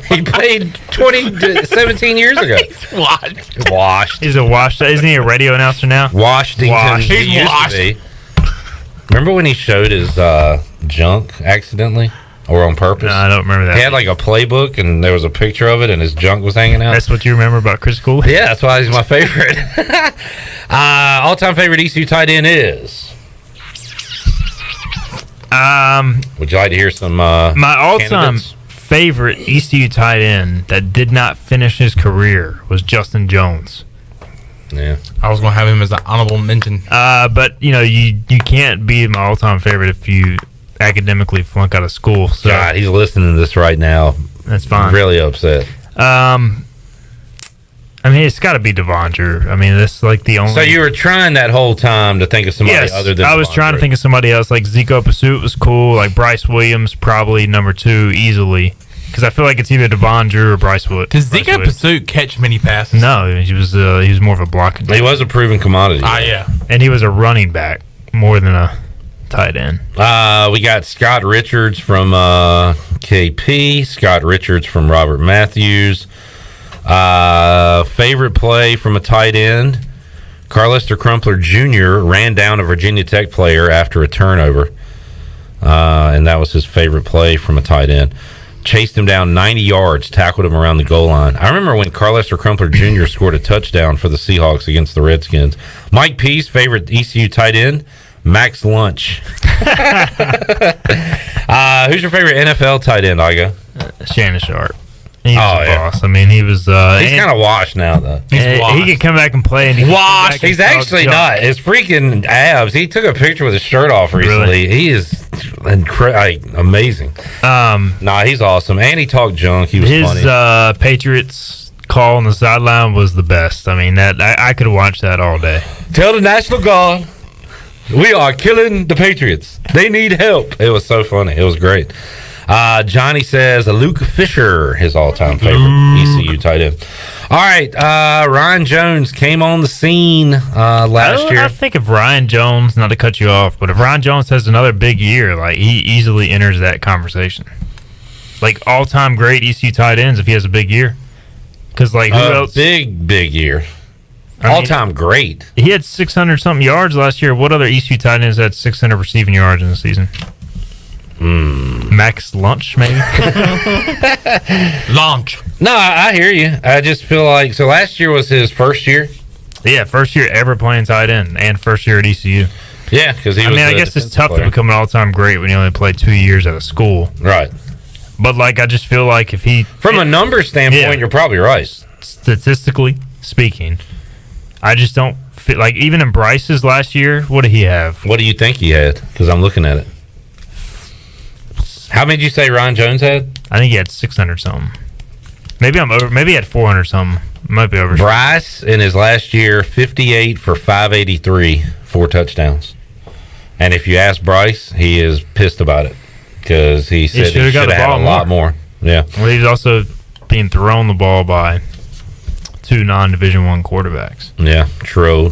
He played 17 years ago. Washed. He's a washed. Isn't he a radio announcer now? Washington. Washed. He used to be. Remember when he showed his junk accidentally? Or on purpose? No, I don't remember that. He had like a playbook and there was a picture of it and his junk was hanging out. That's what you remember about Chris Cooley? Yeah, that's why he's my favorite. All-time favorite ECU tight end is? Would you like to hear some my all-time candidates? favorite ECU tight end that did not finish his career was Justin Jones. Yeah. I was going to have him as an honorable mention. But, you can't be my all-time favorite if you academically flunk out of school. So God, he's listening to this right now. That's fine. Really upset. It's got to be Deandre. That's like the only. So you were trying that whole time to think of somebody other than I was trying to think of somebody else. Like Zico Pursuit was cool. Like Bryce Williams, probably number 2 easily. Because I feel like it's either Deandre or Bryce Williams. Does Zico Pursuit catch many passes? No, he was more of a blocking. He was a proven commodity. Yeah. And he was a running back more than a tight end. We got Scott Richards from KP, Scott Richards from Robert Matthews. Favorite play from a tight end, Carlester Crumpler Jr. ran down a Virginia Tech player after a turnover, and that was his favorite play from a tight end. Chased him down 90 yards, tackled him around the goal line. I remember when Carlester Crumpler Jr. scored a touchdown for the Seahawks against the Redskins. Mike P's favorite ECU tight end, Max Lunch. Who's your favorite NFL tight end, Igoe? Shannon Sharp. He was a boss. He was. He's kind of washed now, though. He can come back and play. And washed. He's actually not. His freaking abs. He took a picture with his shirt off recently. Really? He is amazing. He's awesome. And he talked junk. He was funny. His Patriots call on the sideline was the best. I could watch that all day. Tell the National Guard we are killing the Patriots. They need help. It was so funny. It was great. Johnny says Luke Fisher, his all-time favorite ECU tight end. All right, Ryan Jones came on the scene last year. I think if Ryan Jones, not to cut you off, but if Ryan Jones has another big year, he easily enters that conversation. Like all-time great ECU tight ends if he has a big year. Because who else? Big year. All-time great. He had 600-something yards last year. What other ECU tight ends had 600 receiving yards in the season? Max Lunch, maybe? Lunch. No, I hear you. I just feel like... So last year was his first year? Yeah, first year ever playing tight end and first year at ECU. Yeah, because he was I guess it's tough to become an all-time great when you only played 2 years out of school. Right. But, I just feel like if he... From a numbers standpoint, you're probably right. Statistically speaking, I just don't feel... even in Bryce's last year, what did he have? What do you think he had? Because I'm looking at it. How many did you say Ryan Jones had? I think he had 600 something. Maybe I'm over. Maybe he had 400 something. Might be over. Bryce in his last year, 58 for 583, 4 touchdowns. And if you ask Bryce, he is pissed about it because he said he should have had a lot more. Yeah. Well, he's also being thrown the ball by 2 non-Division I quarterbacks. Yeah, true.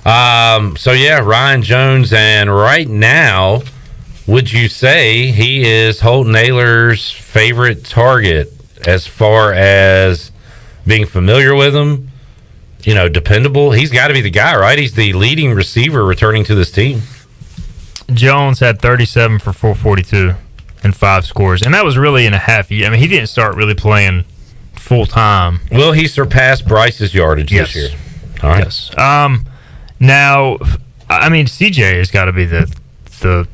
So yeah, Ryan Jones, and right now, would you say he is Holton Ahlers' favorite target as far as being familiar with him? Dependable. He's got to be the guy, right? He's the leading receiver returning to this team. Jones had 37 for 442 and 5 scores, and that was really in a half year. he didn't start really playing full time. Will he surpass Bryce's yardage this year? All right. Yes. Now, CJ has got to be the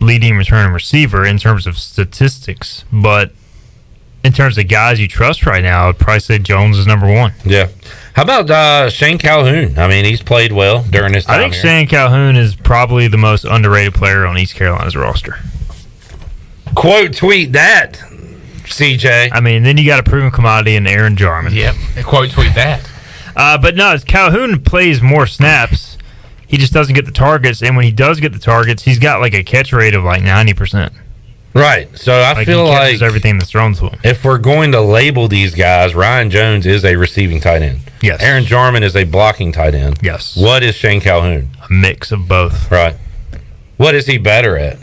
leading returning receiver in terms of statistics, but in terms of guys you trust right now, I'd probably say Jones is number 1. Yeah. How about Shane Calhoun? He's played well during his time. I think Shane Calhoun is probably the most underrated player on East Carolina's roster. Quote tweet that, CJ. Then you got a proven commodity in Aaron Jarman. Yep. Quote tweet that. But no, Calhoun plays more snaps. He just doesn't get the targets, and when he does get the targets, he's got a catch rate of 90%. Right. So I feel he catches like everything that's thrown to him. If we're going to label these guys, Ryan Jones is a receiving tight end. Yes. Aaron Jarman is a blocking tight end. Yes. What is Shane Calhoun? A mix of both. Right. What is he better at?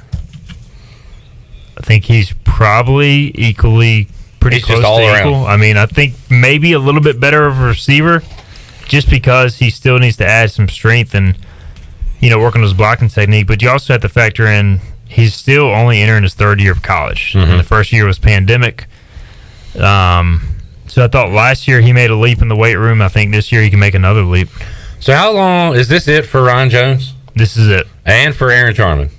I think he's probably pretty close to equal. I mean, I think maybe a little bit better of a receiver just because he still needs to add some strength and, work on his blocking technique. But you also have to factor in he's still only entering his third year of college. Mm-hmm. And the first year was pandemic. So I thought last year he made a leap in the weight room. I think this year he can make another leap. So how long is this it for Ryan Jones? This is it. And for Aaron Jarman?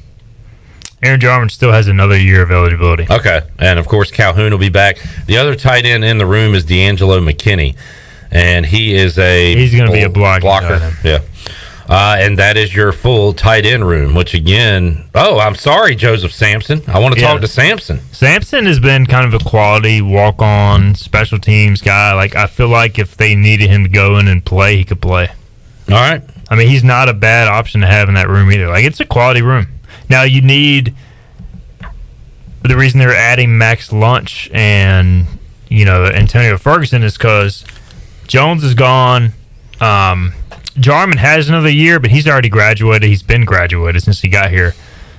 Aaron Jarman still has another year of eligibility. Okay. And, of course, Calhoun will be back. The other tight end in the room is D'Angelo McKinney. And he's going to be a blocker. Yeah. And that is your full tight end room, which again, I'm sorry, Joseph Sampson. I want to talk to Sampson. Sampson has been kind of a quality walk-on special teams guy. Like, I feel like if they needed him to go in and play, he could play. All right. I mean, he's not a bad option to have in that room either. Like, it's a quality room. Now, you need the reason they're adding Max Lunch and, Antonio Ferguson is because Jones is gone. Jarman has another year, but he's already graduated. He's been graduated since he got here.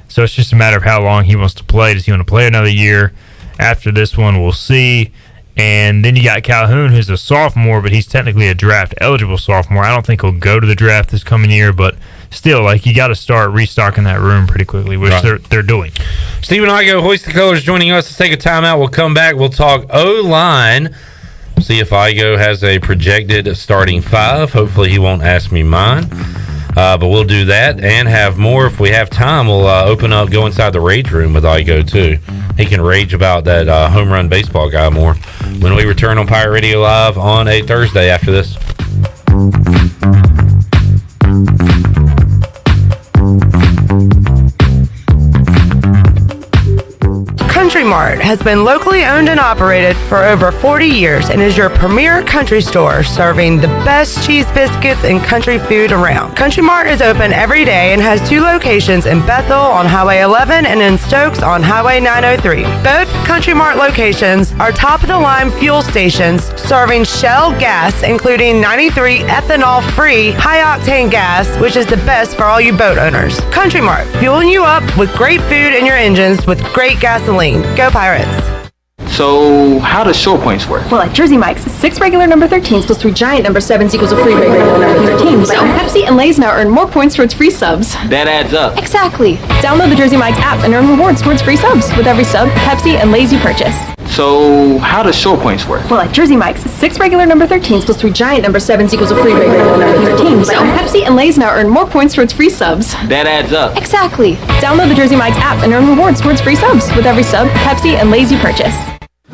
So it's just a matter of how long he wants to play. Does he want to play another year? After this one, we'll see. And then you got Calhoun, who's a sophomore, but he's technically a draft-eligible sophomore. I don't think he'll go to the draft this coming year, but still, you got to start restocking that room pretty quickly, which they're doing. Stephen Igoe, Hoist the Colors, joining us. Let's take a timeout. We'll come back. We'll talk O-line. See if Igoe has a projected starting five. Hopefully he won't ask me mine. But we'll do that and have more. If we have time, we'll go inside the rage room with Igoe, too. He can rage about that home run baseball guy more when we return on Pirate Radio Live on a Thursday after this. Country Mart has been locally owned and operated for over 40 years and is your premier country store serving the best cheese biscuits and country food around. Country Mart is open every day and has 2 locations in Bethel on Highway 11 and in Stokes on Highway 903. Both Country Mart locations are top-of-the-line fuel stations serving Shell gas, including 93 ethanol-free high-octane gas, which is the best for all you boat owners. Country Mart, fueling you up with great food in your engines with great gasoline. Go Pirates! So, how does short points work? Well, at Jersey Mike's, 6 regular number 13s plus 3 giant number 7s equals a free regular number 13. So, Pepsi and Lay's now earn more points towards free subs. That adds up. Exactly. Download the Jersey Mike's app and earn rewards towards free subs with every sub, Pepsi, and Lay's you purchase. So, how does short points work? Well, at Jersey Mike's, 6 regular number 13s plus 3 giant number 7s equals a free regular number 13. So, Pepsi and Lay's now earn more points towards free subs. That adds up. Exactly. Download the Jersey Mike's app and earn rewards towards free subs with every sub, Pepsi, and Lay's you purchase.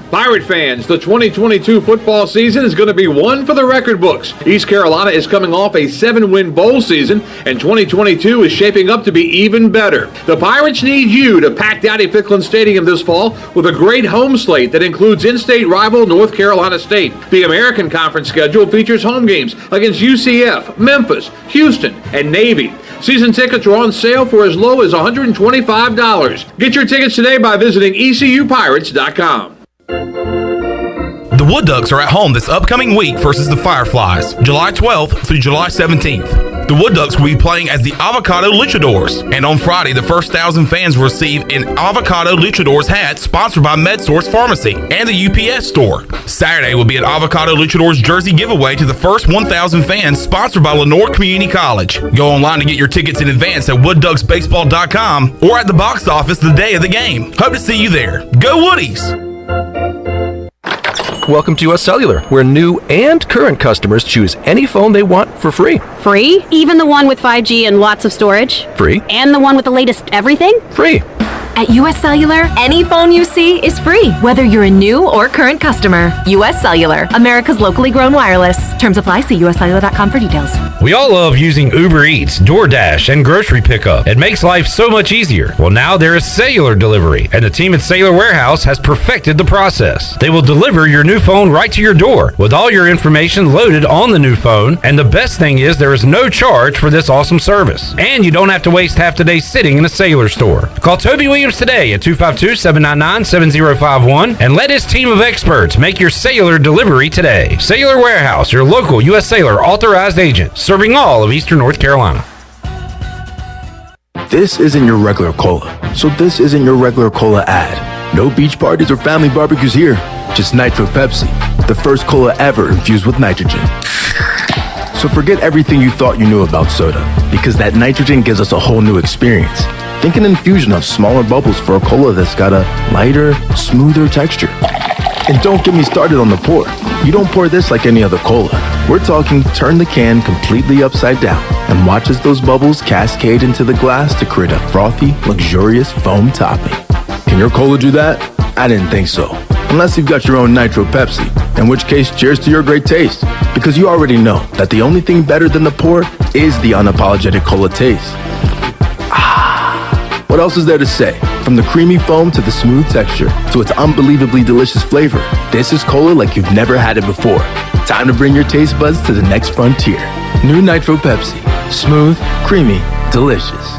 Pirate fans, the 2022 football season is going to be one for the record books. East Carolina is coming off a 7-win bowl season, and 2022 is shaping up to be even better. The Pirates need you to pack Dowdy-Ficklen Stadium this fall with a great home slate that includes in-state rival North Carolina State. The American Conference schedule features home games against UCF, Memphis, Houston, and Navy. Season tickets are on sale for as low as $125. Get your tickets today by visiting ECUPirates.com. The Wood Ducks are at home this upcoming week versus the Fireflies, July 12th through July 17th. The Wood Ducks will be playing as the Avocado Luchadors, and on Friday, the first 1,000 fans will receive an Avocado Luchadors hat sponsored by MedSource Pharmacy and the UPS store. Saturday will be an Avocado Luchadors jersey giveaway to the first 1,000 fans sponsored by Lenoir Community College. Go online to get your tickets in advance at woodducksbaseball.com or at the box office the day of the game. Hope to see you there. Go Woodies! Welcome to US Cellular, where new and current customers choose any phone they want for free. Free? Even the one with 5G and lots of storage? Free. And the one with the latest everything? Free. At US Cellular, any phone you see is free, whether you're a new or current customer. US Cellular, America's locally grown wireless. Terms apply. See uscellular.com for details. We all love using Uber Eats, DoorDash, and grocery pickup. It makes life so much easier. Well, now there is cellular delivery, and the team at Cellular Warehouse has perfected the process. They will deliver your new phone right to your door with all your information loaded on the new phone, and the best thing is there is no charge for this awesome service. And you don't have to waste half the day sitting in a Cellular store. Call Toby Williams Williams today at 252-799-7051 and let his team of experts make your cellular delivery today. Cellular Warehouse, your local U.S. Cellular authorized agent, serving all of Eastern North Carolina. This isn't your regular cola, so this isn't your regular cola ad. No beach parties or family barbecues here, just Nitro Pepsi, the first cola ever infused with nitrogen. So forget everything you thought you knew about soda, because that nitrogen gives us a whole new experience. Think an infusion of smaller bubbles for a cola that's got a lighter, smoother texture. And don't get me started on the pour. You don't pour this like any other cola. We're talking turn the can completely upside down and watch as those bubbles cascade into the glass to create a frothy, luxurious foam topping. Can your cola do that? I didn't think so. Unless you've got your own Nitro Pepsi, in which case cheers to your great taste. Because you already know that the only thing better than the pour is the unapologetic cola taste. What else is there to say? From the creamy foam to the smooth texture to its unbelievably delicious flavor, this is cola like you've never had it before. Time to bring your taste buds to the next frontier. New Nitro Pepsi. Smooth, creamy, delicious.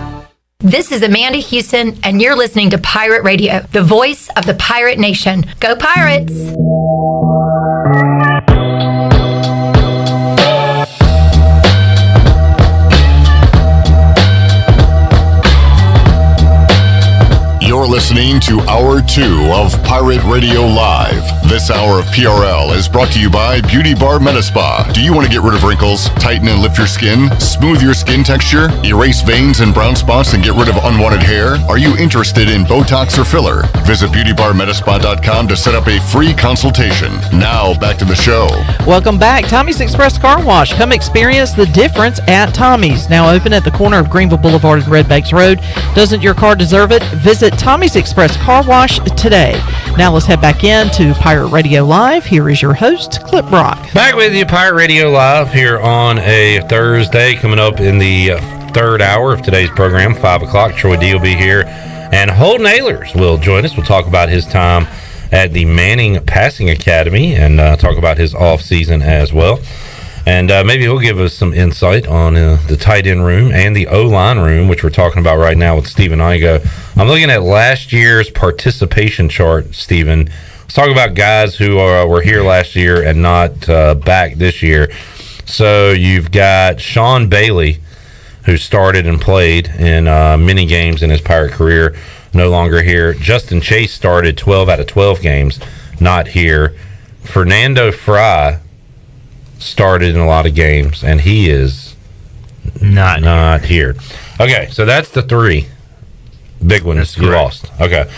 This is Amanda Houston, and you're listening to Pirate Radio, the voice of the Pirate Nation. Go Pirates! You're listening to Hour 2 of Pirate Radio Live. This hour of PRL is brought to you by Beauty Bar Metaspa. Do you want to get rid of wrinkles, tighten and lift your skin, smooth your skin texture, erase veins and brown spots, and get rid of unwanted hair? Are you interested in Botox or filler? Visit beautybarmetaspa.com to set up a free consultation. Now, back to the show. Welcome back. Tommy's Express Car Wash. Come experience the difference at Tommy's. Now open at the corner of Greenville Boulevard and Red Banks Road. Doesn't your car deserve it? Visit Tommy's Express Car Wash today. Now let's head back into Pirate Radio Live. Here is your host, Clip Brock. Back with you, Pirate Radio Live, here on a Thursday, coming up in the third hour of today's program, 5 o'clock. Troy D will be here, and Holton Ahlers will join us. We'll talk about his time at the Manning Passing Academy and talk about his off season as well. And maybe he'll give us some insight on the tight end room and the O-line room, which we're talking about right now with Stephen Igoe. I'm looking at last year's participation chart, Stephen. Let's talk about guys who were here last year and not back this year. So you've got Sean Bailey, who started and played in many games in his Pirate career, no longer here. Justin Chase started 12 out of 12 games, not here. Fernando Fry started in a lot of games, and he is not here. Okay, so that's the three big ones you lost. Okay.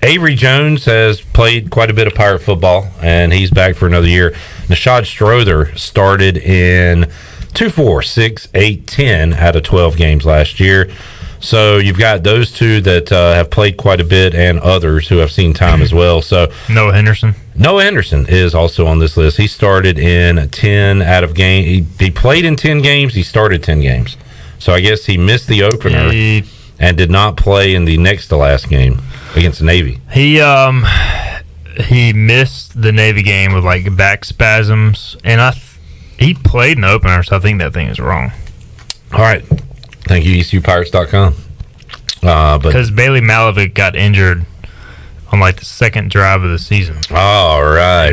Avery Jones has played quite a bit of Pirate football, and he's back for another year. Nashad Strother started in 2, 4, 6, 8, 10 out of 12 games last year. So you've got those two that have played quite a bit, and others who have seen time as well. So Noah Henderson is also on this list. He started in 10 out of game. He played in 10 games. He started 10 games. So I guess he missed the opener and did not play in the next to last game against the Navy. He missed the Navy game with like back spasms, and he played in the opener. So I think that thing is wrong. All right. Thank you, ECUPirates.com. Because Bailey Malavik got injured on like the second drive of the season. Oh, right.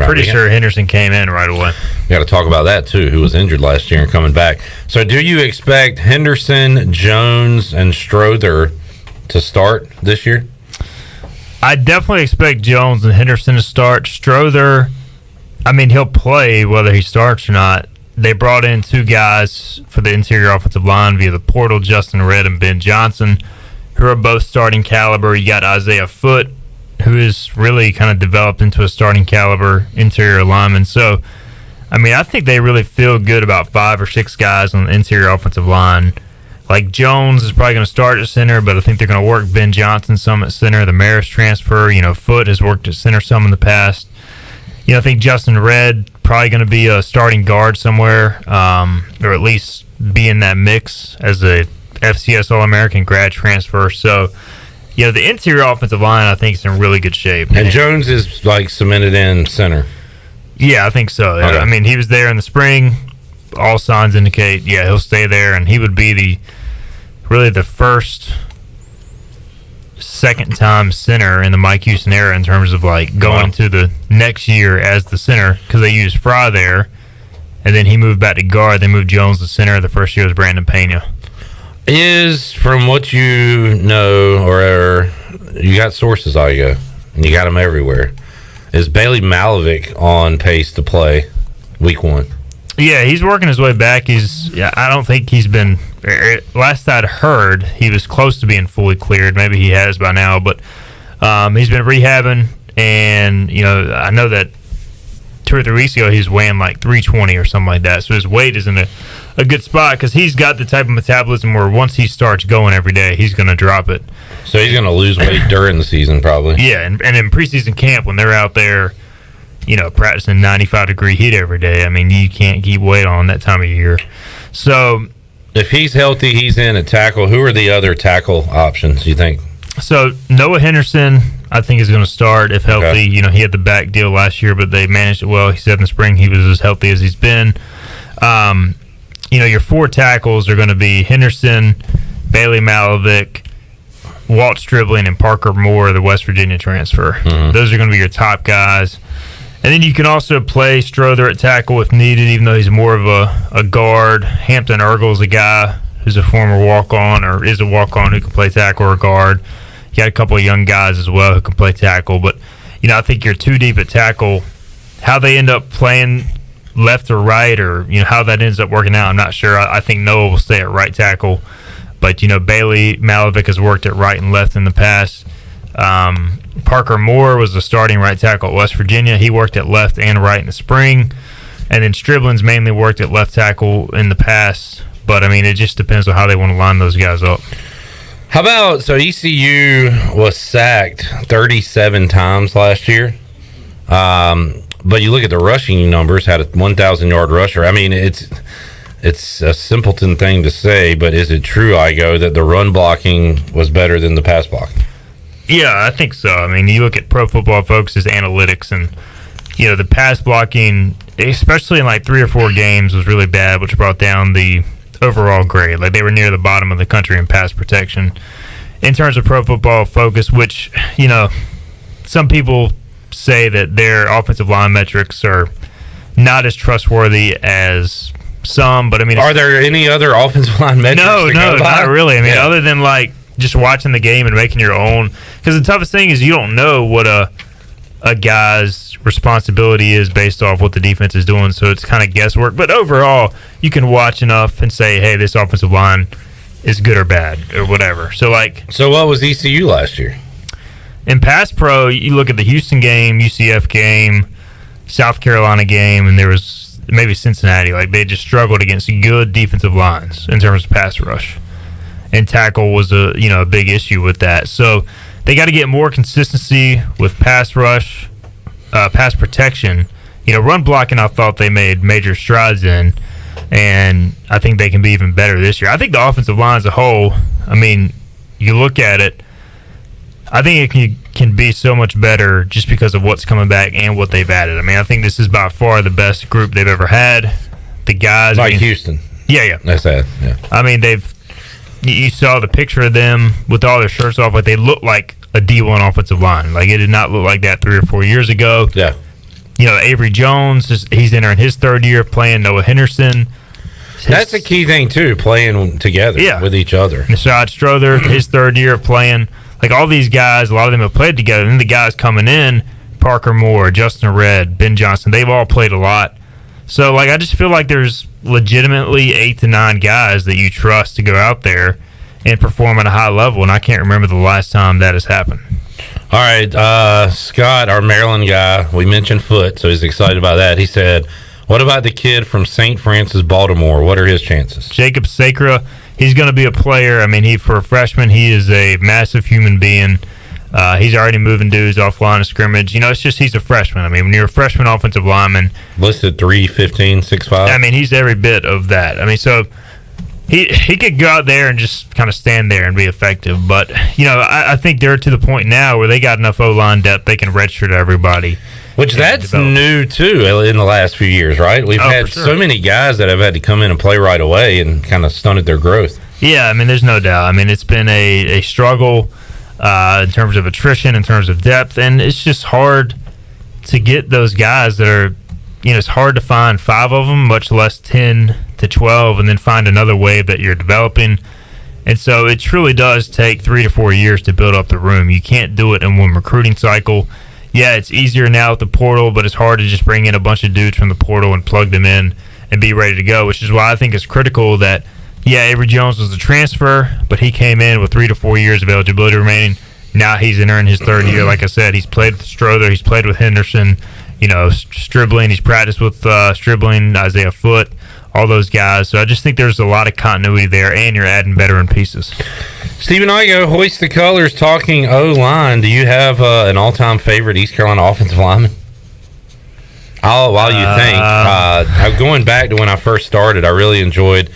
Pretty sure Henderson came in right away. We got to talk about that too, who was injured last year and coming back. So do you expect Henderson, Jones, and Strother to start this year? I definitely expect Jones and Henderson to start. Strother, I mean, he'll play whether he starts or not. They brought in two guys for the interior offensive line via the portal, Justin Redd and Ben Johnson, who are both starting caliber. You got Isaiah Foote, who is really kind of developed into a starting caliber interior lineman. So, I mean, I think they really feel good about 5 or 6 guys on the interior offensive line. Like Jones is probably going to start at center, but I think they're going to work Ben Johnson some at center. The Maris transfer, Foote has worked at center some in the past. I think Justin Redd probably going to be a starting guard somewhere, or at least be in that mix as a FCS All-American grad transfer. So, the interior offensive line, I think, is in really good shape. And Jones is, like, cemented in center. Yeah, I think so. Okay. I mean, he was there in the spring. All signs indicate, he'll stay there, and he would be really the first second-time center in the Mike Houston era in terms of like going to the next year as the center because they used Fry there, and then he moved back to guard. They moved Jones to center. The first year was Brandon Pena. Is, from what you know, or you got sources, Igoe, and you got them everywhere, is Bailey Malovic on pace to play week 1? Yeah, he's working his way back. I don't think he's been. Last I'd heard, he was close to being fully cleared. Maybe he has by now, but he's been rehabbing. And I know that 2 or 3 weeks ago he was weighing like 320 or something like that. So his weight is in a good spot because he's got the type of metabolism where once he starts going every day, he's going to drop it. So he's going to lose weight during the season, probably. Yeah, and in preseason camp when they're out there, practicing 95-degree heat every day. I mean, you can't keep weight on that time of year. So if he's healthy, he's in at tackle. Who are the other tackle options, you think? So Noah Henderson, I think, is going to start if healthy. Okay. He had the back deal last year, but they managed it well. He said in the spring he was as healthy as he's been. Your 4 tackles are going to be Henderson, Bailey Malovic, Walt Stribling, and Parker Moore, the West Virginia transfer. Mm-hmm. Those are going to be your top guys. And then you can also play Strother at tackle if needed, even though he's more of a guard. Hampton Ergel's a guy who's a former walk-on or is a walk-on who can play tackle or guard. You got a couple of young guys as well who can play tackle. But, I think you're too deep at tackle. How they end up playing left or right or, how that ends up working out, I'm not sure. I think Noah will stay at right tackle. But, Bailey Malovic has worked at right and left in the past. Parker Moore was the starting right tackle at West Virginia. He worked at left and right in the spring. And then Stribling's mainly worked at left tackle in the past. But, it just depends on how they want to line those guys up. How about, so ECU was sacked 37 times last year. But you look at the rushing numbers, had a 1,000-yard rusher. It's a simpleton thing to say, but is it true, Igoe, that the run blocking was better than the pass blocking? Yeah, I think so. You look at Pro Football Focus's analytics, and the pass blocking, especially in like 3 or 4 games, was really bad, which brought down the overall grade. Like they were near the bottom of the country in pass protection. In terms of Pro Football Focus, which some people say that their offensive line metrics are not as trustworthy as some, but are there any other offensive line metrics? No, not really. Other than like just watching the game and making your own, because the toughest thing is you don't know what a guy's responsibility is based off what the defense is doing, so it's kind of guesswork. But overall, you can watch enough and say, hey, this offensive line is good or bad or whatever. So what was ECU last year? In pass pro, you look at the Houston game, UCF game, South Carolina game, and there was maybe Cincinnati. Like they just struggled against good defensive lines in terms of pass rush. And tackle was a big issue with that. So they got to get more consistency with pass rush, pass protection. Run blocking, I thought they made major strides in, and I think they can be even better this year. I think the offensive line as a whole, you look at it, I think it can be so much better just because of what's coming back and what they've added. I think this is by far the best group they've ever had. The guys, like Houston. Yeah. That's that. Yeah. You saw the picture of them with all their shirts off. Like they look like a D1 offensive line. Like it did not look like that 3 or 4 years ago. Yeah. Avery Jones, he's entering his 3rd year playing Noah Henderson. That's a key thing too, playing together with each other. Nashad Strother, his 3rd year of playing. Like all these guys, a lot of them have played together. And then the guys coming in, Parker Moore, Justin Red, Ben Johnson, they've all played a lot. So, I just feel like there's legitimately 8 to 9 guys that you trust to go out there and perform at a high level, and I can't remember the last time that has happened. All right, Scott, our Maryland guy, we mentioned Foote, so he's excited about that. He said, what about the kid from St. Francis, Baltimore? What are his chances? Jacob Sacra, he's going to be a player. For a freshman, he is a massive human being. He's already moving dudes off line of scrimmage. It's just he's a freshman. When you're a freshman offensive lineman, listed 3'15", 6'5". He's every bit of that. So he could go out there and just kind of stand there and be effective. But I think they're to the point now where they got enough O-line depth they can redshirt everybody. Which that's new too in the last few years, right? We've had so many guys that have had to come in and play right away and kind of stunted their growth. Yeah, there's no doubt. It's been a struggle. in terms of attrition, in terms of depth, and it's just hard to get those guys that are, it's hard to find 5 of them, much less 10 to 12, and then find another wave that you're developing. And so it truly does take 3 to 4 years to build up the room. You can't do it in one recruiting cycle. Yeah, it's easier now with the portal, but it's hard to just bring in a bunch of dudes from the portal and plug them in and be ready to go, which is why I think it's critical that, Avery Jones was a transfer, but he came in with 3 to 4 years of eligibility remaining. Now he's entering his 3rd year. Like I said, he's played with Strother, he's played with Henderson, Stribling, he's practiced with Stribling, Isaiah Foote, all those guys. So I just think there's a lot of continuity there, and you're adding veteran pieces. Stephen Igoe, hoist the colors, talking O-line. Do you have an all-time favorite East Carolina offensive lineman? While you think. Going back to when I first started, I really enjoyed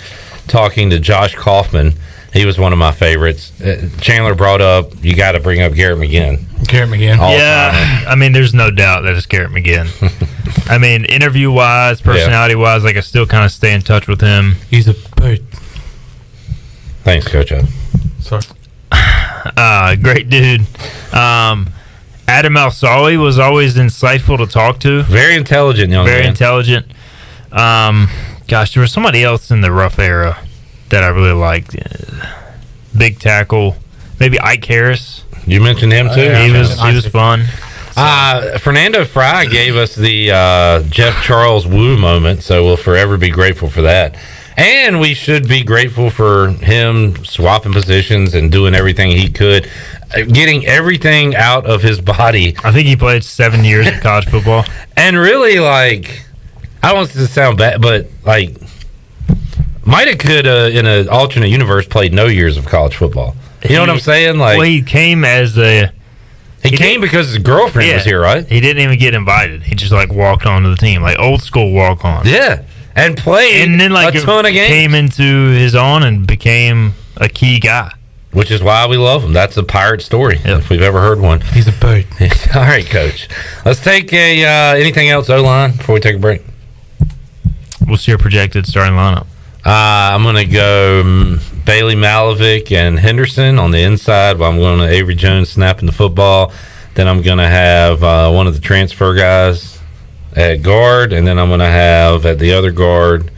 talking to Josh Kaufman. He was one of my favorites. Chandler brought up, you got to bring up Garrett McGinn. Garrett McGinn. I mean, there's no doubt that it's Garrett McGinn. I mean, interview-wise, personality-wise, I still kind of stay in touch with him. He's a bird. Thanks, Coach. Sorry. Great dude. Adam Alsali was always insightful to talk to. Very intelligent young man. Very intelligent. Gosh, there was somebody else in the rough era that I really liked. Big tackle. Maybe Ike Harris. You mentioned him too? He was fun. Fernando Fry gave us the Jeff Charles Wu moment, so we'll forever be grateful for that. And we should be grateful for him swapping positions and doing everything he could, getting everything out of his body. I think he played 7 years of college football. And really, I don't want this to sound bad, but might have could in an alternate universe played no years of college football. You know what I'm saying? He came as he came because his girlfriend was here, right? He didn't even get invited. He just walked onto the team, old school walk on. Yeah, and played and then a ton of games. Came into his own and became a key guy. Which is why we love him. That's a Pirate story, if we've ever heard one. He's a bird. All right, Coach. Let's take anything else O-line before we take a break? What's your projected starting lineup? I'm going to go Bailey Malovic and Henderson on the inside. I'm going to Avery Jones snapping the football. Then I'm going to have one of the transfer guys at guard, and then I'm going to have at the other guard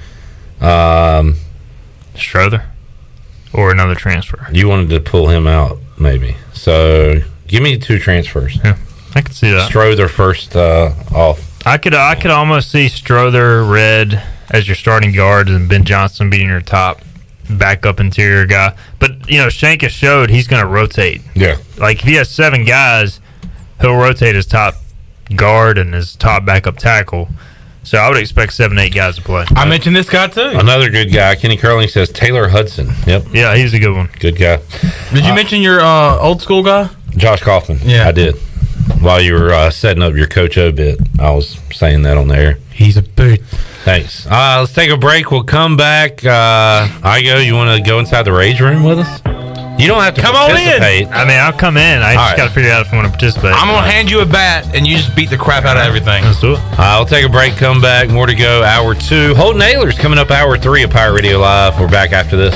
Strother or another transfer. You wanted to pull him out, maybe. So give me 2 transfers. Yeah, I can see that. Strother first off. I could almost see Strother, Red as your starting guard, and Ben Johnson being your top backup interior guy. But Shank has showed he's going to rotate. Yeah, if he has 7 guys, he'll rotate his top guard and his top backup tackle. So I would expect 7-8 guys to play. I mentioned this guy too. Another good guy. Kenny Curling says Taylor Hudson. Yep. Yeah, he's a good one. Good guy. Did you mention your old school guy? Josh Kaufman. Yeah, I did. While you were setting up your Coach O bit, I was saying that on the air. He's a bird. Thanks. Let's take a break. We'll come back. Igoe, you want to go inside the rage room with us? You don't have to participate. I mean, I'll come in. I just got to figure out if I want to participate. I'm going to hand you a bat, and you just beat the crap out of everything. Let's do it. We'll take a break, come back. More to go. Hour 2. Holton Ahlers coming up hour 3 of Pirate Radio Live. We're back after this.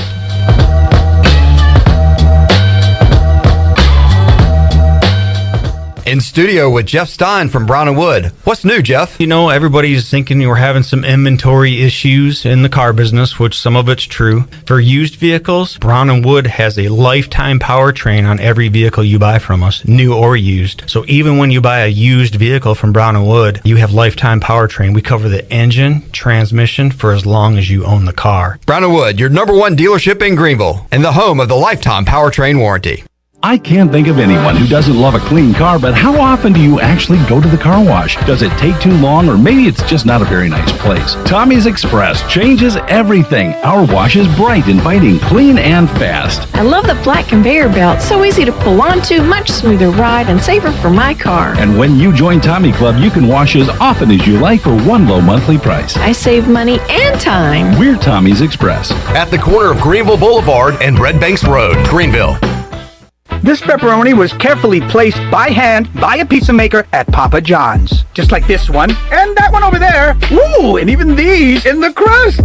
In studio with Jeff Stein from Brown & Wood. What's new, Jeff? Everybody's thinking we're having some inventory issues in the car business, which some of it's true. For used vehicles, Brown & Wood has a lifetime powertrain on every vehicle you buy from us, new or used. So even when you buy a used vehicle from Brown & Wood, you have lifetime powertrain. We cover the engine, transmission for as long as you own the car. Brown & Wood, your #1 dealership in Greenville and the home of the lifetime powertrain warranty. I can't think of anyone who doesn't love a clean car, but how often do you actually go to the car wash? Does it take too long, or maybe it's just not a very nice place? Tommy's Express changes everything. Our wash is bright, inviting, clean, and fast. I love the flat conveyor belt. So easy to pull onto, much smoother ride, and safer for my car. And when you join Tommy Club, you can wash as often as you like for one low monthly price. I save money and time. We're Tommy's Express. At the corner of Greenville Boulevard and Red Banks Road, Greenville. This pepperoni was carefully placed by hand by a pizza maker at Papa John's. Just like this one, and that one over there. Ooh, and even these in the crust.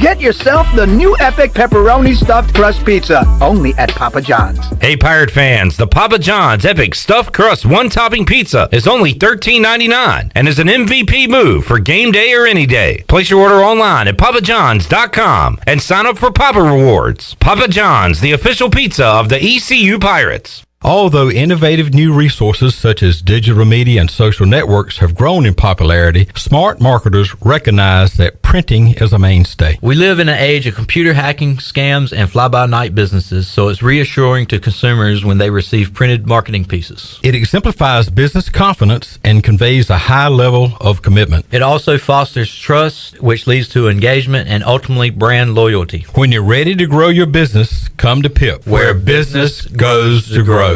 Get yourself the new epic pepperoni stuffed crust pizza, only at Papa John's. Hey, Pirate fans, the Papa John's Epic Stuffed Crust one-topping pizza is only $13.99 and is an MVP move for game day or any day. Place your order online at papajohns.com and sign up for Papa Rewards. Papa John's, the official pizza of the ECU Pirates. Although innovative new resources such as digital media and social networks have grown in popularity, smart marketers recognize that printing is a mainstay. We live in an age of computer hacking, scams, and fly-by-night businesses, so it's reassuring to consumers when they receive printed marketing pieces. It exemplifies business confidence and conveys a high level of commitment. It also fosters trust, which leads to engagement and ultimately brand loyalty. When you're ready to grow your business, come to PIP, where business goes to grow.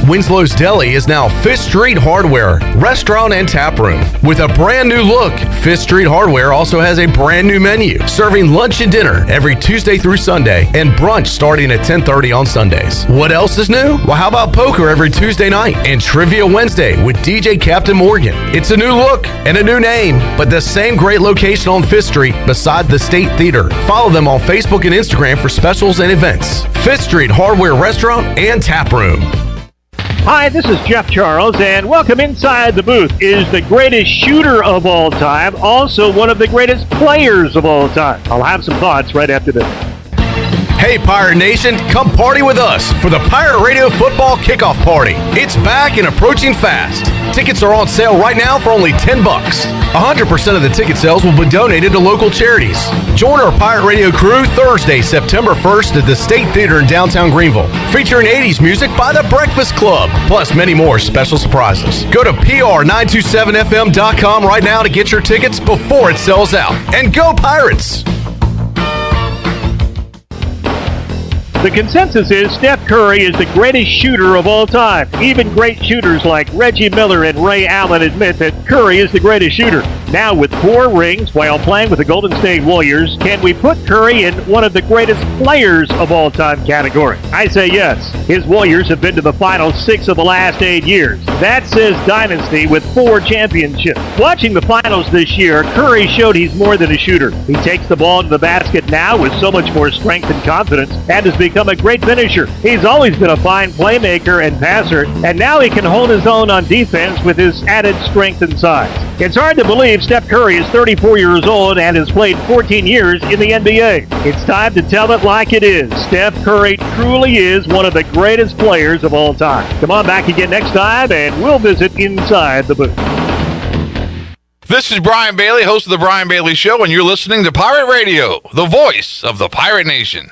Winslow's Deli is now Fifth Street Hardware, restaurant and tap room. With a brand new look, Fifth Street Hardware also has a brand new menu, serving lunch and dinner every Tuesday through Sunday, and brunch starting at 10:30 on Sundays. What else is new? Well, how about poker every Tuesday night and Trivia Wednesday with DJ Captain Morgan? It's a new look and a new name, but the same great location on Fifth Street beside the State Theater. Follow them on Facebook and Instagram for specials and events. Fifth Street Hardware Restaurant and Tap Room. Hi, this is Jeff Charles, and welcome inside the booth. Is the greatest shooter of all time, also one of the greatest players of all time. I'll have some thoughts right after this. Hey, Pirate Nation, come party with us for the Pirate Radio Football Kickoff Party. It's back and approaching fast. Tickets are on sale right now for only $10. 100% of the ticket sales will be donated to local charities. Join our Pirate Radio crew Thursday, September 1st at the State Theater in downtown Greenville, featuring 80s music by The Breakfast Club, plus many more special surprises. Go to pr927fm.com right now to get your tickets before it sells out. And go Pirates! The consensus is Steph Curry is the greatest shooter of all time. Even great shooters like Reggie Miller and Ray Allen admit that Curry is the greatest shooter. Now, with 4 rings while playing with the Golden State Warriors, can we put Curry in one of the greatest players of all time category? I say yes. His Warriors have been to the finals 6 of the last 8 years. That says dynasty with 4 championships. Watching the finals this year, Curry showed he's more than a shooter. He takes the ball to the basket now with so much more strength and confidence and has become a great finisher. He's always been a fine playmaker and passer, and now he can hold his own on defense with his added strength and size. It's hard to believe Steph Curry is 34 years old and has played 14 years in the NBA. It's time to tell it like it is. Steph Curry truly is one of the greatest players of all time. Come on back again next time, and we'll visit inside the booth. This is Brian Bailey, host of The Brian Bailey Show, and you're listening to Pirate Radio, the voice of the Pirate Nation.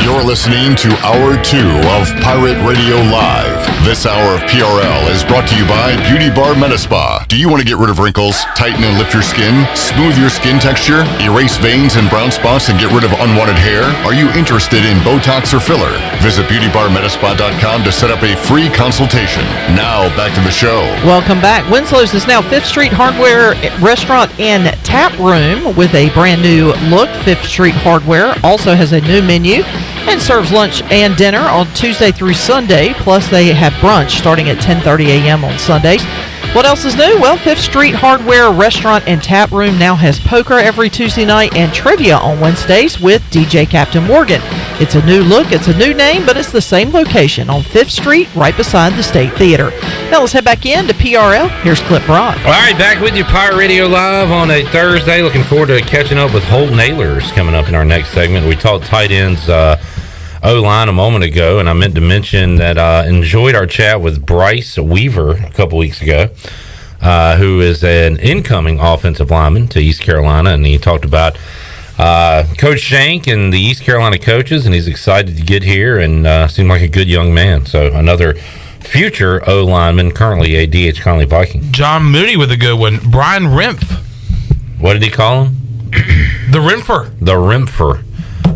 You're listening to Hour 2 of Pirate Radio Live. This hour of PRL is brought to you by Beauty Bar Metaspa. Do you want to get rid of wrinkles, tighten and lift your skin, smooth your skin texture, erase veins and brown spots, and get rid of unwanted hair? Are you interested in Botox or filler? Visit beautybarmetaspa.com to set up a free consultation. Now, back to the show. Welcome back. Winslow's is now 5th Street Hardware Restaurant and Tap Room with a brand new look. 5th Street Hardware also has a new menu and serves lunch and dinner on Tuesday through Sunday. Plus, they have brunch starting at 10:30 a.m. on Sundays. What else is new? Well, 5th Street Hardware Restaurant and Tap Room now has poker every Tuesday night and trivia on Wednesdays with DJ Captain Morgan. It's a new look, it's a new name, but it's the same location on 5th Street right beside the State Theater. Now let's head back in to PRL. Here's Clip Brock. All right, back with you, Pirate Radio Live on a Thursday. Looking forward to catching up with Holton Ahlers coming up in our next segment. We talked tight ends O-line a moment ago, and I meant to mention that I enjoyed our chat with Bryce Weaver a couple weeks ago, who is an incoming offensive lineman to East Carolina, and he talked about Coach Shank and the East Carolina coaches, and he's excited to get here and seemed like a good young man. So another future O-lineman, currently a D.H. Conley Viking. John Moody with a good one. Brian Rimpf. What did he call him? The Rimpfer. The Rimpfer.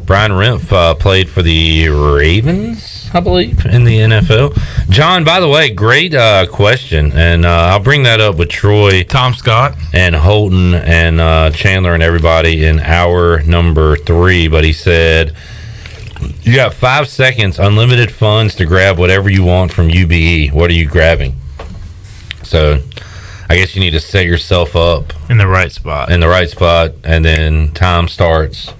Brian Rimpf played for the Ravens, I believe, in the NFL. John, by the way, great question, and I'll bring that up with Troy, Tom Scott, and Holton, and Chandler, and everybody in hour number 3. But he said, You got 5 seconds, unlimited funds to grab whatever you want from UBE. What are you grabbing? So, I guess you need to set yourself up in the right spot. And then time starts.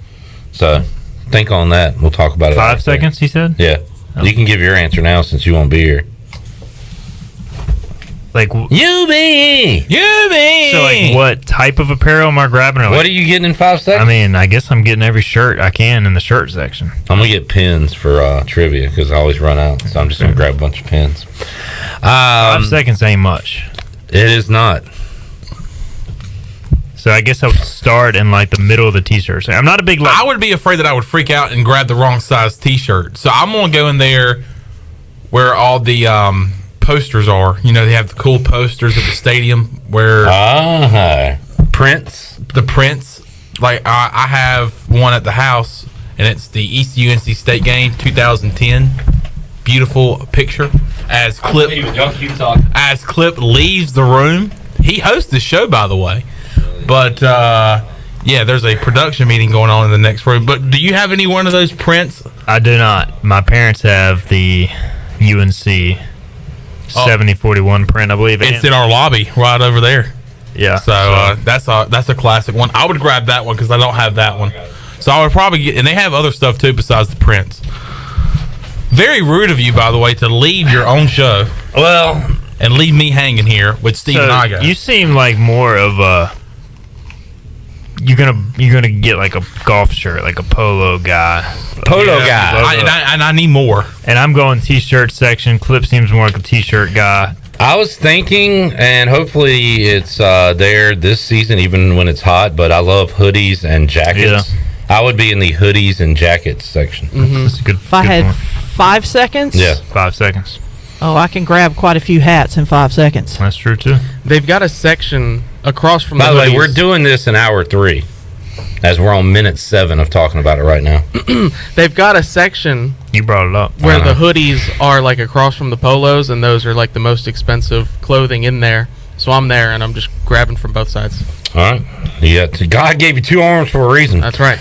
So, think on that. We'll talk about it. 5 seconds, he said? Yeah. Oh. You can give your answer now since you won't be here. Like UBE! So, like, what type of apparel am I grabbing? Or, like, What are you getting in 5 seconds? I mean, I guess I'm getting every shirt I can in the shirt section. I'm going to get pins for trivia because I always run out. So, I'm just going to grab a bunch of pins. 5 seconds ain't much. It is not. So I guess I would start in like the middle of the t-shirt. I'm not a big. I would be afraid that I would freak out and grab the wrong size t-shirt. So I'm gonna go in there where all the posters are. You know, they have the cool posters at the stadium where prints. The prints. Like I have one at the house, and it's the East UNC State game 2010. Beautiful picture as Clip leaves the room. He hosts the show, by the way. But yeah, there's a production meeting going on in the next room. But do you have any one of those prints? I do not. My parents have the UNC 7041 print, I believe. It's in our lobby right over there. Yeah. So that's a classic one. I would grab that one because I don't have that one. So I would probably get, and they have other stuff too besides the prints. Very rude of you, by the way, to leave your own show. Well, and leave me hanging here with Steve and Igoe. You seem like more of a. You're gonna get like a golf shirt, like a polo guy. And I need more. And I'm going t-shirt section. Clip seems more like a t-shirt guy. I was thinking, and hopefully it's there this season, even when it's hot. But I love hoodies and jackets. Yeah. I would be in the hoodies and jackets section. That's a good. If I had 5 seconds? Yeah, 5 seconds. Oh, I can grab quite a few hats in 5 seconds. That's true too. They've got a section across from By the way, hoodies. we're doing this in hour 3, as we're on minute 7 of talking about it right now. They've got a section. You brought it up. Where the hoodies are like across from the polos, and those are like the most expensive clothing in there. So I'm there, and I'm just grabbing from both sides. All right. Yeah, God gave you 2 arms for a reason. That's right.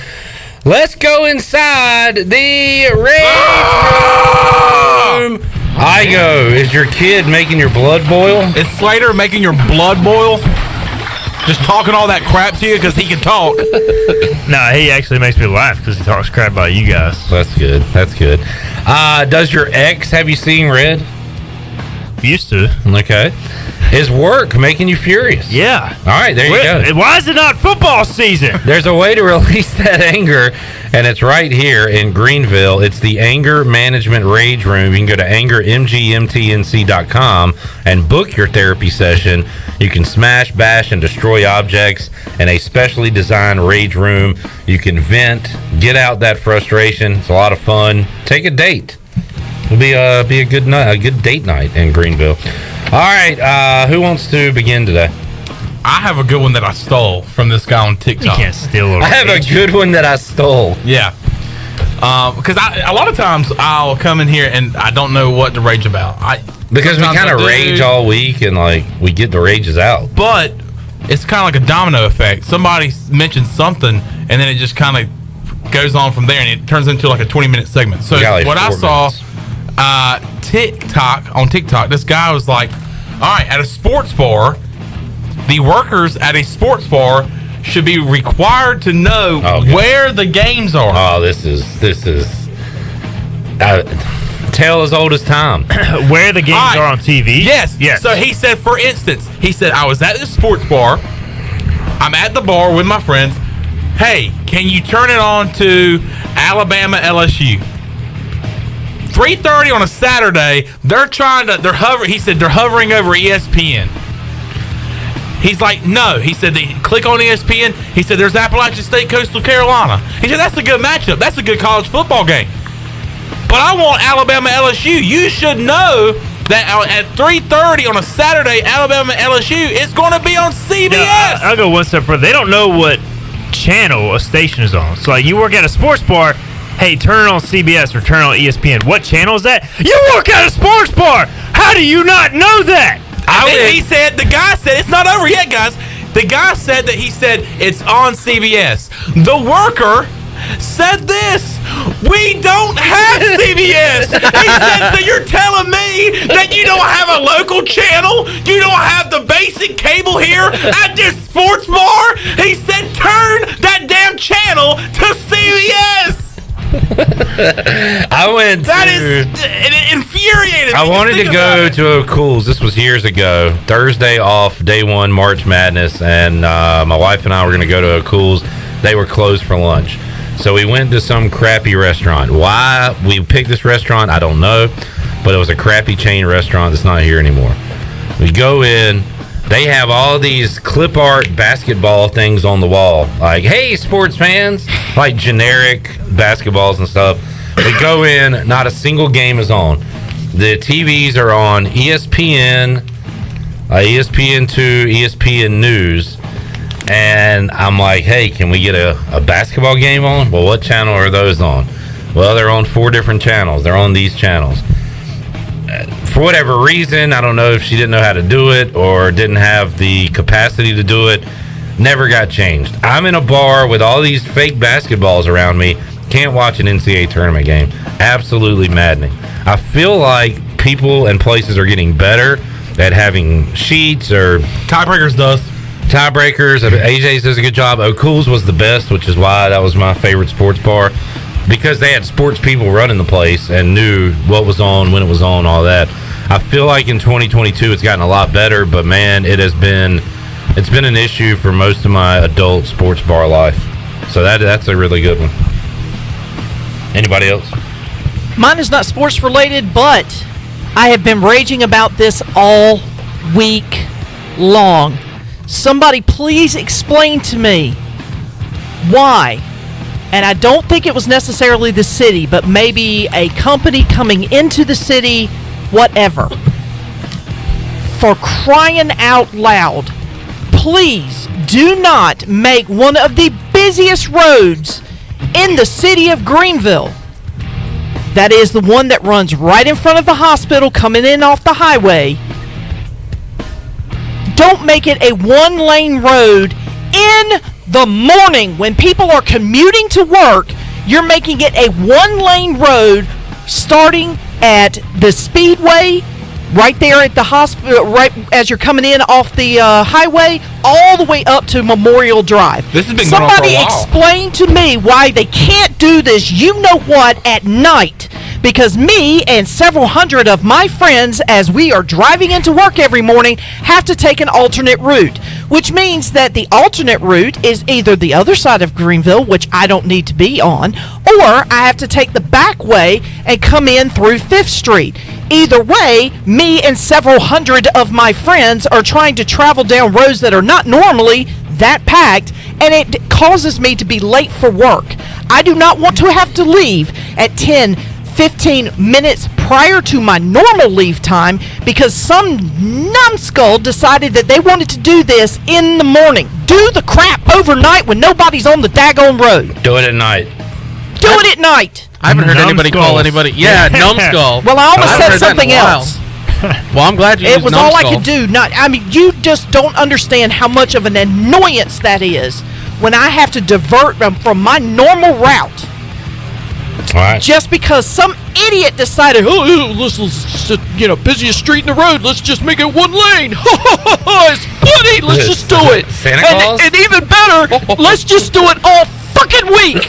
Let's go inside the rage room. Igoe, is your kid making your blood boil? Is Slater making your blood boil? Just talking all that crap to you because he can talk. No, he actually makes me laugh because he talks crap about you guys. That's good. That's good. Does your ex have you seeing red? Used to. Okay. Is work making you furious? Yeah. All right, there you go. Why is it not football season? There's a way to release that anger, and it's right here in Greenville. It's the Anger Management Rage Room. You can go to angermgmtnc.com and book your therapy session. You can smash, bash, and destroy objects in a specially designed rage room. You can vent, get out that frustration. It's a lot of fun. Take a date. It'll be a good night, a good date night in Greenville. All right, who wants to begin today? I have a good one that I stole from this guy on TikTok. You can't steal a I have a good one that I stole. Yeah. Because a lot of times I'll come in here and I don't know what to rage about. Because we kind of rage all week and like we get the rages out. But it's kind of like a domino effect. Somebody mentions something and then it just kind of goes on from there and it turns into like a 20-minute segment. So what I saw on TikTok, this guy was like, all right, at a sports bar, the workers at a sports bar should be required to know where the games are. Oh, this is tale as old as time. Where the games are on TV? Yes. So he said, for instance, I was at this sports bar. I'm at the bar with my friends. Hey, can you turn it on to Alabama LSU? 3:30 on a Saturday. He said they're hovering over ESPN. He's like, no. He said, they click on ESPN. He said, there's Appalachian State, Coastal Carolina. He said, that's a good matchup. That's a good college football game. But I want Alabama LSU. You should know that at 3:30 on a Saturday, Alabama LSU, it's going to be on CBS. Now, I'll go one step further. They don't know what channel a station is on. So, like, you work at a sports bar. Hey, turn it on CBS or turn it on ESPN. What channel is that? You work at a sports bar. How do you not know that? The guy said, it's not over yet, guys. The guy said that he said it's on CBS. The worker said this. We don't have CBS. He said, so you're telling me that you don't have a local channel? You don't have the basic cable here at this sports bar? He said, turn that damn channel to CBS. I went. It infuriated me. I wanted to go to O'Cool's. This was years ago. Thursday off, day one, March Madness, and my wife and I were going to go to O'Cool's. They were closed for lunch. So we went to some crappy restaurant. Why we picked this restaurant, I don't know, but it was a crappy chain restaurant that's not here anymore. We go in. They have all these clip art basketball things on the wall. Like, hey, sports fans. Like generic basketballs and stuff. We go in, not a single game is on. The TVs are on ESPN, ESPN2, ESPN News. And I'm like, hey, can we get a basketball game on? Well, what channel are those on? Well, they're on 4 different channels. They're on these channels. For whatever reason, I don't know if she didn't know how to do it or didn't have the capacity to do it, never got changed. I'm in a bar with all these fake basketballs around me, can't watch an NCAA tournament game. Absolutely maddening. I feel like people and places are getting better at having sheets or... Tiebreakers does. Tiebreakers. AJ's does a good job. O'Cool's was the best, which is why that was my favorite sports bar. Because they had sports people running the place and knew what was on, when it was on, all that. I feel like in 2022 it's gotten a lot better, but man, it's been an issue for most of my adult sports bar life. So that's a really good one. Anybody else? Mine is not sports related, but I have been raging about this all week long. Somebody please explain to me why. And I don't think it was necessarily the city, but maybe a company coming into the city, whatever. For crying out loud, please do not make one of the busiest roads in the city of Greenville. That is the one that runs right in front of the hospital coming in off the highway. Don't make it a one-lane road in the morning when people are commuting to work. You're making it a one-lane road starting at the Speedway, right there at the hospital, right as you're coming in off the highway, all the way up to Memorial Drive. This has been going on for a while. Somebody explain to me why they can't do this, you know what, at night. Because me and several hundred of my friends, as we are driving into work every morning, have to take an alternate route, which means that the alternate route is either the other side of Greenville, which I don't need to be on, or I have to take the back way and come in through 5th Street. Either way, me and several hundred of my friends are trying to travel down roads that are not normally that packed, and it causes me to be late for work. I do not want to have to leave at 10-15 minutes prior to my normal leave time because some numbskull decided that they wanted to do this in the morning. Do the crap overnight when nobody's on the daggone road. Do it at night. Do it at night. I haven't heard anybody call anybody. Yeah, numbskull. Well, I almost said something else. Well, I'm glad you used It was all I numbskull. could do. I mean, you just don't understand how much of an annoyance that is when I have to divert them from my normal route. All right. Just because some idiot decided, let's busiest street in the road, let's just make it one lane. It's funny, let's just do it. Santa Claus? And even better, let's just do it all fucking week.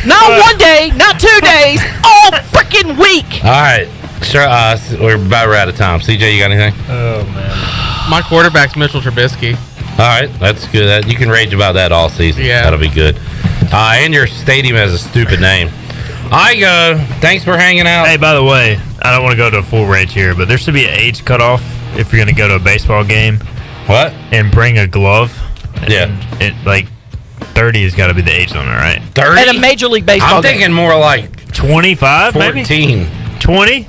Not one day, not 2 days, all freaking week. All right. Sure. We're out of time. CJ, you got anything? Oh, man. My quarterback's Mitchell Trubisky. All right. That's good. You can rage about that all season. Yeah. That'll be good. And your stadium has a stupid name. Igoe, thanks for hanging out. Hey, by the way, I don't want to go to a full rage here, but there should be an age cutoff if you're going to go to a baseball game. What? And bring a glove. Yeah. It 30 has got to be the age limit, right? 30? At a Major League Baseball I'm thinking more like 25, 14. maybe? 20?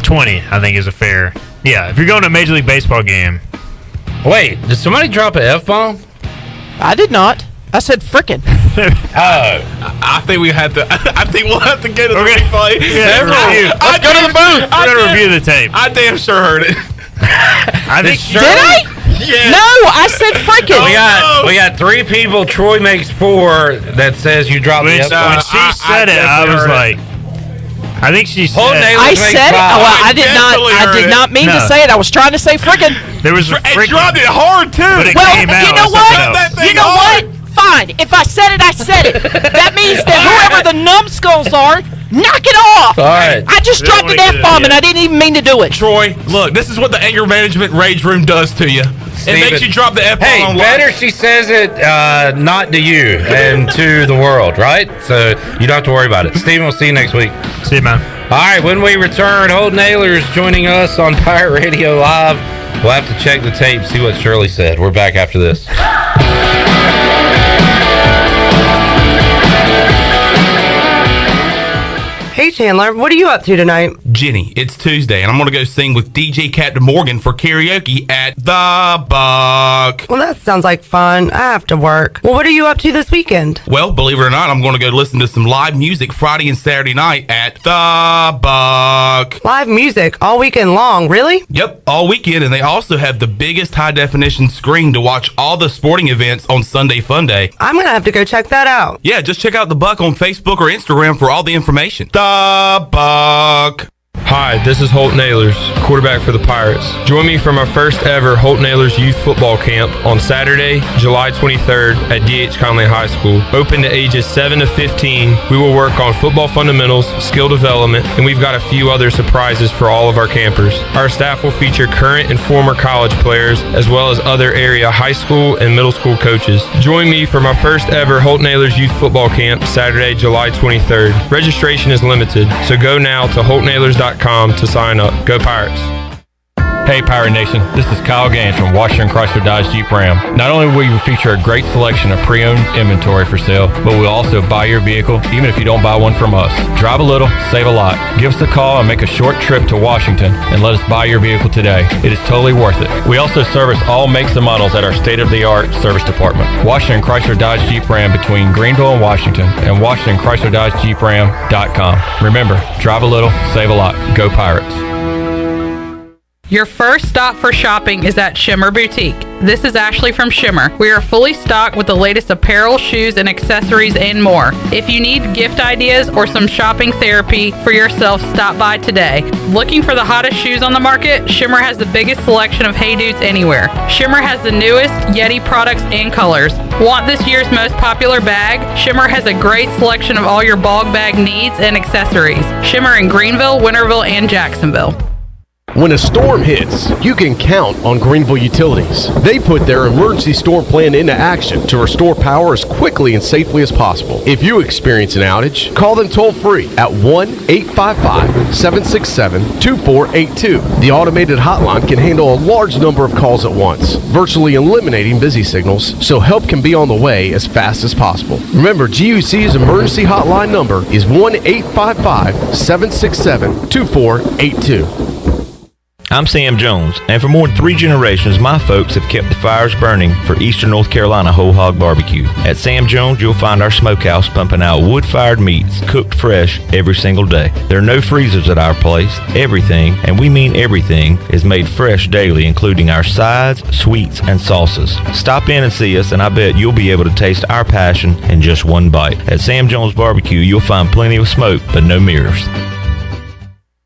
20, I think, is a fair. Yeah, if you're going to a Major League Baseball game. Wait, did somebody drop an F-bomb? I did not. I said frickin'. I think we had to. I think we'll have to get to the replay. Let's go to the booth. We're gonna review the tape. I damn sure heard it. I think. Did I? No, I said freaking. We got 3 people. Troy makes 4. That says you dropped the F-bomb. When she said it, I was like, I think she said. I said it. Oh, well, I did not mean to say it. I was trying to say freaking. There was a freaking. It dropped it hard too. But it Well, came out you know as what? something else. You know what? Fine. If I said it, I said it. That means that whoever the numbskulls are, knock it off. All right. I just dropped an F-bomb and I didn't even mean to do it. Troy, look, this is what the anger management rage room does to you. It makes you drop the F-bomb Hey, on better she says it not to you and to the world, right? So you don't have to worry about it. Steven, we'll see you next week. See you, man. All right, when we return, Holton Ahlers joining us on Pirate Radio Live. We'll have to check the tape, see what Shirley said. We're back after this. Hey Chandler, what are you up to tonight? Jenny, it's Tuesday, and I'm going to go sing with DJ Captain Morgan for karaoke at The Buck. Well, that sounds like fun. I have to work. Well, what are you up to this weekend? Well, believe it or not, I'm going to go listen to some live music Friday and Saturday night at The Buck. Live music all weekend long, really? Yep, all weekend, and they also have the biggest high-definition screen to watch all the sporting events on Sunday Fun Day. I'm going to have to go check that out. Yeah, just check out The Buck on Facebook or Instagram for all the information. The Buck. Hi, this is Holton Ahlers, quarterback for the Pirates. Join me for my first ever Holton Ahlers Youth Football Camp on Saturday, July 23rd at D.H. Conley High School. Open to ages 7 to 15, we will work on football fundamentals, skill development, and we've got a few other surprises for all of our campers. Our staff will feature current and former college players, as well as other area high school and middle school coaches. Join me for my first ever Holton Ahlers Youth Football Camp, Saturday, July 23rd. Registration is limited, so go now to holtonahlers.com to sign up. Go Pirates. Hey Pirate Nation, this is Kyle Gaines from Washington Chrysler Dodge Jeep Ram. Not only will we feature a great selection of pre-owned inventory for sale, but we'll also buy your vehicle even if you don't buy one from us. Drive a little, save a lot. Give us a call and make a short trip to Washington and let us buy your vehicle today. It is totally worth it. We also service all makes and models at our state-of-the-art service department. Washington Chrysler Dodge Jeep Ram between Greenville and Washington, and Washington Chrysler Dodge Jeep Ram.com. Remember, drive a little, save a lot. Go Pirates. Your first stop for shopping is at Shimmer Boutique. This is Ashley from Shimmer. We are fully stocked with the latest apparel, shoes, and accessories and more. If you need gift ideas or some shopping therapy for yourself, stop by today. Looking for the hottest shoes on the market? Shimmer has the biggest selection of Hey Dudes anywhere. Shimmer has the newest Yeti products and colors. Want this year's most popular bag? Shimmer has a great selection of all your bog bag needs and accessories. Shimmer in Greenville, Winterville, and Jacksonville. When a storm hits, you can count on Greenville Utilities. They put their emergency storm plan into action to restore power as quickly and safely as possible. If you experience an outage, call them toll-free at 1-855-767-2482. The automated hotline can handle a large number of calls at once, virtually eliminating busy signals, so help can be on the way as fast as possible. Remember, GUC's emergency hotline number is 1-855-767-2482. I'm Sam Jones, and for more than 3 generations, my folks have kept the fires burning for Eastern North Carolina Whole Hog Barbecue. At Sam Jones, you'll find our smokehouse pumping out wood-fired meats, cooked fresh every single day. There are no freezers at our place. Everything, and we mean everything, is made fresh daily, including our sides, sweets, and sauces. Stop in and see us, and I bet you'll be able to taste our passion in just one bite. At Sam Jones Barbecue, you'll find plenty of smoke, but no mirrors.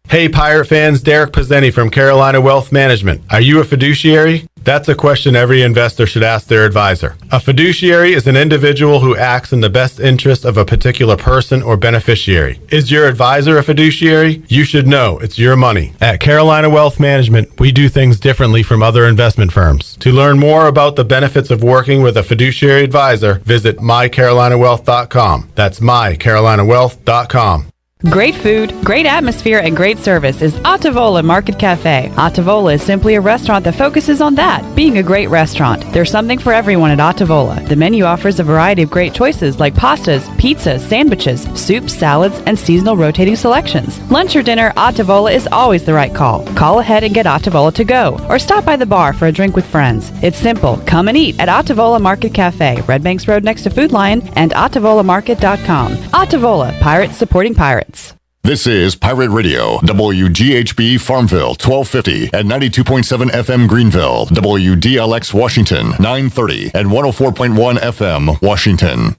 Hey Pirate fans, Derek Pizzeni from Carolina Wealth Management. Are you a fiduciary? That's a question every investor should ask their advisor. A fiduciary is an individual who acts in the best interest of a particular person or beneficiary. Is your advisor a fiduciary? You should know it's your money. At Carolina Wealth Management, we do things differently from other investment firms. To learn more about the benefits of working with a fiduciary advisor, visit mycarolinawealth.com. That's mycarolinawealth.com. Great food, great atmosphere, and great service is Ottavola Market Cafe. Ottavola is simply a restaurant that focuses on that, being a great restaurant. There's something for everyone at Ottavola. The menu offers a variety of great choices like pastas, pizzas, sandwiches, soups, salads, and seasonal rotating selections. Lunch or dinner, Ottavola is always the right call. Call ahead and get Ottavola to go, or stop by the bar for a drink with friends. It's simple. Come and eat at Ottavola Market Cafe, Red Banks Road next to Food Lion, and OttavolaMarket.com. Ottavola, Pirates supporting pirates. This is Pirate Radio, WGHB Farmville, 1250 and 92.7 FM Greenville, WDLX Washington, 930 and 104.1 FM Washington.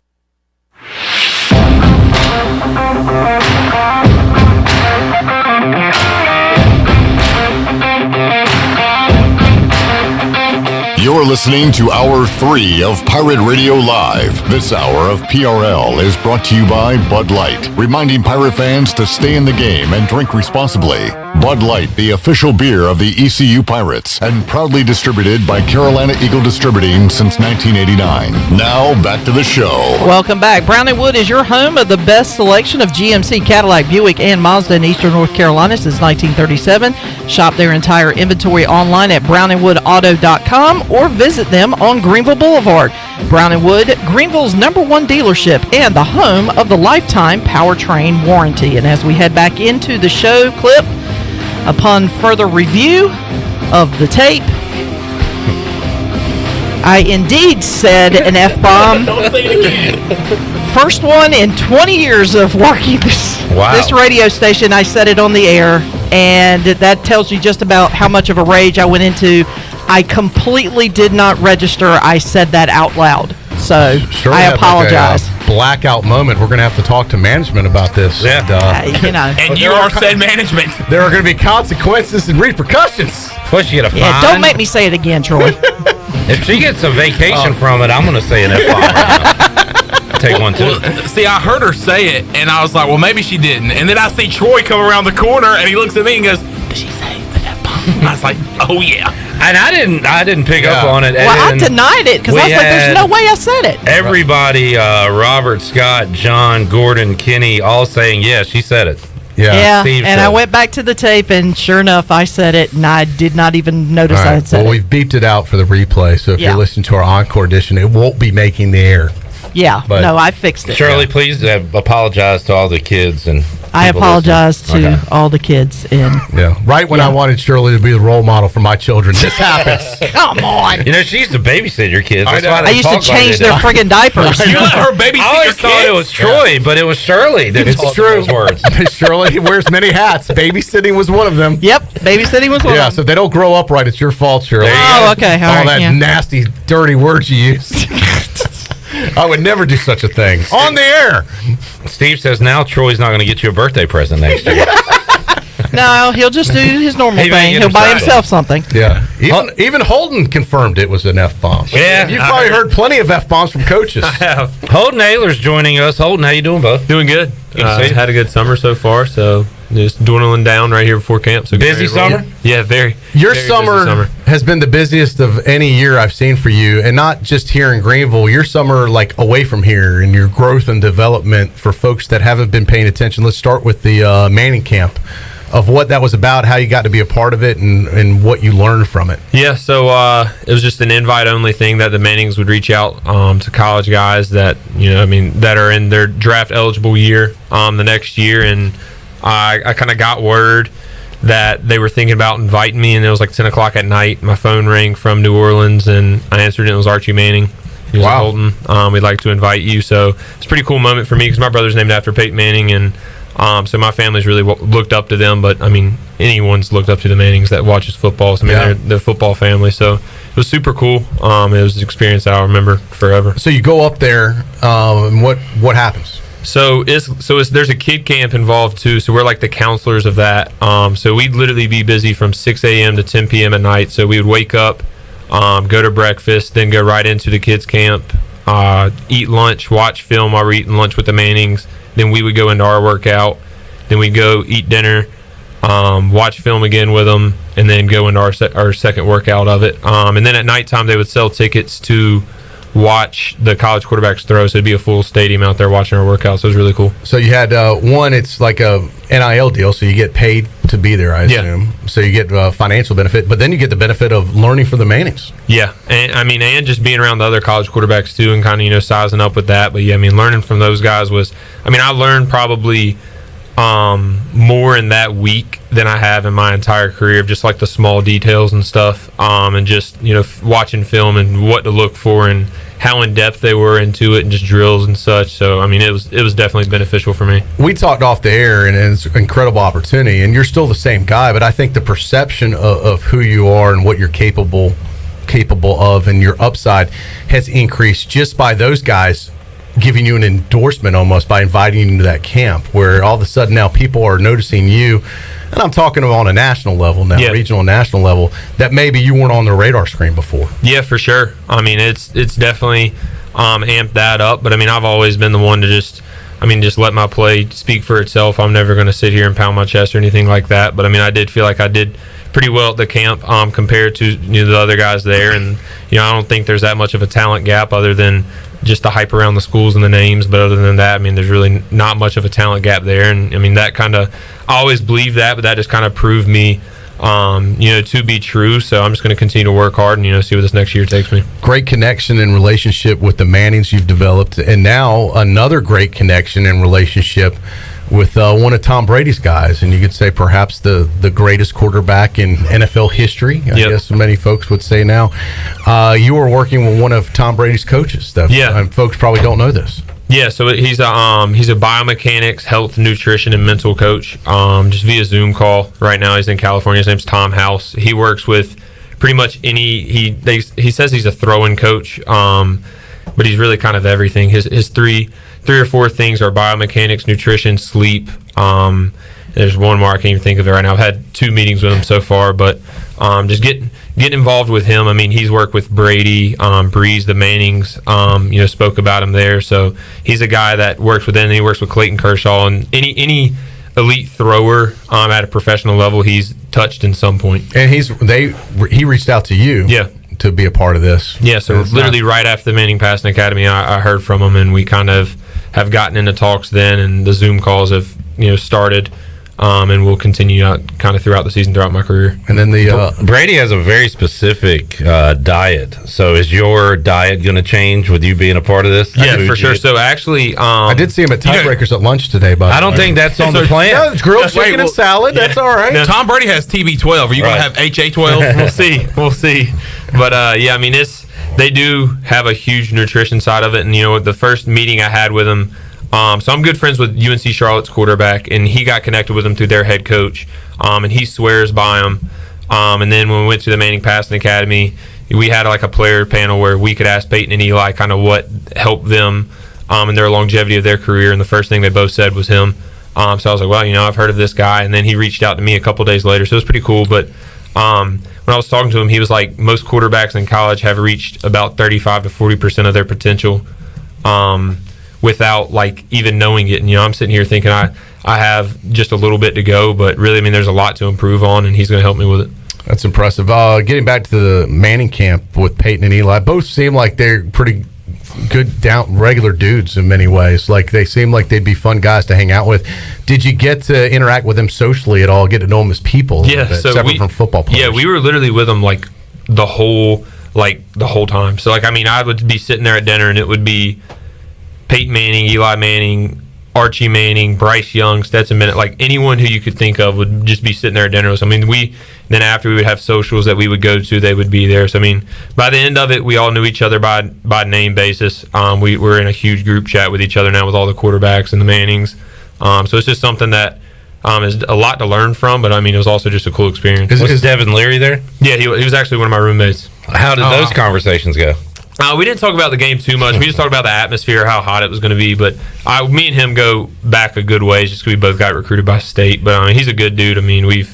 You're listening to Hour 3 of Pirate Radio Live. This hour of PRL is brought to you by Bud Light, reminding Pirate fans to stay in the game and drink responsibly. Bud Light, the official beer of the ECU Pirates, and proudly distributed by Carolina Eagle Distributing since 1989. Now, back to the show. Welcome back. Browningwood is your home of the best selection of GMC, Cadillac, Buick, and Mazda in Eastern North Carolina since 1937. Shop their entire inventory online at browningwoodauto.com or visit them on Greenville Boulevard. Browningwood, Greenville's #1 dealership and the home of the lifetime powertrain warranty. And as we head back into the show clip, upon further review of the tape, I indeed said an F-bomb. Don't say it again. First one in 20 years of working this radio station. I said it on the air, and that tells you just about how much of a rage I went into. I completely did not register I said that out loud. So Sure I apologize. Like a blackout moment. We're going to have to talk to management about this. Yeah. You know. And you are said management. There are going to be consequences and repercussions. Plus, you get a fine. Yeah, don't make me say it again, Troy. If she gets a vacation from it, I'm going to say an F-bomb. Take one, too. Well, see, I heard her say it, and I was like, well, maybe she didn't. And then I see Troy come around the corner, and he looks at me and goes, did she say an F-bomb? I was like, oh, yeah. And I didn't pick up on it. Well, I denied it because I was like, there's no way I said it. Everybody, Robert, Scott, John, Gordon, Kenny, all saying, yeah, she said it. Yeah, Steve and I went back to the tape, and sure enough, I said it, and I did not even notice I had said well, it. we've beeped it out for the replay, so if you're listening to our encore edition, it won't be making the air. Yeah, But- no, I fixed it. Shirley, please apologize to all the kids and I people apologize listening. to all the kids. And Yeah, right when I wanted Shirley to be the role model for my children, this happens. Come on. You know, she used to babysit your kids. I That's know. why they I used to talk like change they their do. friggin' diapers. You let her babysit I always your thought it kids? was Troy, but it was Shirley that It's told true. those words. Shirley wears many hats. Babysitting was one of them. Yep, babysitting was one Yeah, of so them. if they don't grow up right, it's your fault, Shirley. Oh, okay, all All right, that yeah. nasty, dirty words you use. I would never do such a thing. On the air. Steve says now Troy's not going to get you a birthday present next year. No, he'll just do his normal He may thing. get He'll buy excited. himself something. Yeah. Even Holton confirmed it was an F-bomb. Yeah. You've probably heard plenty of F-bombs from coaches. Holton Ahlers joining us. Holton, how you doing, bud? Doing good. Good to see you. Had a good summer so far, so just dwindling down right here before camp. So Busy summer? Yeah, very. Your very busy summer has been the busiest of any year I've seen for you, and not just here in Greenville. Your summer, like away from here, and your growth and development for folks that haven't been paying attention. Let's start with the Manning camp, of what that was about, how you got to be a part of it, and what you learned from it. Yeah, so it was just an invite-only thing that the Mannings would reach out to college guys that that are in their draft-eligible year the next year, and I kind of got word that they were thinking about inviting me, and it was like 10 o'clock at night. My phone rang from New Orleans, and I answered it. It was Archie Manning. He was Wow. Holton. We'd like to invite you. So it's a pretty cool moment for me because my brother's named after Peyton Manning, and so my family's really looked up to them. But I mean, anyone's looked up to the Mannings that watches football. So, I mean, they're a football family. So it was super cool. It was an experience that I'll remember forever. So you go up there, and what happens? So there's a kid camp involved too. So we're like the counselors of that. So we'd literally be busy from 6 a.m. to 10 p.m. at night. So we would wake up, go to breakfast, then go right into the kids camp, eat lunch, watch film while we're eating lunch with the Mannings. Then we would go into our workout. Then we'd go eat dinner, watch film again with them, and then go into our second workout of it. And then at nighttime they would sell tickets to watch the college quarterbacks throw. So it'd be a full stadium out there watching our workouts. So it was really cool. So you had it's like a NIL deal, so you get paid to be there, I assume. So you get a financial benefit, but then you get the benefit of learning from the Mannings. Yeah, and just being around the other college quarterbacks too, and kind of sizing up with that. But yeah, learning from those guys was, I learned probably more in that week than I have in my entire career, of just like the small details and stuff, and just watching film and what to look for, and how in depth they were into it and just drills and such. So I mean, it was definitely beneficial for me. We talked off the air, and it's an incredible opportunity. And you're still the same guy, but I think the perception of who you are and what you're capable of and your upside has increased just by those guys giving you an endorsement, almost by inviting you into that camp, where all of a sudden now people are noticing you. And I'm talking on a national level now, regional and national level, that maybe you weren't on the radar screen before. Yeah, for sure. I mean, it's definitely amped that up. But I mean, I've always been the one to just let my play speak for itself. I'm never going to sit here and pound my chest or anything like that. But I mean, I did feel like I did pretty well at the camp compared to the other guys there. And I don't think there's that much of a talent gap other than just the hype around the schools and the names. But other than that, I mean, there's really not much of a talent gap there. And I mean, that kind of, I always believed that, but that just kind of proved me to be true. So I'm just going to continue to work hard and see where this next year takes me. Great connection and relationship with the Mannings you've developed, and now another great connection and relationship with one of Tom Brady's guys, and you could say perhaps the greatest quarterback in NFL history. I guess many folks would say now. You were working with one of Tom Brady's coaches, though. Yeah, and folks probably don't know this. Yeah, so he's a biomechanics, health, nutrition, and mental coach. Just via Zoom call right now. He's in California. His name's Tom House. He works with pretty much any. He says he's a throw-in coach, but he's really kind of everything. His three or four things are biomechanics, nutrition, sleep. There's one more I can't even think of it right now. I've had 2 meetings with him so far, but just getting involved with him. I mean, he's worked with Brady, Breeze, the Mannings. Spoke about him there. So he's a guy that works with them. And he works with Clayton Kershaw and any elite thrower at a professional level. He's touched in some point. And he reached out to you. To be a part of this. Yeah. So literally right after the Manning Passing Academy, I heard from him, and we kind of have gotten into talks then, and the Zoom calls have started. And we'll continue kind of throughout the season, throughout my career. And then Brady has a very specific diet. So is your diet going to change with you being a part of this? Yeah, for sure. So actually, I did see him at Tiebreakers at lunch today. But I don't think that's on the plan. No, it's grilled chicken and salad. That's all right. No, Tom Brady has TB12. Are you going to have HA12? We'll see. But I mean, they do have a huge nutrition side of it. And the first meeting I had with him. So I'm good friends with UNC Charlotte's quarterback, and he got connected with him through their head coach, and he swears by him. And then when we went to the Manning Passing Academy, we had like a player panel where we could ask Peyton and Eli kind of what helped them in their longevity of their career, and the first thing they both said was him. So I was like, well, I've heard of this guy, and then he reached out to me a couple days later, so it was pretty cool. But when I was talking to him, he was like, most quarterbacks in college have reached about 35 to 40% of their potential. Without like even knowing it. And I'm sitting here thinking I have just a little bit to go, but really, I mean, there's a lot to improve on, and he's going to help me with it. That's impressive. Getting back to the Manning camp with Peyton and Eli, both seem like they're pretty good regular dudes in many ways. Like they seem like they'd be fun guys to hang out with. Did you get to interact with them socially at all? Get to know them as people? Separate from football players. Yeah, we were literally with them like the whole time. So like, I mean, I would be sitting there at dinner, and it would be Peyton Manning, Eli Manning, Archie Manning, Bryce Young, Stetson Bennett, like anyone who you could think of would just be sitting there at dinner with us. I mean, then after we would have socials that we would go to, they would be there. So I mean, by the end of it, we all knew each other by name basis. We were in a huge group chat with each other now with all the quarterbacks and the Mannings. So it's just something that is a lot to learn from, but I mean, it was also just a cool experience. Is Devin Leary there? Yeah, he was actually one of my roommates. How did those conversations go? We didn't talk about the game too much. We just talked about the atmosphere, how hot it was going to be. But me and him go back a good ways just because we both got recruited by State. But I mean, he's a good dude. I mean, we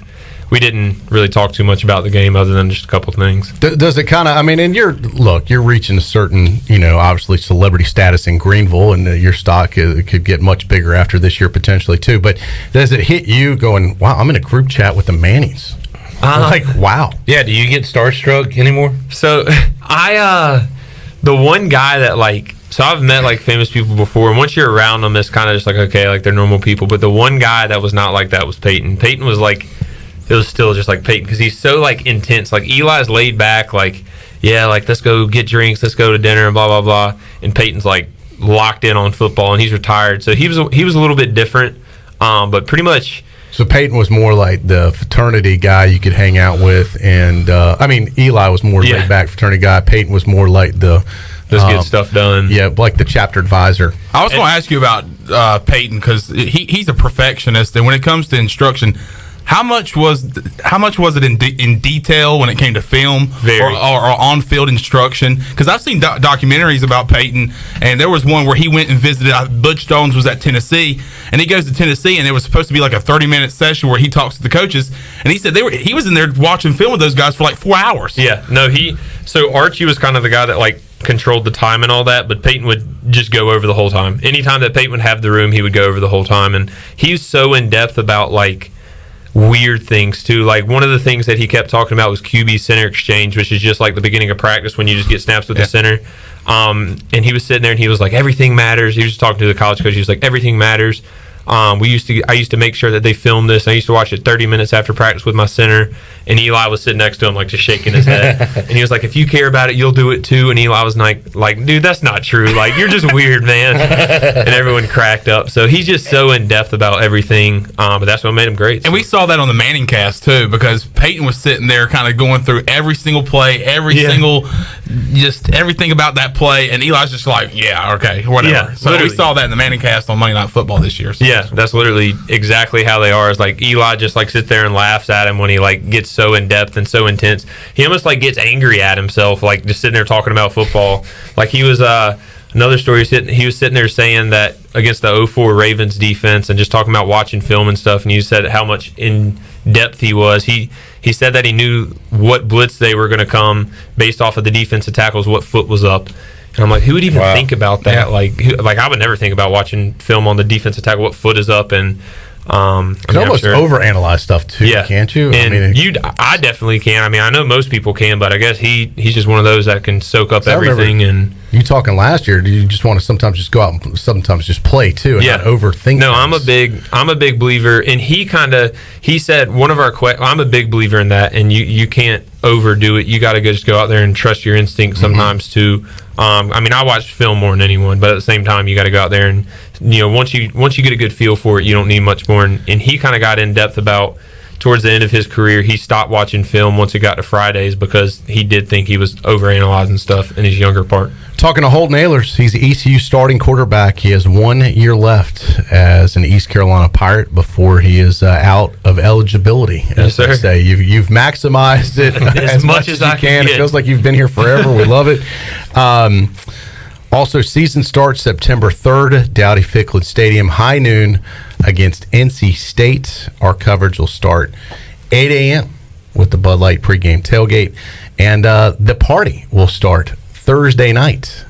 didn't really talk too much about the game other than just a couple of things. Does it kind of? I mean, and you're reaching a certain, obviously celebrity status in Greenville, and your stock could get much bigger after this year potentially too. But does it hit you going, wow, I'm in a group chat with the Mannings? Like, wow. Yeah. Do you get starstruck anymore? So the one guy that so I've met like famous people before, and once you're around them, it's kind of just like, okay, like they're normal people. But the one guy that was not like that was Peyton. Peyton was like, it was still just like Peyton because he's so like intense. Like Eli's laid back, like, yeah, like let's go get drinks, let's go to dinner, and blah blah blah. And Peyton's like locked in on football, and he's retired, so he was a little bit different, but pretty much. So Peyton was more like the fraternity guy you could hang out with, and I mean Eli was more laid back fraternity guy. Peyton was more like the Just get stuff done. Yeah, like the chapter advisor. I was going to ask you about Peyton because he's a perfectionist, and when it comes to instruction, how much was it in detail when it came to film or on field instruction? Because I've seen documentaries about Peyton, and there was one where he went and visited. Butch Jones was at Tennessee, and he goes to Tennessee, and it was supposed to be like a 30-minute session where he talks to the coaches, and he said he was in there watching film with those guys for like 4 hours. Yeah, no, so Archie was kind of the guy that like controlled the time and all that, but Peyton would just go over the whole time. Anytime that Peyton would have the room, he would go over the whole time, and he's so in depth about like weird things too. Like one of the things that he kept talking about was QB center exchange, which is just like the beginning of practice when you just get snaps with the center. And he was sitting there and he was like, everything matters. He was just talking to the college coach. He was like, everything matters. I used to make sure that they filmed this. I used to watch it 30 minutes after practice with my center, and Eli was sitting next to him, like just shaking his head. And he was like, "If you care about it, you'll do it too." And Eli was like, "Dude, that's not true. Like, you're just weird, man." And everyone cracked up. So he's just so in depth about everything. But that's what made him great. And we saw that on the Manning cast too, because Peyton was sitting there, kind of going through every single play, just everything about that play, and Eli's just like, "Yeah, okay, whatever." Yeah, so literally. we saw that in the Manning cast on Monday Night Football this year. So Yeah, that's literally exactly how they are. Is like Eli just like sits there and laughs at him when he like gets so in depth and so intense. He almost like gets angry at himself, like just sitting there talking about football. Like he was another story. He was sitting there saying that against the 2004 Ravens defense and just talking about watching film and stuff. And he said how much in depth he was. He said that he knew what blitz they were going to come based off of the defensive tackles, what foot was up. And I'm like, who would even think about that? Yeah. Like I would never think about watching film on the defensive tackle, what foot is up, and you can almost overanalyze stuff too, can't you? And I definitely can. I mean, I know most people can, but I guess he's just one of those that can soak up everything. And you talking last year, do you just want to sometimes just go out and sometimes just play too, and not overthink? No, I'm a big believer, and he said one of our I'm a big believer in that, and you can't overdo it. You got to just go out there and trust your instinct sometimes too. I mean, I watch film more than anyone, but at the same time, you got to go out there and once you get a good feel for it, you don't need much more. And he kind of got in depth about towards the end of his career, he stopped watching film once it got to Fridays because he did think he was overanalyzing stuff in his younger part. Talking to Holton Ahlers, he's ECU starting quarterback. He has 1 year left as an East Carolina Pirate before he is out of eligibility. As they say, you've maximized it as much as you can. It feels like you've been here forever. We love it. Also, season starts September 3rd, Dowdy Ficklin Stadium, high noon against NC State. Our coverage will start 8 a.m. with the Bud Light pregame tailgate. And the party will start Thursday night,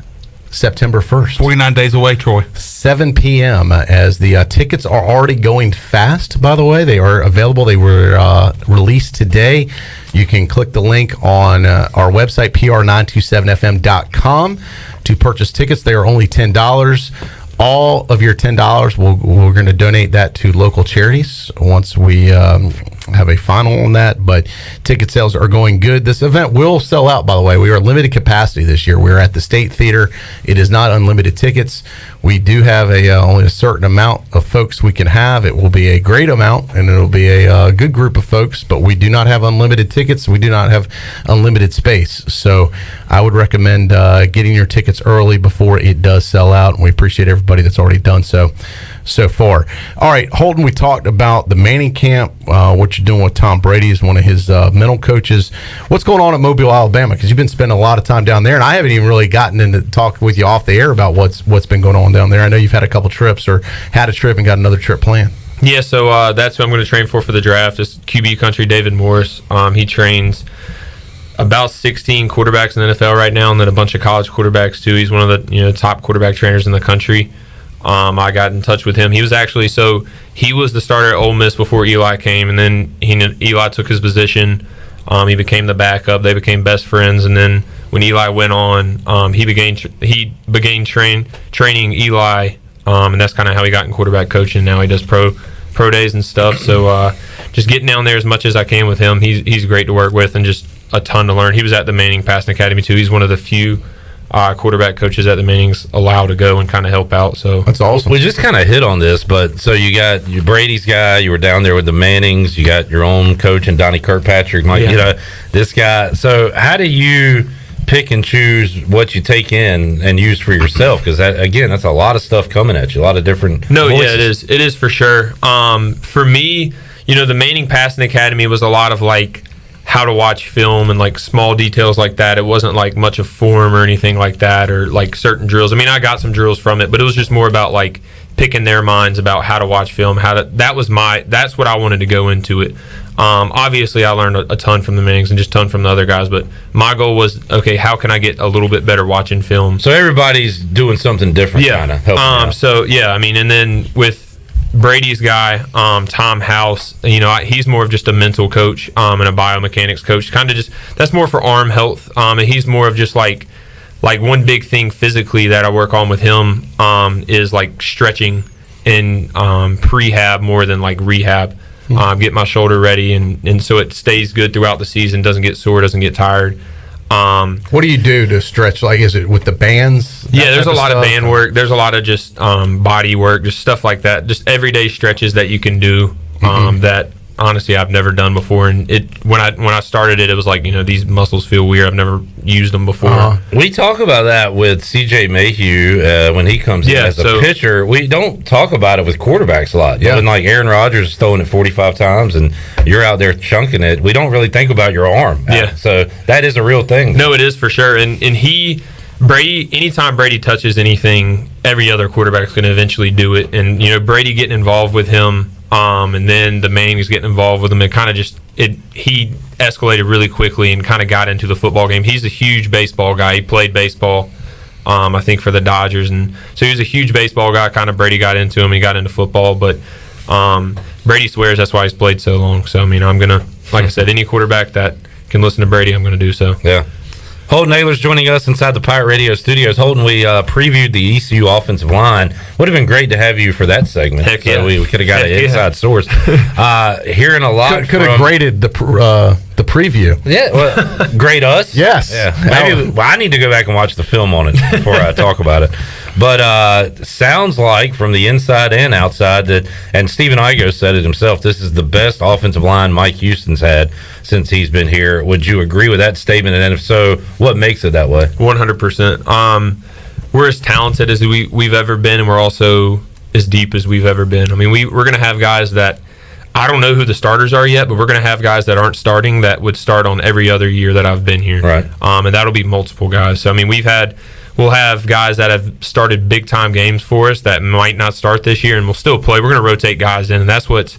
September 1st. 49 days away, Troy. 7 p.m. as the tickets are already going fast, by the way. They are available. They were released today. You can click the link on our website, pr927fm.com, to purchase tickets. They are only $10. All of your $10, we're going to donate that to local charities once we have a final on that. But ticket sales are going good. This event will sell out, by the way. We are limited capacity this year. We're at the State Theater. It is not unlimited tickets. We do have only a certain amount of folks we can have. It will be a great amount, and it'll be a good group of folks, but we do not have unlimited tickets. We do not have unlimited space. So I would recommend getting your tickets early before it does sell out, and we appreciate everybody that's already done so far. All right, Holton, we talked about the Manning camp, what you're doing with Tom Brady as one of his mental coaches. What's going on at Mobile, Alabama? Because you've been spending a lot of time down there, and I haven't even really gotten into talk with you off the air about what's been going on down there. I know you've had a couple trips or had a trip and got another trip planned. Yeah, so that's who I'm going to train for the draft. It's QB country, David Morris. He trains about 16 quarterbacks in the NFL right now, and then a bunch of college quarterbacks too. He's one of the top quarterback trainers in the country. I got in touch with him. He was he was the starter at Ole Miss before Eli came, and then Eli took his position. He became the backup. They became best friends, and then when Eli went on, he began training Eli, and that's kind of how he got in quarterback coaching. Now he does pro days and stuff. So just getting down there as much as I can with him. He's great to work with and just a ton to learn. He was at the Manning Passing Academy too. He's one of the few quarterback coaches at the Mannings allowed to go and kind of help out. So that's awesome. We just kind of hit on this, but so you got your Brady's guy, you were down there with the Mannings, you got your own coach and Donnie Kirkpatrick, this guy. So how do you pick and choose what you take in and use for yourself, because that's a lot of stuff coming at you, a lot of different voices. Yeah, it is for sure. For me, the Manning Passing Academy was a lot of like how to watch film and like small details like that. It wasn't like much of form or anything like that, or like certain drills. I mean, I got some drills from it, but it was just more about like picking their minds about how to watch film, that's what I wanted to go into it. Obviously I learned a ton from the Mannings and just a ton from the other guys, but my goal was, okay, how can I get a little bit better watching film? So everybody's doing something different, kind of. So yeah, I mean, and then with Brady's guy, Tom House, he's more of just a mental coach and a biomechanics coach. Kind of just, that's more for arm health, and he's more of just like one big thing physically that I work on with him is like stretching and prehab more than like rehab. Get my shoulder ready and so it stays good throughout the season, doesn't get sore, doesn't get tired. What do you do to stretch? Like, is it with the bands? Yeah, there's a lot of band work. There's a lot of just body work, just stuff like that. Just everyday stretches that you can do that honestly I've never done before. And when I started it was like, these muscles feel weird. I've never used them before. We talk about that with CJ Mayhew when he comes in as a pitcher. We don't talk about it with quarterbacks a lot. When like Aaron Rodgers is throwing it 45 times and you're out there chunking it, we don't really think about your arm. So that is a real thing. No, it is for sure. And Brady, anytime Brady touches anything, every other quarterback's going to eventually do it. And Brady getting involved with him, and then the Mannings getting involved with him, it kind of he escalated really quickly and kind of got into the football game. He's a huge baseball guy. He played baseball, I think, for the Dodgers, and so he was a huge baseball guy. Kind of Brady got into him. He got into football, but Brady swears that's why he's played so long. So I mean, I'm gonna, like I said, any quarterback that can listen to Brady, I'm gonna do so. Yeah. Holton Ahlers joining us inside the Pirate Radio studios. Holton, we previewed the ECU offensive line. Would have been great to have you for that segment. Heck yeah. So we could have got an inside source. Hearing a lot. Could have graded the preview. Yeah, well, grade us. Yes. Yeah. Maybe I need to go back and watch the film on it before I talk about it. But sounds like from the inside and outside that, and Stephen Igoe said it himself, this is the best offensive line Mike Houston's had since he's been here. Would you agree with that statement? And if so, what makes it that way? 100%. We're as talented as we've ever been, and we're also as deep as we've ever been. I mean, we're going to have guys that, I don't know who the starters are yet, but we're going to have guys that aren't starting that would start on every other year that I've been here. Right. And that'll be multiple guys. So, I mean, we'll have guys that have started big-time games for us that might not start this year and will still play. We're going to rotate guys in, and that's what's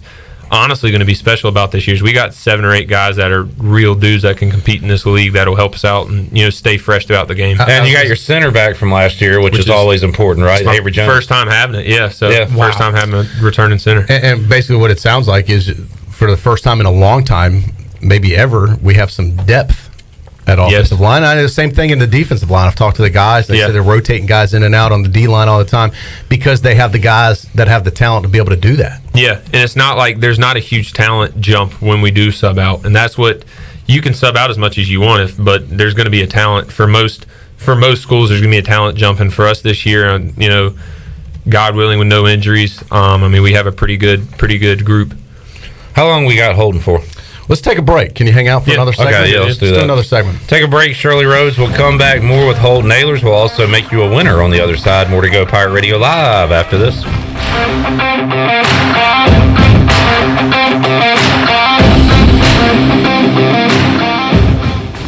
honestly going to be special about this year. Is we got 7 or 8 guys that are real dudes that can compete in this league that'll help us out and stay fresh throughout the game. And you got your center back from last year, which is always important, right? Avery Jones. First time having it, yeah. So first time having a returning center. And basically what it sounds like is, for the first time in a long time, maybe ever, we have some depth at offensive line. I know the same thing in the defensive line. I've talked to the guys. They say they're rotating guys in and out on the D line all the time because they have the guys that have the talent to be able to do that. Yeah, and it's not like there's not a huge talent jump when we do sub out, and that's what you can sub out as much as you want, but there's going to be a talent for most schools. There's going to be a talent jump, and for us this year, God willing, with no injuries, I mean, we have a pretty good group. How long we got Holton for? Let's take a break. Can you hang out for another segment? Okay, yeah, let's do another segment. Take a break. Shirley Rhodes will come back. More with Holton Ahlers. We'll also make you a winner on the other side. More to go. Pirate Radio Live after this.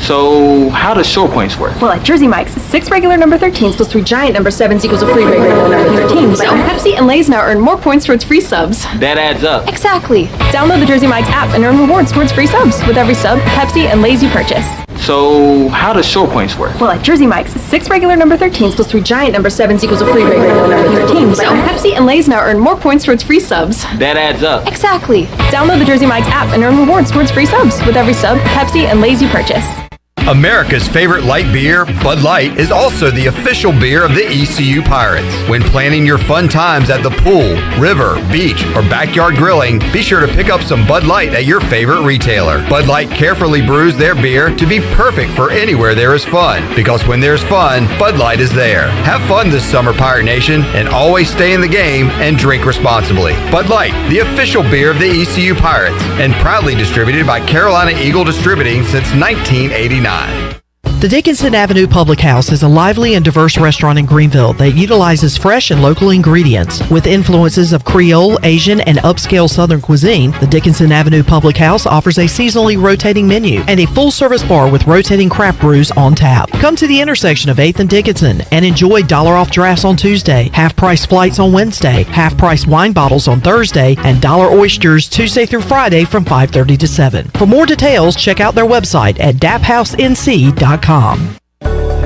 So, how does short points work? Well, at Jersey Mike's, 6 regular number 13s plus 3 giant number 7s equals a free regular number 13. So, Pepsi and Lay's now earn more points towards free subs. That adds up. Exactly. Download the Jersey Mike's app and earn rewards towards free subs with every sub, Pepsi, and Lay's you purchase. So, how does short points work? Well, at Jersey Mike's, 6 regular number 13s plus 3 giant number 7s equals a free regular number 13. So, Pepsi and Lay's now earn more points towards free subs. That adds up. Exactly. Download the Jersey Mike's app and earn rewards towards free subs with every sub, Pepsi, and Lay's you purchase. America's favorite light beer, Bud Light, is also the official beer of the ECU Pirates. When planning your fun times at the pool, river, beach, or backyard grilling, be sure to pick up some Bud Light at your favorite retailer. Bud Light carefully brews their beer to be perfect for anywhere there is fun, because when there's fun, Bud Light is there. Have fun this summer, Pirate Nation, and always stay in the game and drink responsibly. Bud Light, the official beer of the ECU Pirates, and proudly distributed by Carolina Eagle Distributing since 1989. The Dickinson Avenue Public House is a lively and diverse restaurant in Greenville that utilizes fresh and local ingredients. With influences of Creole, Asian, and upscale Southern cuisine, the Dickinson Avenue Public House offers a seasonally rotating menu and a full-service bar with rotating craft brews on tap. Come to the intersection of 8th and Dickinson and enjoy $off drafts on Tuesday, half-price flights on Wednesday, half-price wine bottles on Thursday, and $1 oysters Tuesday through Friday from 5:30 to 7. For more details, check out their website at daphousenc.com.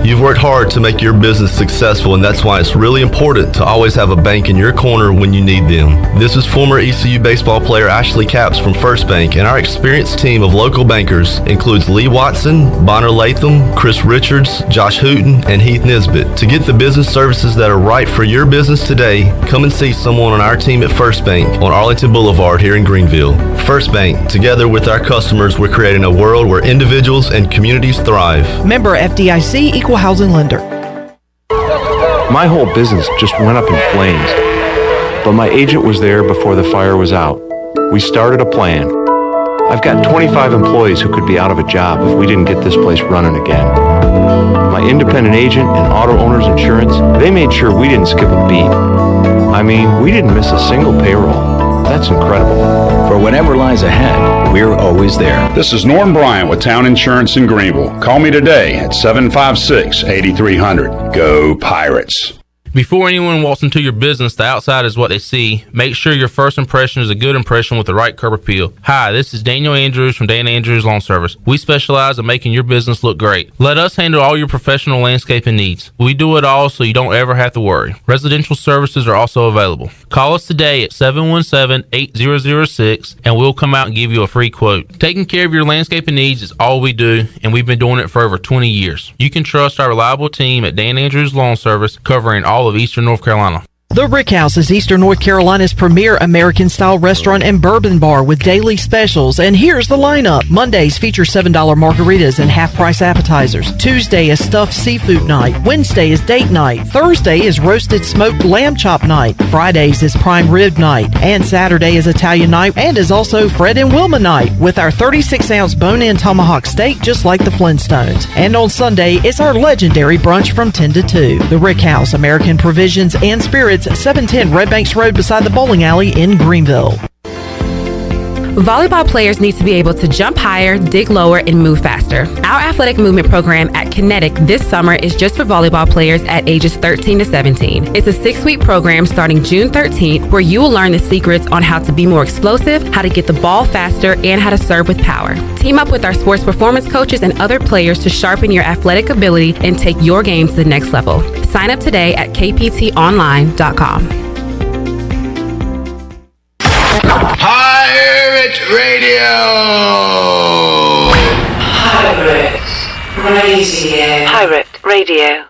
You've worked hard to make your business successful, and that's why it's really important to always have a bank in your corner when you need them. This is former ECU baseball player Ashley Capps from First Bank, and our experienced team of local bankers includes Lee Watson, Bonner Latham, Chris Richards, Josh Hooten, and Heath Nisbet. To get the business services that are right for your business today, come and see someone on our team at First Bank on Arlington Boulevard here in Greenville. First Bank, together with our customers, we're creating a world where individuals and communities thrive. Member FDIC, Equal Housing Lender. My whole business just went up in flames, but my agent was there before the fire was out. We started a plan. I've got 25 employees who could be out of a job if we didn't get this place running again. My independent agent and auto owner's insurance, they made sure we didn't skip a beat. I mean, we didn't miss a single payroll. That's incredible. For whatever lies ahead, we're always there. This is Norm Bryant with Town Insurance in Greenville. Call me today at 756-8300. Go Pirates. Before anyone walks into your business, the outside is what they see. Make sure your first impression is a good impression with the right curb appeal. Hi, this is Daniel Andrews from Dan Andrews Lawn Service. We specialize in making your business look great. Let us handle all your professional landscaping needs. We do it all so you don't ever have to worry. Residential services are also available. Call us today at 717-8006 and we'll come out and give you a free quote. Taking care of your landscaping needs is all we do, and we've been doing it for over 20 years. You can trust our reliable team at Dan Andrews Lawn Service, covering all of Eastern North Carolina. The Rick House is Eastern North Carolina's premier American-style restaurant and bourbon bar with daily specials. And here's the lineup. Mondays feature $7 margaritas and half-price appetizers. Tuesday is stuffed seafood night. Wednesday is date night. Thursday is roasted smoked lamb chop night. Fridays is prime rib night. And Saturday is Italian night and is also Fred and Wilma night with our 36-ounce bone-in tomahawk steak just like the Flintstones. And on Sunday, it's our legendary brunch from 10 to 2. The Rick House, American Provisions and Spirits, 710 Red Banks Road beside the bowling alley in Greenville. Volleyball players need to be able to jump higher, dig lower, and move faster. Our athletic movement program at Kinetic this summer is just for volleyball players at ages 13 to 17. It's a 6-week program starting June 13th where you will learn the secrets on how to be more explosive, how to get the ball faster, and how to serve with power. Team up with our sports performance coaches and other players to sharpen your athletic ability and take your game to the next level. Sign up today at kptonline.com. Pirate Radio! Pirate Radio.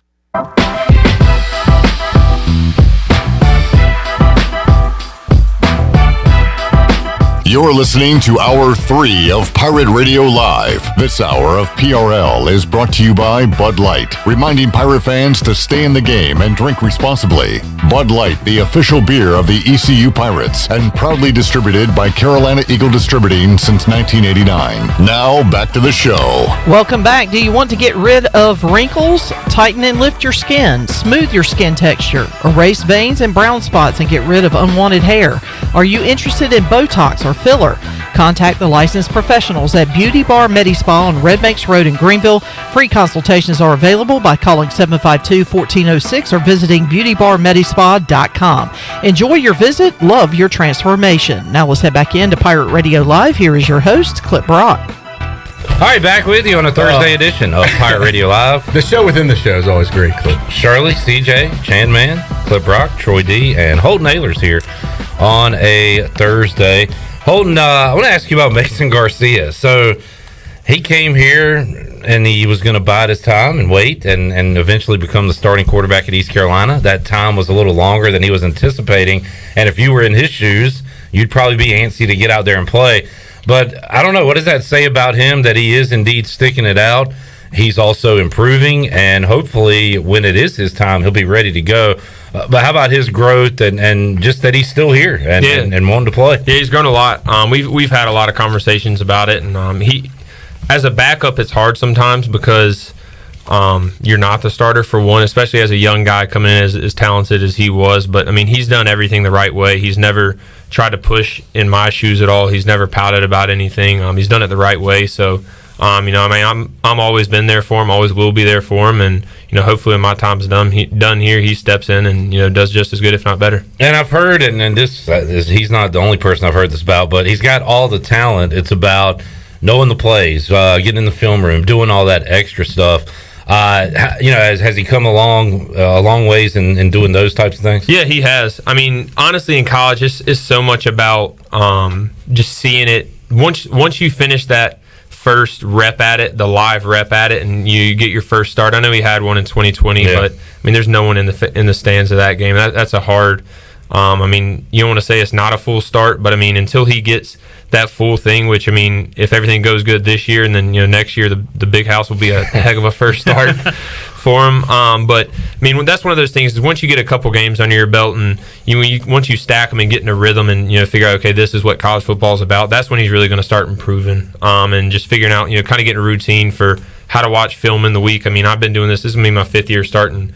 You're listening to Hour 3 of Pirate Radio Live. This hour of PRL is brought to you by Bud Light, reminding Pirate fans to stay in the game and drink responsibly. Bud Light, the official beer of the ECU Pirates, and proudly distributed by Carolina Eagle Distributing since 1989. Now, back to the show. Welcome back. Do you want to get rid of wrinkles, tighten and lift your skin, smooth your skin texture, erase veins and brown spots, and get rid of unwanted hair? Are you interested in Botox or filler? Contact the licensed professionals at Beauty Bar Medi-Spa on Red Banks Road in Greenville. Free consultations are available by calling 752-1406 or visiting beautybarmedispa.com. Enjoy your visit. Love your transformation. Now let's head back into Pirate Radio Live. Here is your host, Clip Brock. All right, back with you on a Thursday edition of Pirate Radio Live. The show within the show is always great, Clip. Shirley, CJ, Chandman, Clip Rock, Troy D, and Holton Ahlers here on a Thursday. Holton, I want to ask you about Mason Garcia. So he came here and he was going to bide his time and wait and eventually become the starting quarterback at East Carolina. That time was a little longer than he was anticipating. And if you were in his shoes, you'd probably be antsy to get out there and play. But I don't know. What does that say about him that he is indeed sticking it out? He's also improving, and hopefully when it is his time, he'll be ready to go. But how about his growth and just that he's still here and wanting to play? Yeah, he's grown a lot. We've had a lot of conversations about it, and he, as a backup, it's hard sometimes because you're not the starter for one, especially as a young guy coming in as talented as he was. But I mean, he's done everything the right way. He's never tried to push in my shoes at all. He's never pouted about anything. He's done it the right way. So, I'm always been there for him, always will be there for him, and hopefully when my time's done here, he steps in and does just as good, if not better. And I've heard, and this he's not the only person I've heard this about, but he's got all the talent. It's about knowing the plays, getting in the film room, doing all that extra stuff. Has he come a long ways in doing those types of things? Yeah, he has. I mean, honestly, in college, it's so much about just seeing it. Once you finish that first rep at it, the live rep at it, and you get your first start. I know he had one in 2020, but I mean, there's no one in the stands of that game. That's a hard. I mean, you don't want to say it's not a full start, but I mean, until he gets that full thing, which I mean, if everything goes good this year, and then next year the big house will be a heck of a first start for him. But I mean, that's one of those things. Is once you get a couple games under your belt, and once you stack them and get in a rhythm, and figure out, okay, this is what college football is about. That's when he's really going to start improving, and just figuring out, kind of getting a routine for how to watch film in the week. I mean, I've been doing this. This is going to be my 5th year starting.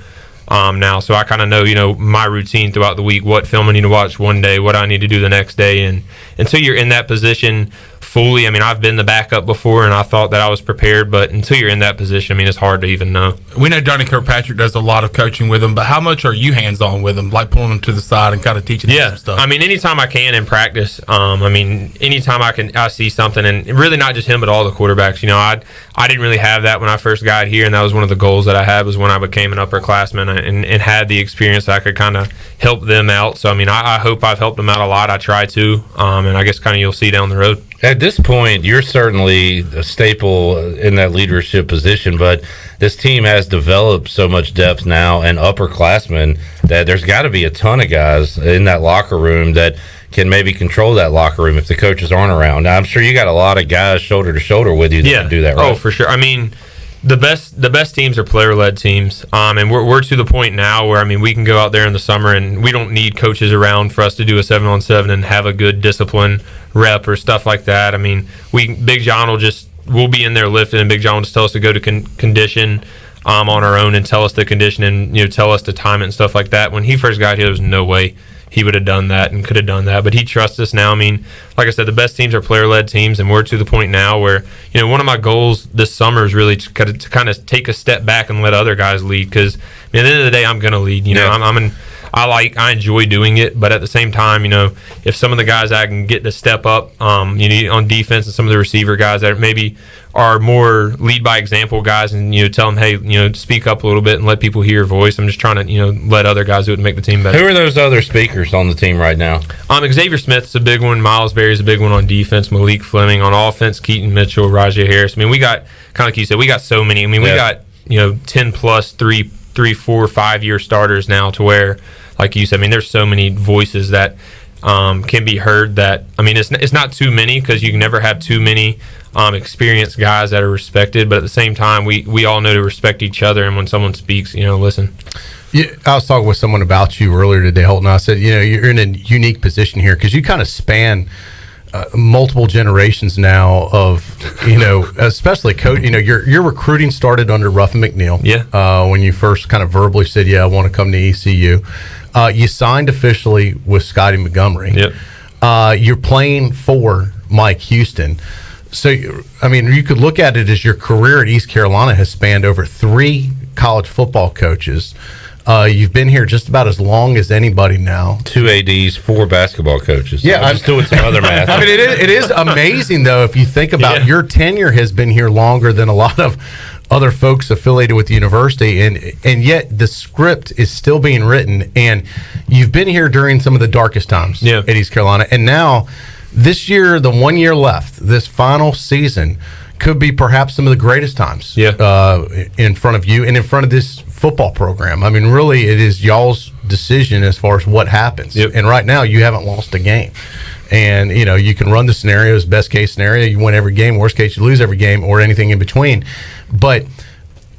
Now, so I kind of know, my routine throughout the week, what film I need to watch one day, what I need to do the next day, and until you're in that position fully, I mean, I've been the backup before, and I thought that I was prepared, but until you're in that position, I mean, it's hard to even know. We know Johnny Kirkpatrick does a lot of coaching with him, but how much are you hands-on with him, like pulling him to the side and kind of teaching him some stuff? I mean, anytime I can in practice, I mean, anytime I see something, and really not just him, but all the quarterbacks. I didn't really have that when I first got here, and that was one of the goals that I had, was when I became an upperclassman and had the experience, I could kind of help them out. So, I mean, I hope I've helped them out a lot. I try to, and I guess kind of you'll see down the road. At this point, you're certainly a staple in that leadership position, but this team has developed so much depth now and upperclassmen that there's got to be a ton of guys in that locker room that can maybe control that locker room if the coaches aren't around. Now, I'm sure you got a lot of guys shoulder to shoulder with you that can do that, right? Oh, for sure. I mean, the best teams are player-led teams, and we're to the point now where, I mean, we can go out there in the summer and we don't need coaches around for us to do a 7-on-7 and have a good discipline rep or stuff like that. I mean, Big John we'll be in there lifting, and Big John will just tell us to go to condition on our own and tell us the condition and tell us to time it and stuff like that. When he first got here, there was no way he would have done that and could have done that, but he trusts us now. I mean, like I said, the best teams are player-led teams, and we're to the point now where one of my goals this summer is really to kind of take a step back and let other guys lead, because at the end of the day, I'm going to lead. I enjoy doing it, but at the same time, if some of the guys I can get to step up, on defense, and some of the receiver guys that maybe are more lead by example guys, and tell them, hey, speak up a little bit and let people hear your voice. I'm just trying to let other guys do it to make the team better. Who are those other speakers on the team right now? Xavier Smith's a big one. Miles Berry's a big one on defense. Malik Fleming on offense. Keaton Mitchell, Rajah Harris. I mean, we got, kind of like you said, we got so many. I mean, we got 10 plus 3, 4, 5 year starters now, to where, like you said, I mean, there's so many voices that can be heard that, I mean, it's not too many, because you can never have too many experienced guys that are respected, but at the same time, we all know to respect each other, and when someone speaks, listen. Yeah, I was talking with someone about you earlier today, Holton. I said, you're in a unique position here, because you kind of span multiple generations now of, especially coach. Your recruiting started under Ruffin McNeil. Yeah. When you first kind of verbally said, "Yeah, I want to come to ECU," you signed officially with Scotty Montgomery. Yep. You're playing for Mike Houston. So, I mean, you could look at it as your career at East Carolina has spanned over 3 college football coaches. You've been here just about as long as anybody now. 2 ADs, 4 basketball coaches. Yeah, I'm just doing some other math. I mean, it is amazing, though, if you think about your tenure has been here longer than a lot of other folks affiliated with the university, and yet the script is still being written, and you've been here during some of the darkest times at East Carolina, and now this year, the 1 year left, this final season could be perhaps some of the greatest times in front of you and in front of this football program. I mean, really, it is y'all's decision as far as what happens. And right now, you haven't lost a game. And, you can run the scenarios, best case scenario, you win every game, worst case, you lose every game, or anything in between. But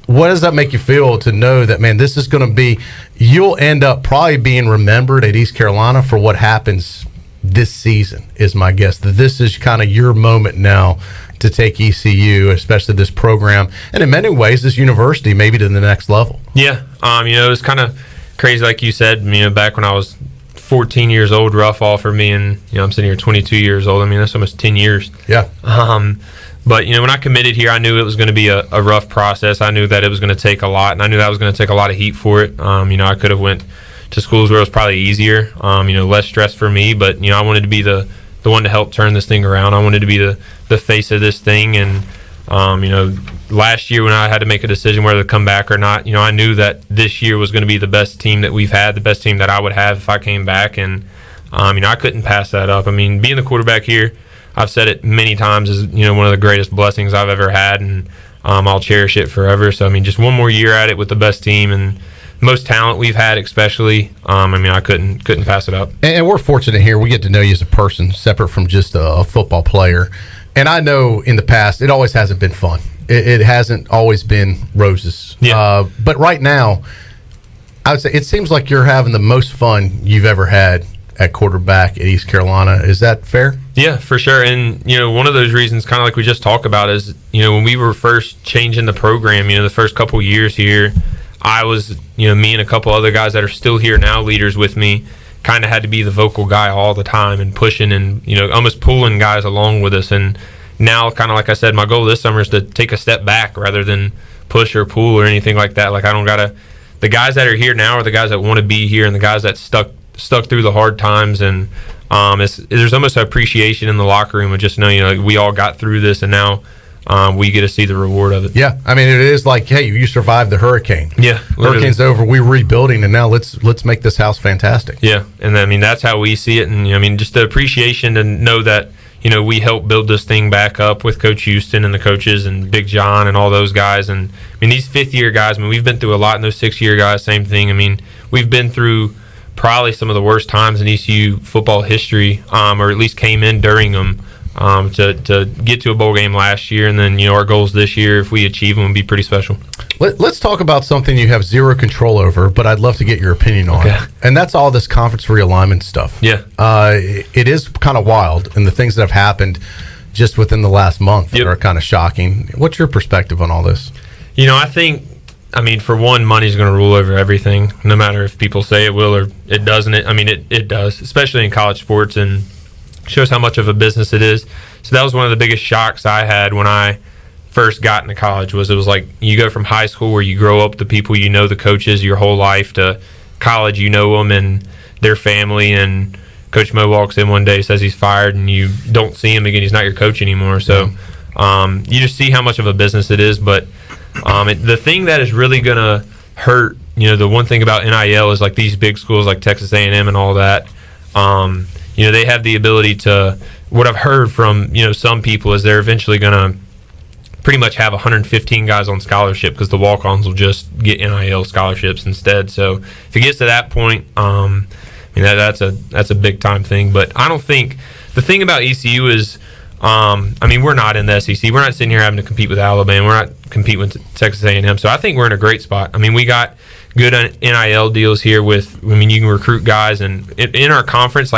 what does that make you feel to know that, man, this is going to be, you'll end up probably being remembered at East Carolina for what happens this season, is my guess, that this is kind of your moment now to take ECU, especially this program, and in many ways this university, maybe to the next level. Yeah, it was kind of crazy, like you said. Back when I was 14 years old, rough offered me, and I'm sitting here 22 years old. That's almost 10 years. Yeah. But when I committed here, I knew it was going to be a rough process. I knew that it was going to take a lot, and I knew that I was going to take a lot of heat for it. I could have went to schools where it was probably easier, less stress for me. But I wanted to be the one to help turn this thing around. I wanted to be the face of this thing, and last year when I had to make a decision whether to come back or not, I knew that this year was going to be the best team that we've had, the best team that I would have if I came back, and I couldn't pass that up. Being the quarterback here, I've said it many times, is one of the greatest blessings I've ever had, and I'll cherish it forever. So just one more year at it with the best team and most talent we've had, especially. I couldn't pass it up. And we're fortunate here. We get to know you as a person, separate from just a football player. And I know in the past it always hasn't been fun. It hasn't always been roses. Yeah. But right now, I would say it seems like you're having the most fun you've ever had at quarterback at East Carolina. Is that fair? Yeah, for sure. And, one of those reasons, kind of like we just talked about, is, when we were first changing the program, the first couple years here, I was, me and a couple other guys that are still here now, leaders with me, kind of had to be the vocal guy all the time and pushing and, almost pulling guys along with us. And now, kind of like I said, my goal this summer is to take a step back rather than push or pull or anything like that. Like, I don't got to – the guys that are here now are the guys that want to be here and the guys that stuck through the hard times. And there's almost an appreciation in the locker room of just knowing, we all got through this, and now – we get to see the reward of it. Yeah, it is like, hey, you survived the hurricane. Yeah, literally. Hurricane's over. We're rebuilding, and now let's make this house fantastic. Yeah, and that's how we see it, and just the appreciation to know that we helped build this thing back up with Coach Houston and the coaches and Big John and all those guys, and these fifth-year guys. We've been through a lot, and those sixth-year guys, same thing. We've been through probably some of the worst times in ECU football history, or at least came in during them. To get to a bowl game last year, and then our goals this year, if we achieve them, would be pretty special. Let's talk about something you have zero control over, but I'd love to get your opinion on. Okay. And that's all this conference realignment stuff. Yeah. It is kind of wild, and the things that have happened just within the last month that are kind of shocking. What's your perspective on all this? I think, for one, money's going to rule over everything, no matter if people say it will or it doesn't. It does, especially in college sports, and shows how much of a business it is. So that was one of the biggest shocks I had when I first got into college. It was like you go from high school where you grow up the people, the coaches your whole life, to college, them and their family, and Coach Mo walks in one day, says he's fired, and you don't see him again. He's not your coach anymore. So you just see how much of a business it is. But the thing that is really going to hurt, the one thing about NIL is like these big schools like Texas A&M and all that, they have the ability to, what I've heard from, some people is they're eventually going to pretty much have 115 guys on scholarship because the walk-ons will just get NIL scholarships instead. So if it gets to that point, that's a big-time thing. But I don't think – the thing about ECU is, we're not in the SEC. We're not sitting here having to compete with Alabama. We're not competing with Texas A&M. So I think we're in a great spot. We got good NIL deals here with – you can recruit guys. And in our conference,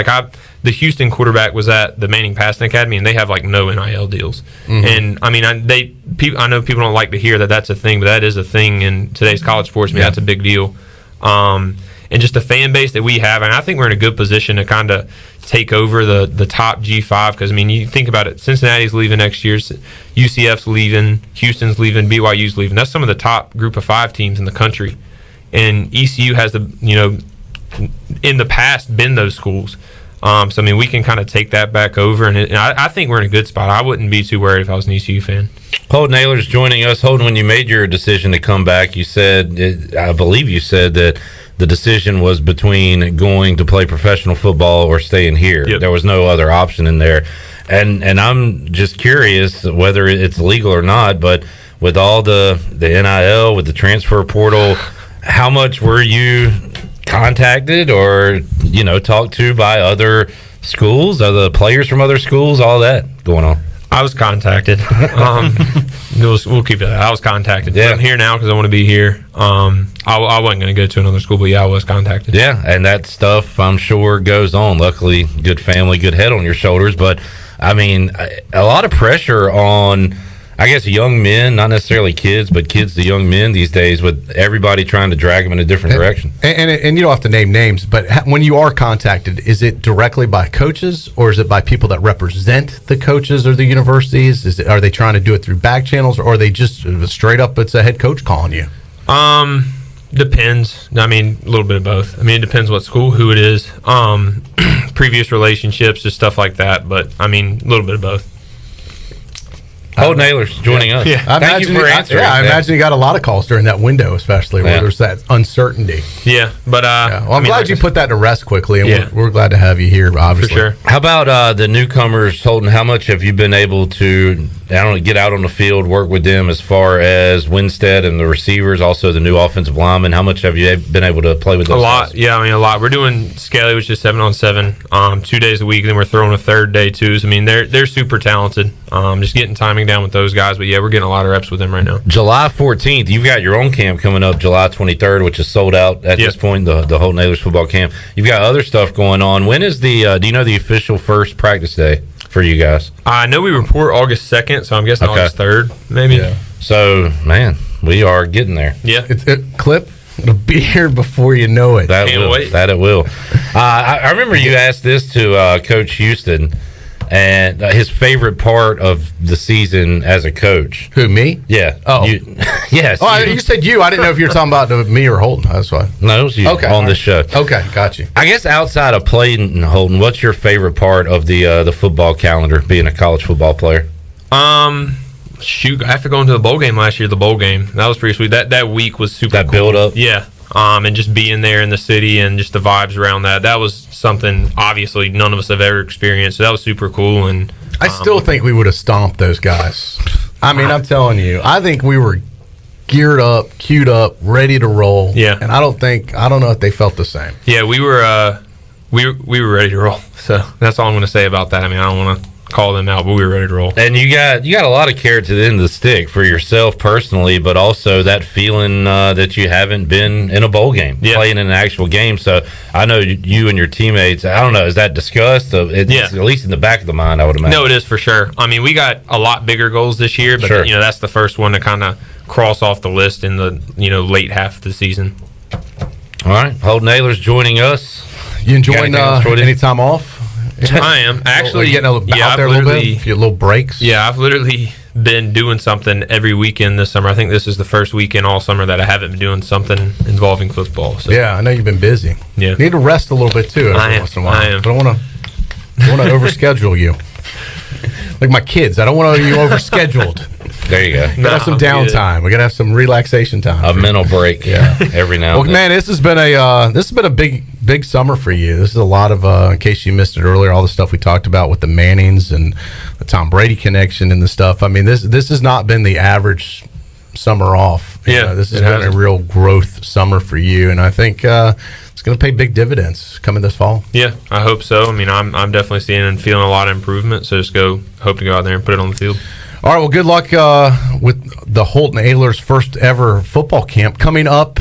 the Houston quarterback was at the Manning Passing Academy, and they have no NIL deals. Mm-hmm. And I know people don't like to hear that that's a thing, but that is a thing in today's college sports. That's a big deal. And just the fan base that we have, and I think we're in a good position to kind of take over the top G5 because you think about it, Cincinnati's leaving next year, UCF's leaving, Houston's leaving, BYU's leaving. That's some of the top group of 5 teams in the country, and ECU has in the past been those schools. We can kind of take that back over, and I think we're in a good spot. I wouldn't be too worried if I was an ECU fan. Holton Ahlers joining us. Holton, when you made your decision to come back, I believe you said that the decision was between going to play professional football or staying here. Yep. There was no other option in there. And I'm just curious whether it's legal or not, but with all the NIL, with the transfer portal, how much were you contacted or talked to by other schools, other players from other schools, all that going on? I was contacted. We'll keep it. I was contacted. Yeah. I'm here now because I want to be here. I wasn't going to go to another school, but yeah, I was contacted. Yeah, and that stuff I'm sure goes on. Luckily, good family, good head on your shoulders. But I mean, a lot of pressure on, I guess, young men, not necessarily kids, but kids to young men these days, with everybody trying to drag them in a different direction. And you don't have to name names, but when you are contacted, is it directly by coaches or is it by people that represent the coaches or the universities? Are they trying to do it through back channels, or are they just straight up, it's a head coach calling you? Depends. I mean, a little bit of both. I mean, it depends what school, who it is, previous relationships, just stuff like that. But I mean, a little bit of both. Holton Ahlers joining us. Yeah, Thank you for answering. I imagine you got a lot of calls during that window, especially where there's that uncertainty. Yeah, but well, I'm glad you put that to rest quickly, and Yeah. we're glad to have you here, obviously. For sure. How about the newcomers, Holton? How much have you been able to, get out on the field, work with them as far as Winstead and the receivers, also the new offensive linemen? How much have you been able to play with those A lot. guys? Yeah, I mean, a lot. We're doing Skelly, which is 7-on-7, 2 days a week, and then we're throwing a third day too. So I mean, they're super talented. Just getting timing down with those guys, but yeah, we're getting a lot of reps with them right now. July 14th, you've got your own camp coming up July 23rd, which is sold out at this point, the Holton Ahlers football camp. You've got other stuff going on. When is the, do you know the official first practice day for you guys? I know we report August 2nd, so I'm guessing August 3rd, maybe. Yeah. So, man, we are getting there. Yeah. Clip, it'll be here before you know it. That it will. I remember you asked this to Coach Houston, and his favorite part of the season as a coach. Who, me? Yeah. Oh. Yes. Oh, you said you. I didn't know if you were talking about me or Holton. That's why. No, it was you on this show. Okay, got you. I guess outside of playing, Holton, what's your favorite part of the football calendar, being a college football player? Shoot, after going to the bowl game last year, the bowl game, that was pretty sweet. That week was super cool. That build up? Yeah. And just being there in the city and just the vibes around that was something obviously none of us have ever experienced. So that was super cool. And I still think we would have stomped those guys. I mean, I'm telling you, I think we were geared up, queued up, ready to roll. Yeah. And I don't know if they felt the same. Yeah, we were ready to roll. So that's all I'm going to say about that. I mean, I don't want to call them out, but we were ready to roll. And you got a lot of carrots at the end of the stick for yourself personally, but also that feeling that you haven't been in a bowl game, playing in an actual game. So I know you and your teammates, I don't know, is that discussed? It's at least in the back of the mind, I would imagine. No, it is for sure. I mean, we got a lot bigger goals this year, but Sure. that's the first one to kind of cross off the list in the late half of the season. All right, Holton Ahlers joining us. You enjoying any time off? I am actually getting out there a little bit, a few little breaks. Yeah, I've literally been doing something every weekend this summer. I think this is the first weekend all summer that I haven't been doing something involving football. So. Yeah, I know you've been busy. Yeah, you need to rest a little bit too every once in a while. I am. I don't want to overschedule you. Like my kids, I don't want you overscheduled. There you go. We gotta have some downtime. We gotta have some relaxation time. A mental break. Yeah, every now. Well, and then. man, this has been a big summer for you. This is a lot of, in case you missed it earlier, all the stuff we talked about with the Mannings and the Tom Brady connection and the stuff. I mean, this has not been the average summer off. This has been a real growth summer for you, and I think it's going to pay big dividends coming this fall. Yeah, I hope so. I mean, I'm definitely seeing and feeling a lot of improvement. So just hope to go out there and put it on the field. All right, well, good luck with the Holton Ahlers first ever football camp coming up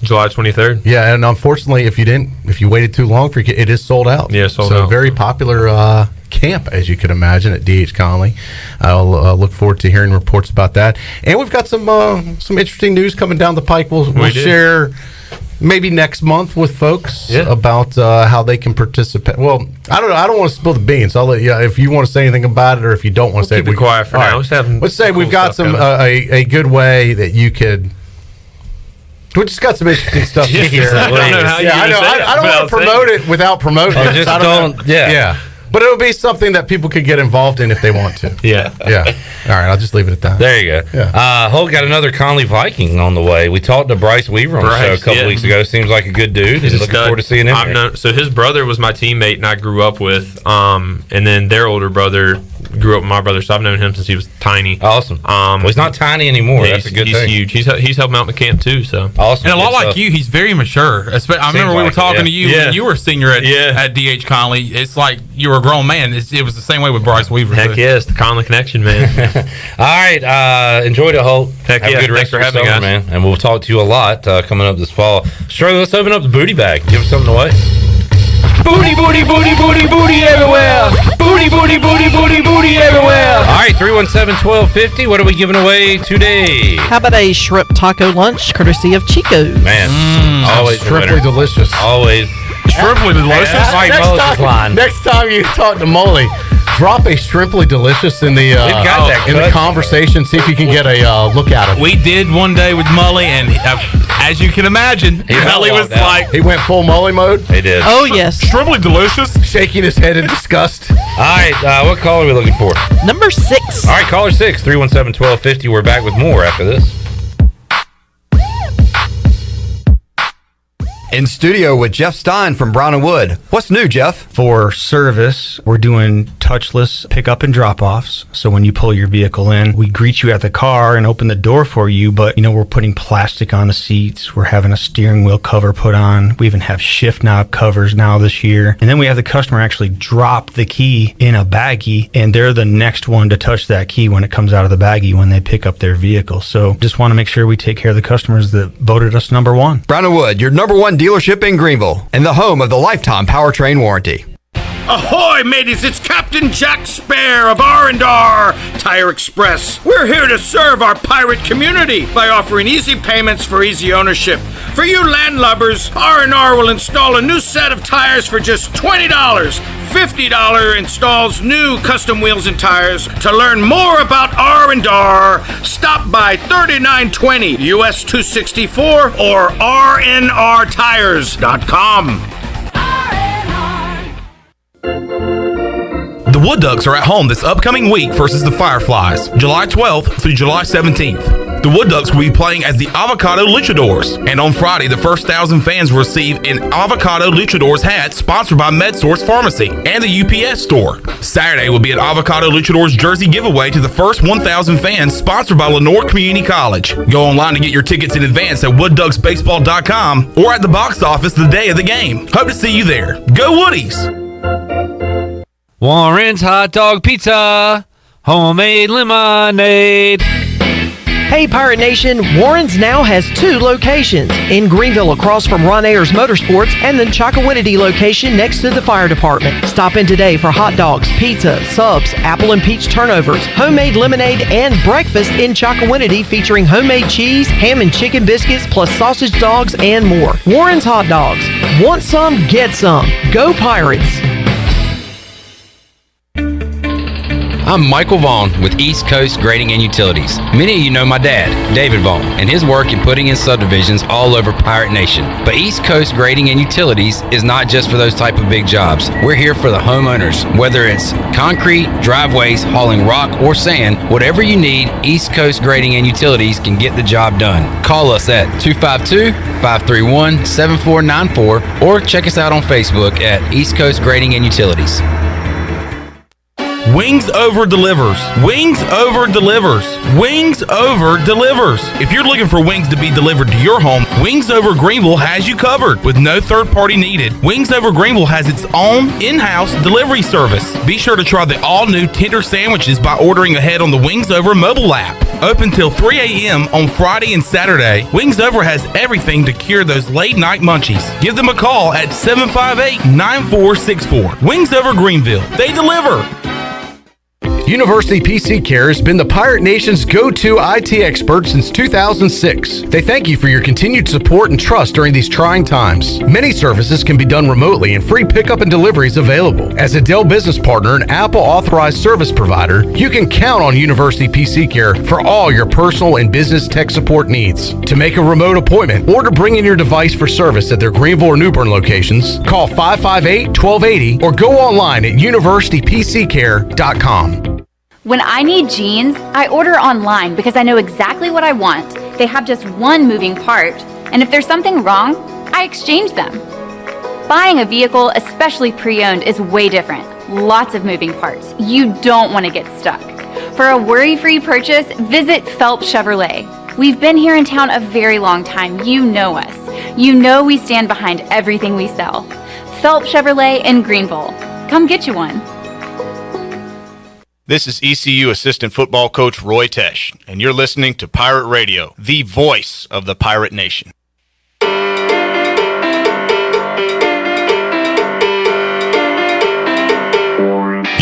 July 23rd. Yeah, and unfortunately, if you waited too long for it is sold out. Yeah, sold out. So very popular camp, as you could imagine, at D.H. Conley. I'll look forward to hearing reports about that. And we've got some interesting news coming down the pike. We'll share maybe next month with folks about how they can participate. Well, I don't know. I don't want to spill the beans. I'll let you, if you want to say anything about it, or if you don't want to say keep it quiet for now. Let's say we've got some a good way that you could. We just got some interesting stuff to share. I don't know how I don't want to promote it without promoting it. Just don't. Yeah. But it'll be something that people could get involved in if they want to. Yeah. All right, I'll just leave it at that. There you go. Yeah. Holt got another Conley Viking on the way. We talked to Bryce Weaver on the show a couple weeks ago. Seems like a good dude. He's looking forward to seeing him there. So his brother was my teammate and I grew up with. And then their older brother grew up with my brother, so I've known him since he was tiny. Awesome. Well, he's not tiny anymore. That's a good thing. He's huge. He's helping out in the camp too. So awesome. And a lot like you, he's very mature. I remember we were talking to you when you were senior at D.H. Conley. It's like you were a grown man. It was the same way with Bryce Weaver. Heck yes, the Conley connection, man. All right, enjoyed it, Holt. Heck Have a good rest for having of your summer, man. And we'll talk to you a lot coming up this fall. Shirley, let's open up the booty bag. Give us something away. Booty, booty, booty, booty, booty everywhere. Booty, booty, booty, booty, booty everywhere. All right, 317-1250. What are we giving away today? How about a shrimp taco lunch courtesy of Chico's? Man, always shrimply delicious. Always. Shrimply delicious. That's Mike Moses' line. Next time you talk to Molly, drop a shrimply delicious in the conversation. See if you can get a look at it. We did one day with Mully, and as you can imagine, Mully was like, he went full Molly mode. He did. Oh yes, shrimply delicious, shaking his head in disgust. All right, what caller are we looking for? Number 6. All right, caller 6, 317-1250. We're back with more after this. In studio with Jeff Stein from Brown & Wood. What's new, Jeff? For service, we're doing touchless pickup and drop-offs. So when you pull your vehicle in, we greet you at the car and open the door for you, but we're putting plastic on the seats. We're having a steering wheel cover put on. We even have shift knob covers now this year. And then we have the customer actually drop the key in a baggie, and they're the next one to touch that key when it comes out of the baggie when they pick up their vehicle. So just want to make sure we take care of the customers that voted us number 1. Brown & Wood, your number 1 dealership in Greenville and the home of the lifetime powertrain warranty. Ahoy, mateys! It's Captain Jack Spare of R&R Tire Express. We're here to serve our pirate community by offering easy payments for easy ownership. For you landlubbers, R&R will install a new set of tires for just $20. $50 installs new custom wheels and tires. To learn more about R&R, stop by 3920 US 264 or rnrtires.com. The Wood Ducks are at home this upcoming week versus the Fireflies, July 12th through July 17th. The Wood Ducks will be playing as the Avocado Luchadors, and on Friday, the first 1,000 fans will receive an Avocado Luchadors hat sponsored by MedSource Pharmacy and the UPS store. Saturday will be an Avocado Luchadors jersey giveaway to the first 1,000 fans sponsored by Lenore Community College. Go online to get your tickets in advance at woodducksbaseball.com or at the box office the day of the game. Hope to see you there. Go Woodies! Warren's Hot Dog Pizza, homemade lemonade. Hey Pirate Nation, Warren's now has 2 locations, in Greenville across from Ron Ayers Motorsports and the Chocowinity location next to the fire department. Stop in today for hot dogs, pizza, subs, apple and peach turnovers, homemade lemonade, and breakfast in Chocowinity featuring homemade cheese, ham and chicken biscuits, plus sausage dogs and more. Warren's Hot Dogs. Want some? Get some. Go Pirates! I'm Michael Vaughn with East Coast Grading and Utilities. Many of you know my dad, David Vaughn, and his work in putting in subdivisions all over Pirate Nation. But East Coast Grading and Utilities is not just for those type of big jobs. We're here for the homeowners. Whether it's concrete, driveways, hauling rock, or sand, whatever you need, East Coast Grading and Utilities can get the job done. Call us at 252-531-7494 or check us out on Facebook at East Coast Grading and Utilities. Wings Over delivers. Wings Over delivers. Wings Over delivers. If you're looking for wings to be delivered to your home, Wings Over Greenville has you covered with no third party needed. Wings Over Greenville has its own in-house delivery service. Be sure to try the all-new tender sandwiches by ordering ahead on the Wings Over mobile app. Open till 3 a.m. on Friday and Saturday, Wings Over has everything to cure those late night munchies. Give them a call at 758-9464. Wings Over Greenville. They deliver. University PC Care has been the Pirate Nation's go-to IT expert since 2006. They thank you for your continued support and trust during these trying times. Many services can be done remotely and free pickup and delivery is available. As a Dell business partner and Apple authorized service provider, you can count on University PC Care for all your personal and business tech support needs. To make a remote appointment or to bring in your device for service at their Greenville or New Bern locations, call 558-1280 or go online at universitypccare.com. When I need jeans, I order online because I know exactly what I want. They have just one moving part, and if there's something wrong, I exchange them. Buying a vehicle, especially pre-owned, is way different. Lots of moving parts. You don't want to get stuck. For a worry-free purchase, visit Phelps Chevrolet. We've been here in town a very long time. You know us. You know we stand behind everything we sell. Phelps Chevrolet in Greenville. Come get you one. This is ECU Assistant Football Coach Roy Tesh, and you're listening to Pirate Radio, the voice of the Pirate Nation.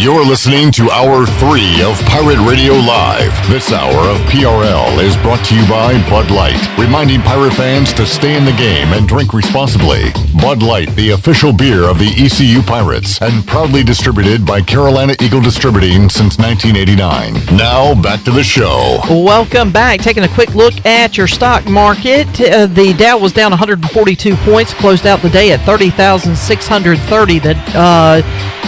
You're listening to Hour 3 of Pirate Radio Live. This hour of PRL is brought to you by Bud Light, reminding pirate fans to stay in the game and drink responsibly. Bud Light, the official beer of the ECU Pirates, and proudly distributed by Carolina Eagle Distributing since 1989. Now, back to the show. Welcome back. Taking a quick look at your stock market. The Dow was down 142 points, closed out the day at 30,630. The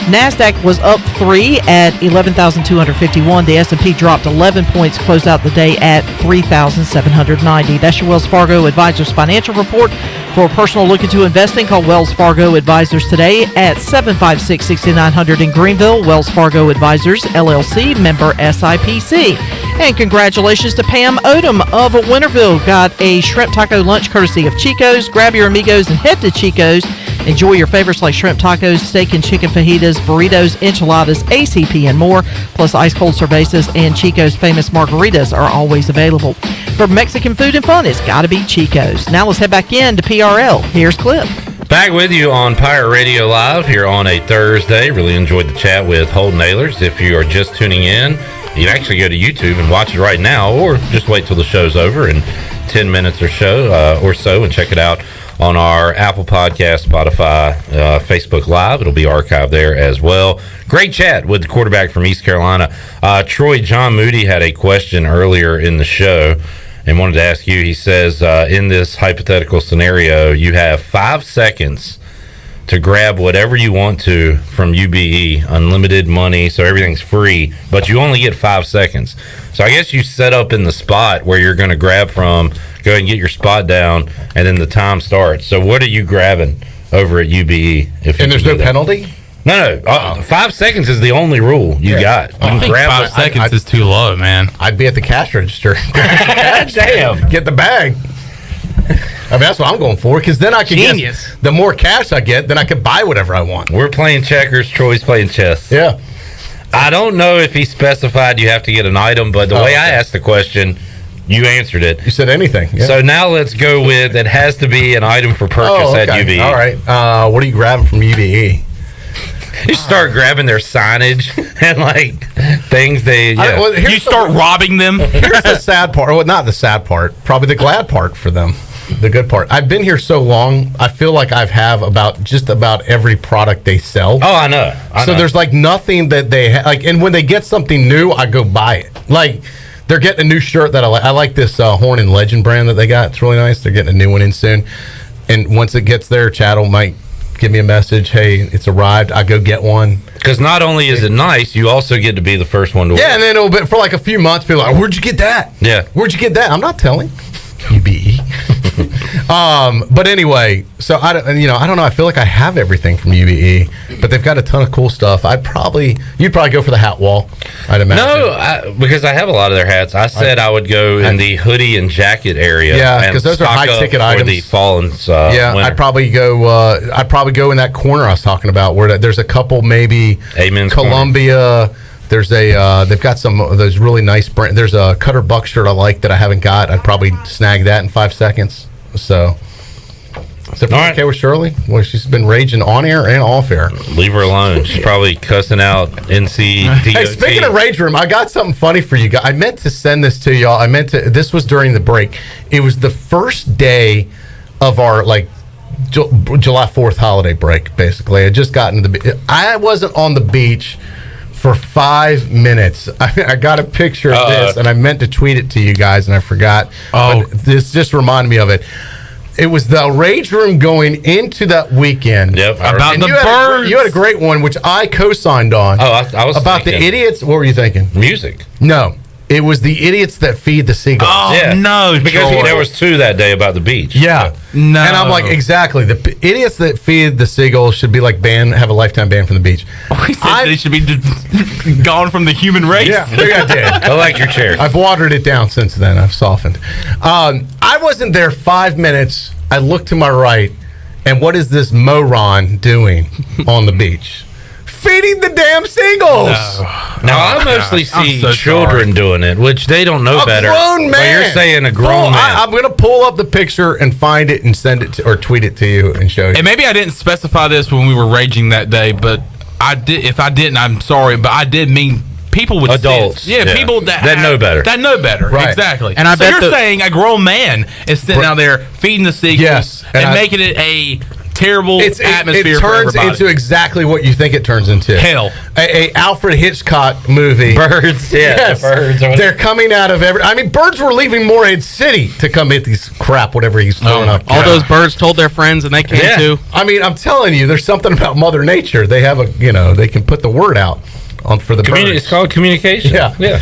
NASDAQ was up 3 at 11,251. The S&P dropped 11 points, closed out the day at 3,790. That's your Wells Fargo Advisors Financial Report. For a personal look into investing, call Wells Fargo Advisors today at 756-6900 in Greenville. Wells Fargo Advisors, LLC, member SIPC. And congratulations to Pam Odom of Winterville. Got a shrimp taco lunch courtesy of Chico's. Grab your amigos and head to Chico's. Enjoy your favorites like shrimp tacos, steak and chicken fajitas, burritos, enchiladas, ACP, and more. Plus ice-cold cervezas and Chico's famous margaritas are always available. For Mexican food and fun, it's got to be Chico's. Now let's head back in to PRL. Here's Clip. Back with you on Pirate Radio Live here on a Thursday. Really enjoyed the chat with Holton Ahlers. If you are just tuning in, you can actually go to YouTube and watch it right now, or just wait till the show's over in 10 minutes or so and check it out on our Apple Podcast, Spotify, Facebook Live. It'll be archived there as well. Great chat with the quarterback from East Carolina. Troy, John Moody had a question earlier in the show and wanted to ask you. He says, in this hypothetical scenario, you have 5 seconds to grab whatever you want to from UBE, unlimited money, so everything's free, but you only get 5 seconds. So I guess you set up in the spot where you're going to grab from, go ahead and get your spot down, and then the time starts. So what are you grabbing over at UBE? And there's no penalty? No. 5 seconds is the only rule you got. You I think grab 5 seconds is too low, man. I'd be at the cash register. Damn. Get the bag. I mean, that's what I'm going for, because then I can Genius. the more cash I get, then I can buy whatever I want. We're playing checkers. Troy's playing chess. Yeah. I don't know if he specified you have to get an item, but the way I asked the question, you answered it. You said anything. Yeah. So now let's go with it has to be an item for purchase at UBE. All right. What are you grabbing from UBE? You start grabbing their signage and like things they. Yeah. You start robbing them. Here's the sad part. Well, not the sad part. Probably the glad part for them. The good part. I've been here so long. I feel like I have just about every product they sell. Oh, I know. So there's like nothing that they like. And when they get something new, I go buy it. Like they're getting a new shirt that I like. I like this Horn and Legend brand that they got. It's really nice. They're getting a new one in soon. And once it gets there, Chattel might give me a message. Hey, it's arrived. I go get one. Because not only is it nice, you also get to be the first one to wear. Yeah, and then it'll be for like a few months. People are like, where'd you get that? Yeah. Where'd you get that? I'm not telling. UBE. But anyway, so I don't know. I feel like I have everything from UBE, but they've got a ton of cool stuff. You'd probably go for the hat wall, I'd imagine. No, because I have a lot of their hats. I said I would go in the hoodie and jacket area. Yeah, because those are high ticket items. For the fall and winter. I'd probably go in that corner I was talking about where there's a couple maybe Amen's Columbia. Corner. There's they've got some of those really nice brand. There's a Cutter Buck shirt I like that I haven't got. I'd probably snag that in 5 seconds. So, is everything okay with Shirley? Well, she's been raging on air and off air. Leave her alone. She's probably cussing out NCDOT. Hey, speaking of Rage Room, I got something funny for you guys. I meant to send this to y'all. This was during the break. It was the first day of our July 4th holiday break, basically. I just got into I wasn't on the beach for 5 minutes. I got a picture of this, and I meant to tweet it to you guys, and I forgot. But this just reminded me of it. It was the Rage Room going into that weekend. Yep. About the birds. You had a great one, which I co-signed on. Oh, I was about thinking the idiots. What were you thinking? Music. No. It was the idiots that feed the seagulls. Oh, yeah. No, because there was 2 that day about the beach. Yeah. So. No. And I'm like, exactly. The idiots that feed the seagulls should be like have a lifetime ban from the beach. They should be gone from the human race. Yeah, maybe I did. I like your chair. I've watered it down since then. I've softened. I wasn't there 5 minutes. I looked to my right, and what is this moron doing on the beach? Feeding the damn seagulls. Now I mostly see children doing it, which they don't know better. A grown man. But you're saying a grown man. I'm going to pull up the picture and find it and send it or tweet it to you and show you. And maybe I didn't specify this when we were raging that day, but I did. If I didn't, I'm sorry, but I did mean people with adults. sense. Yeah, people that know better. That know better. Right. Exactly. And I so bet you're saying a grown man is sitting out there feeding the seagulls and making it a terrible atmosphere it for turns everybody. into exactly what you think it turns into. Hell. A Alfred Hitchcock movie. Birds, birds. They're coming out of birds were leaving Morehead City to come hit these crap, whatever he's throwing up. All those birds told their friends and they came too. I mean, I'm telling you, there's something about Mother Nature. They have they can put the word out for the birds. It's called communication. Yeah.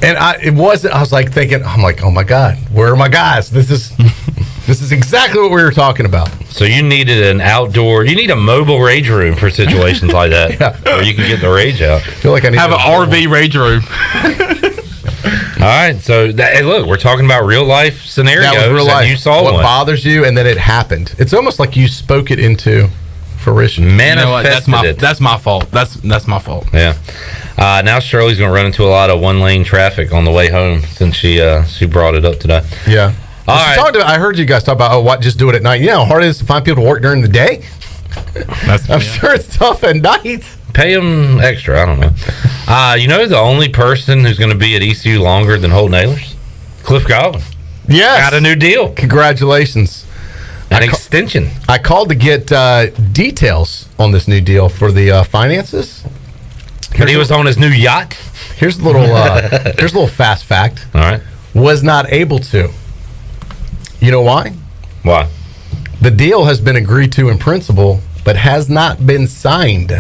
And I was like thinking, oh my God, where are my guys? This is exactly what we were talking about. So you needed you need a mobile rage room for situations like that, where you can get the rage out. I feel like I need have an RV rage room. All right, so hey, look, we're talking about real life scenarios. That was real life. And you saw what one. bothers you, and then it happened. It's almost like you spoke it into fruition. Manifested That's my fault. That's my fault. Yeah. Now Shirley's going to run into a lot of one-lane traffic on the way home since she brought it up today. Yeah. All right. I heard you guys talk about just do it at night. You know how hard it is to find people to work during the day? I'm sure it's tough at night. Pay them extra. I don't know. You know the only person who's going to be at ECU longer than Holton Ahlers? Cliff Godwin. Yes. Got a new deal. Congratulations. An extension. I called to get details on this new deal for the finances. But he was on his new yacht. Here's a little fast fact. All right. Was not able to. You know why? Why? The deal has been agreed to in principle, but has not been signed.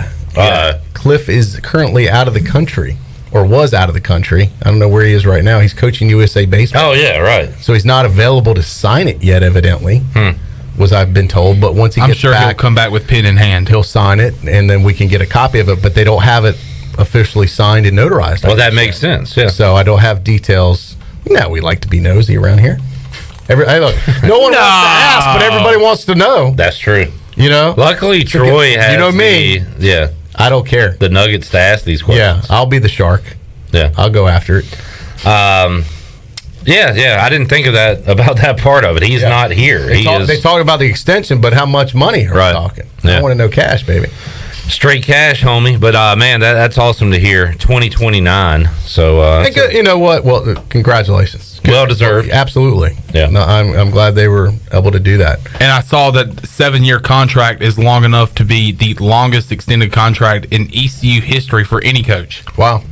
Cliff is currently out of the country, or was out of the country. I don't know where he is right now. He's coaching USA Baseball. Oh, yeah, right. So he's not available to sign it yet, evidently, I've been told. But once he gets back, he'll come back with pen in hand. He'll sign it, and then we can get a copy of it, but they don't have it officially signed and notarized. Well, that makes sense, yeah. So I don't have details. No, we like to be nosy around here. No one wants to ask, but everybody wants to know. That's true. You know? Luckily, Troy has me. I don't care. The nuggets to ask these questions. Yeah, I'll be the shark. Yeah. I'll go after it. Yeah, I didn't think of that about that part of it. He's not here. They talk about the extension, but how much money are we talking? I want to know cash, baby. Straight cash, homie. But man, that's awesome to hear. 2029. So you know what? Well, congratulations. Well deserved. Absolutely. Yeah. No, I'm glad they were able to do that. And I saw that 7-year contract is long enough to be the longest extended contract in ECU history for any coach. Wow.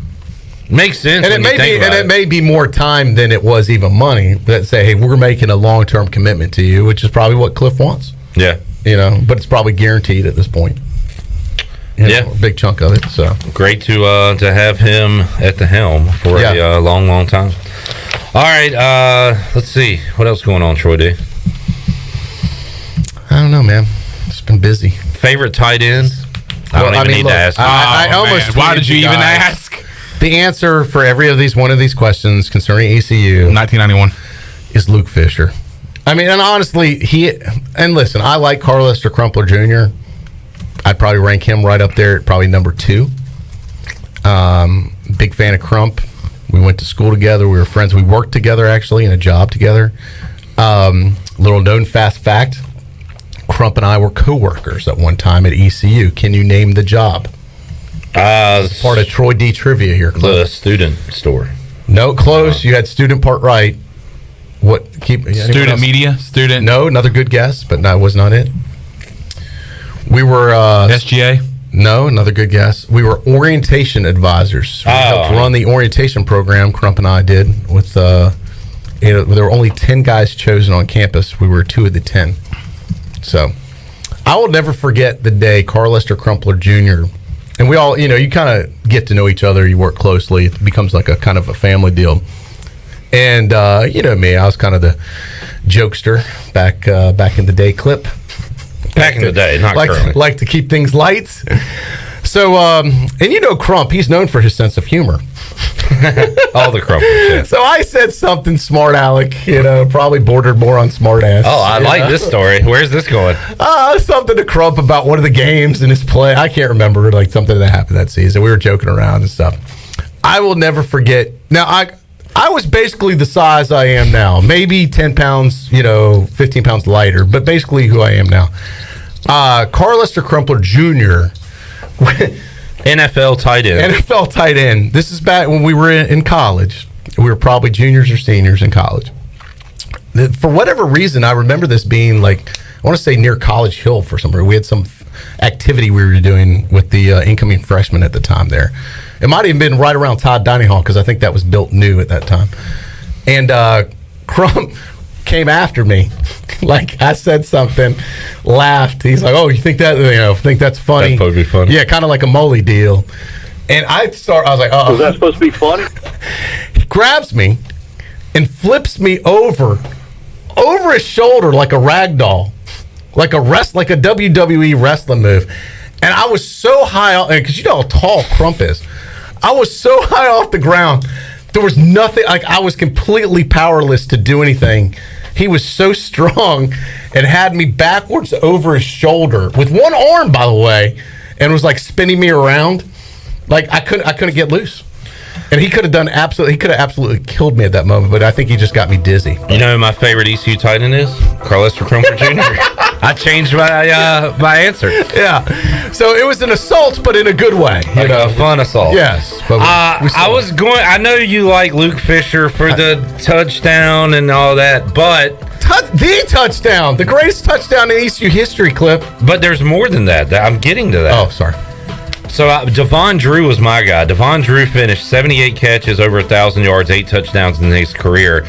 Makes sense. And it may be more time than it was even money that say, hey, we're making a long-term commitment to you, which is probably what Cliff wants. Yeah. But it's probably guaranteed at this point. A big chunk of it. So great to have him at the helm for a long time. All right, let's see what else going on, Troy D. I don't know, man. It's been busy. Favorite tight end? I don't even need to ask. I almost. Why did you even ask? The answer for one of these questions concerning ECU, 1991, is Luke Fisher. I mean, and honestly, listen, I like Carl Lester Crumpler Jr. I'd probably rank him right up there at probably number 2. Big fan of Crump. We went to school together. We were friends. We worked together, actually, in a job together. Little known fast fact, Crump and I were co-workers at one time at ECU. Can you name the job? Part of Troy D. Trivia here. The student store. No, close. You had student part right. Student media? Student? No, another good guess, but that was not it. We were SGA. No, another good guess. We were orientation advisors. We helped run the orientation program. Crump and I did with. There were only 10 guys chosen on campus. We were 2 of the 10. So, I will never forget the day Carl Lester Crumpler Jr. and we all, you kind of get to know each other. You work closely. It becomes like a kind of a family deal. And me, I was kind of the jokester back in the day. Clip. Back in the day, not currently. Like to keep things light. So, and Crump, he's known for his sense of humor. All the Crumpers, yeah. So I said something smart aleck, probably bordered more on smart ass. Oh, I like this story. Where's this going? Something to Crump about one of the games in his play. I can't remember, like something that happened that season. We were joking around and stuff. I will never forget. Now, I was basically the size I am now. Maybe 10 pounds, 15 pounds lighter, but basically who I am now. Carl Lester Crumpler Jr., NFL tight end. NFL tight end. This is back when we were in college. We were probably juniors or seniors in college. For whatever reason, I remember this being like, I want to say near College Hill for some reason. We had some activity we were doing with the incoming freshmen at the time there. It might have even been right around Todd Dining Hall because I think that was built new at that time. And Crump came after me. Like I said something, laughed. He's like, "Oh, you think that? Think that's funny? That's supposed to be funny. Yeah, kind of like a Molly deal." And I was like, "Oh, was that supposed to be funny?" He grabs me and flips me over his shoulder like a rag doll, like a WWE wrestling move. And I was so high off, because you know how tall Crump is. I was so high off the ground. There was nothing, like I was completely powerless to do anything. He was so strong and had me backwards over his shoulder with one arm, by the way, and was like spinning me around. Like I couldn't get loose. And he could have absolutely killed me at that moment, but I think he just got me dizzy. You know who my favorite ECU tight end is? Carlester Crumper Jr. I changed my answer. Yeah. So it was an assault, but in a good way. Like a fun assault. Yes. But I know you like Luke Fisher for the touchdown and all that, but the touchdown, the greatest touchdown in ECU history, Clip. But there's more than that. I'm getting to that. Oh, sorry. So Devon Drew was my guy. Devon Drew finished 78 catches, over 1,000 yards, 8 touchdowns in his career.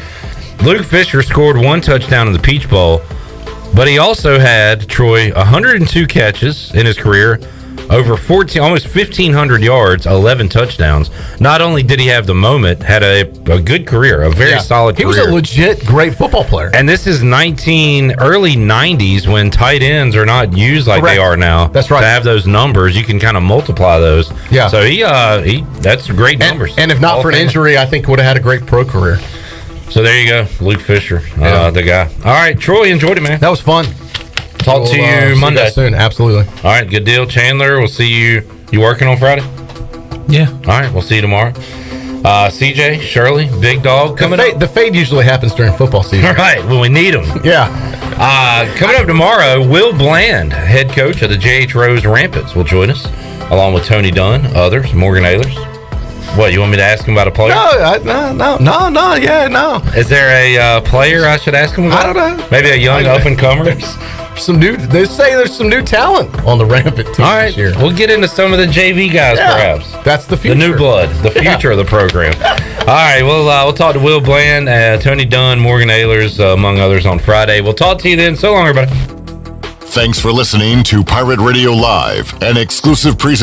Luke Fisher scored 1 touchdown in the Peach Bowl, but he also had, Troy, 102 catches in his career, over almost 1,500 yards, 11 touchdowns. Not only did he have the moment, had a good career, a very solid career. He was a legit great football player. And this is early 90s when tight ends are not used like they are now. That's right. To have those numbers, you can kind of multiply those. Yeah. So that's great numbers. And if not for an injury, I think would have had a great pro career. So there you go, Luke Fisher, the guy. All right, Troy, enjoyed it, man. That was fun. Talk to you Monday. Soon, absolutely. All right, good deal. Chandler, we'll see you. You working on Friday? Yeah. All right, we'll see you tomorrow. CJ, Shirley, Big Dog coming up. The fade usually happens during football season. All right, when we need them. Yeah. Coming up tomorrow, Will Bland, head coach of the J.H. Rose Rampants, will join us, along with Tony Dunn, others, Morgan Ahlers. What, you want me to ask him about a player? No. Is there a player I should ask him about? I don't know. Maybe a young up-and-comer? They say there's some new talent on the Rampant team this year. We'll get into some of the JV guys, perhaps. That's the future. The new blood, the future of the program. All right, we'll talk to Will Bland, Tony Dunn, Morgan Ahlers, among others, on Friday. We'll talk to you then. So long, everybody. Thanks for listening to Pirate Radio Live, an exclusive presentation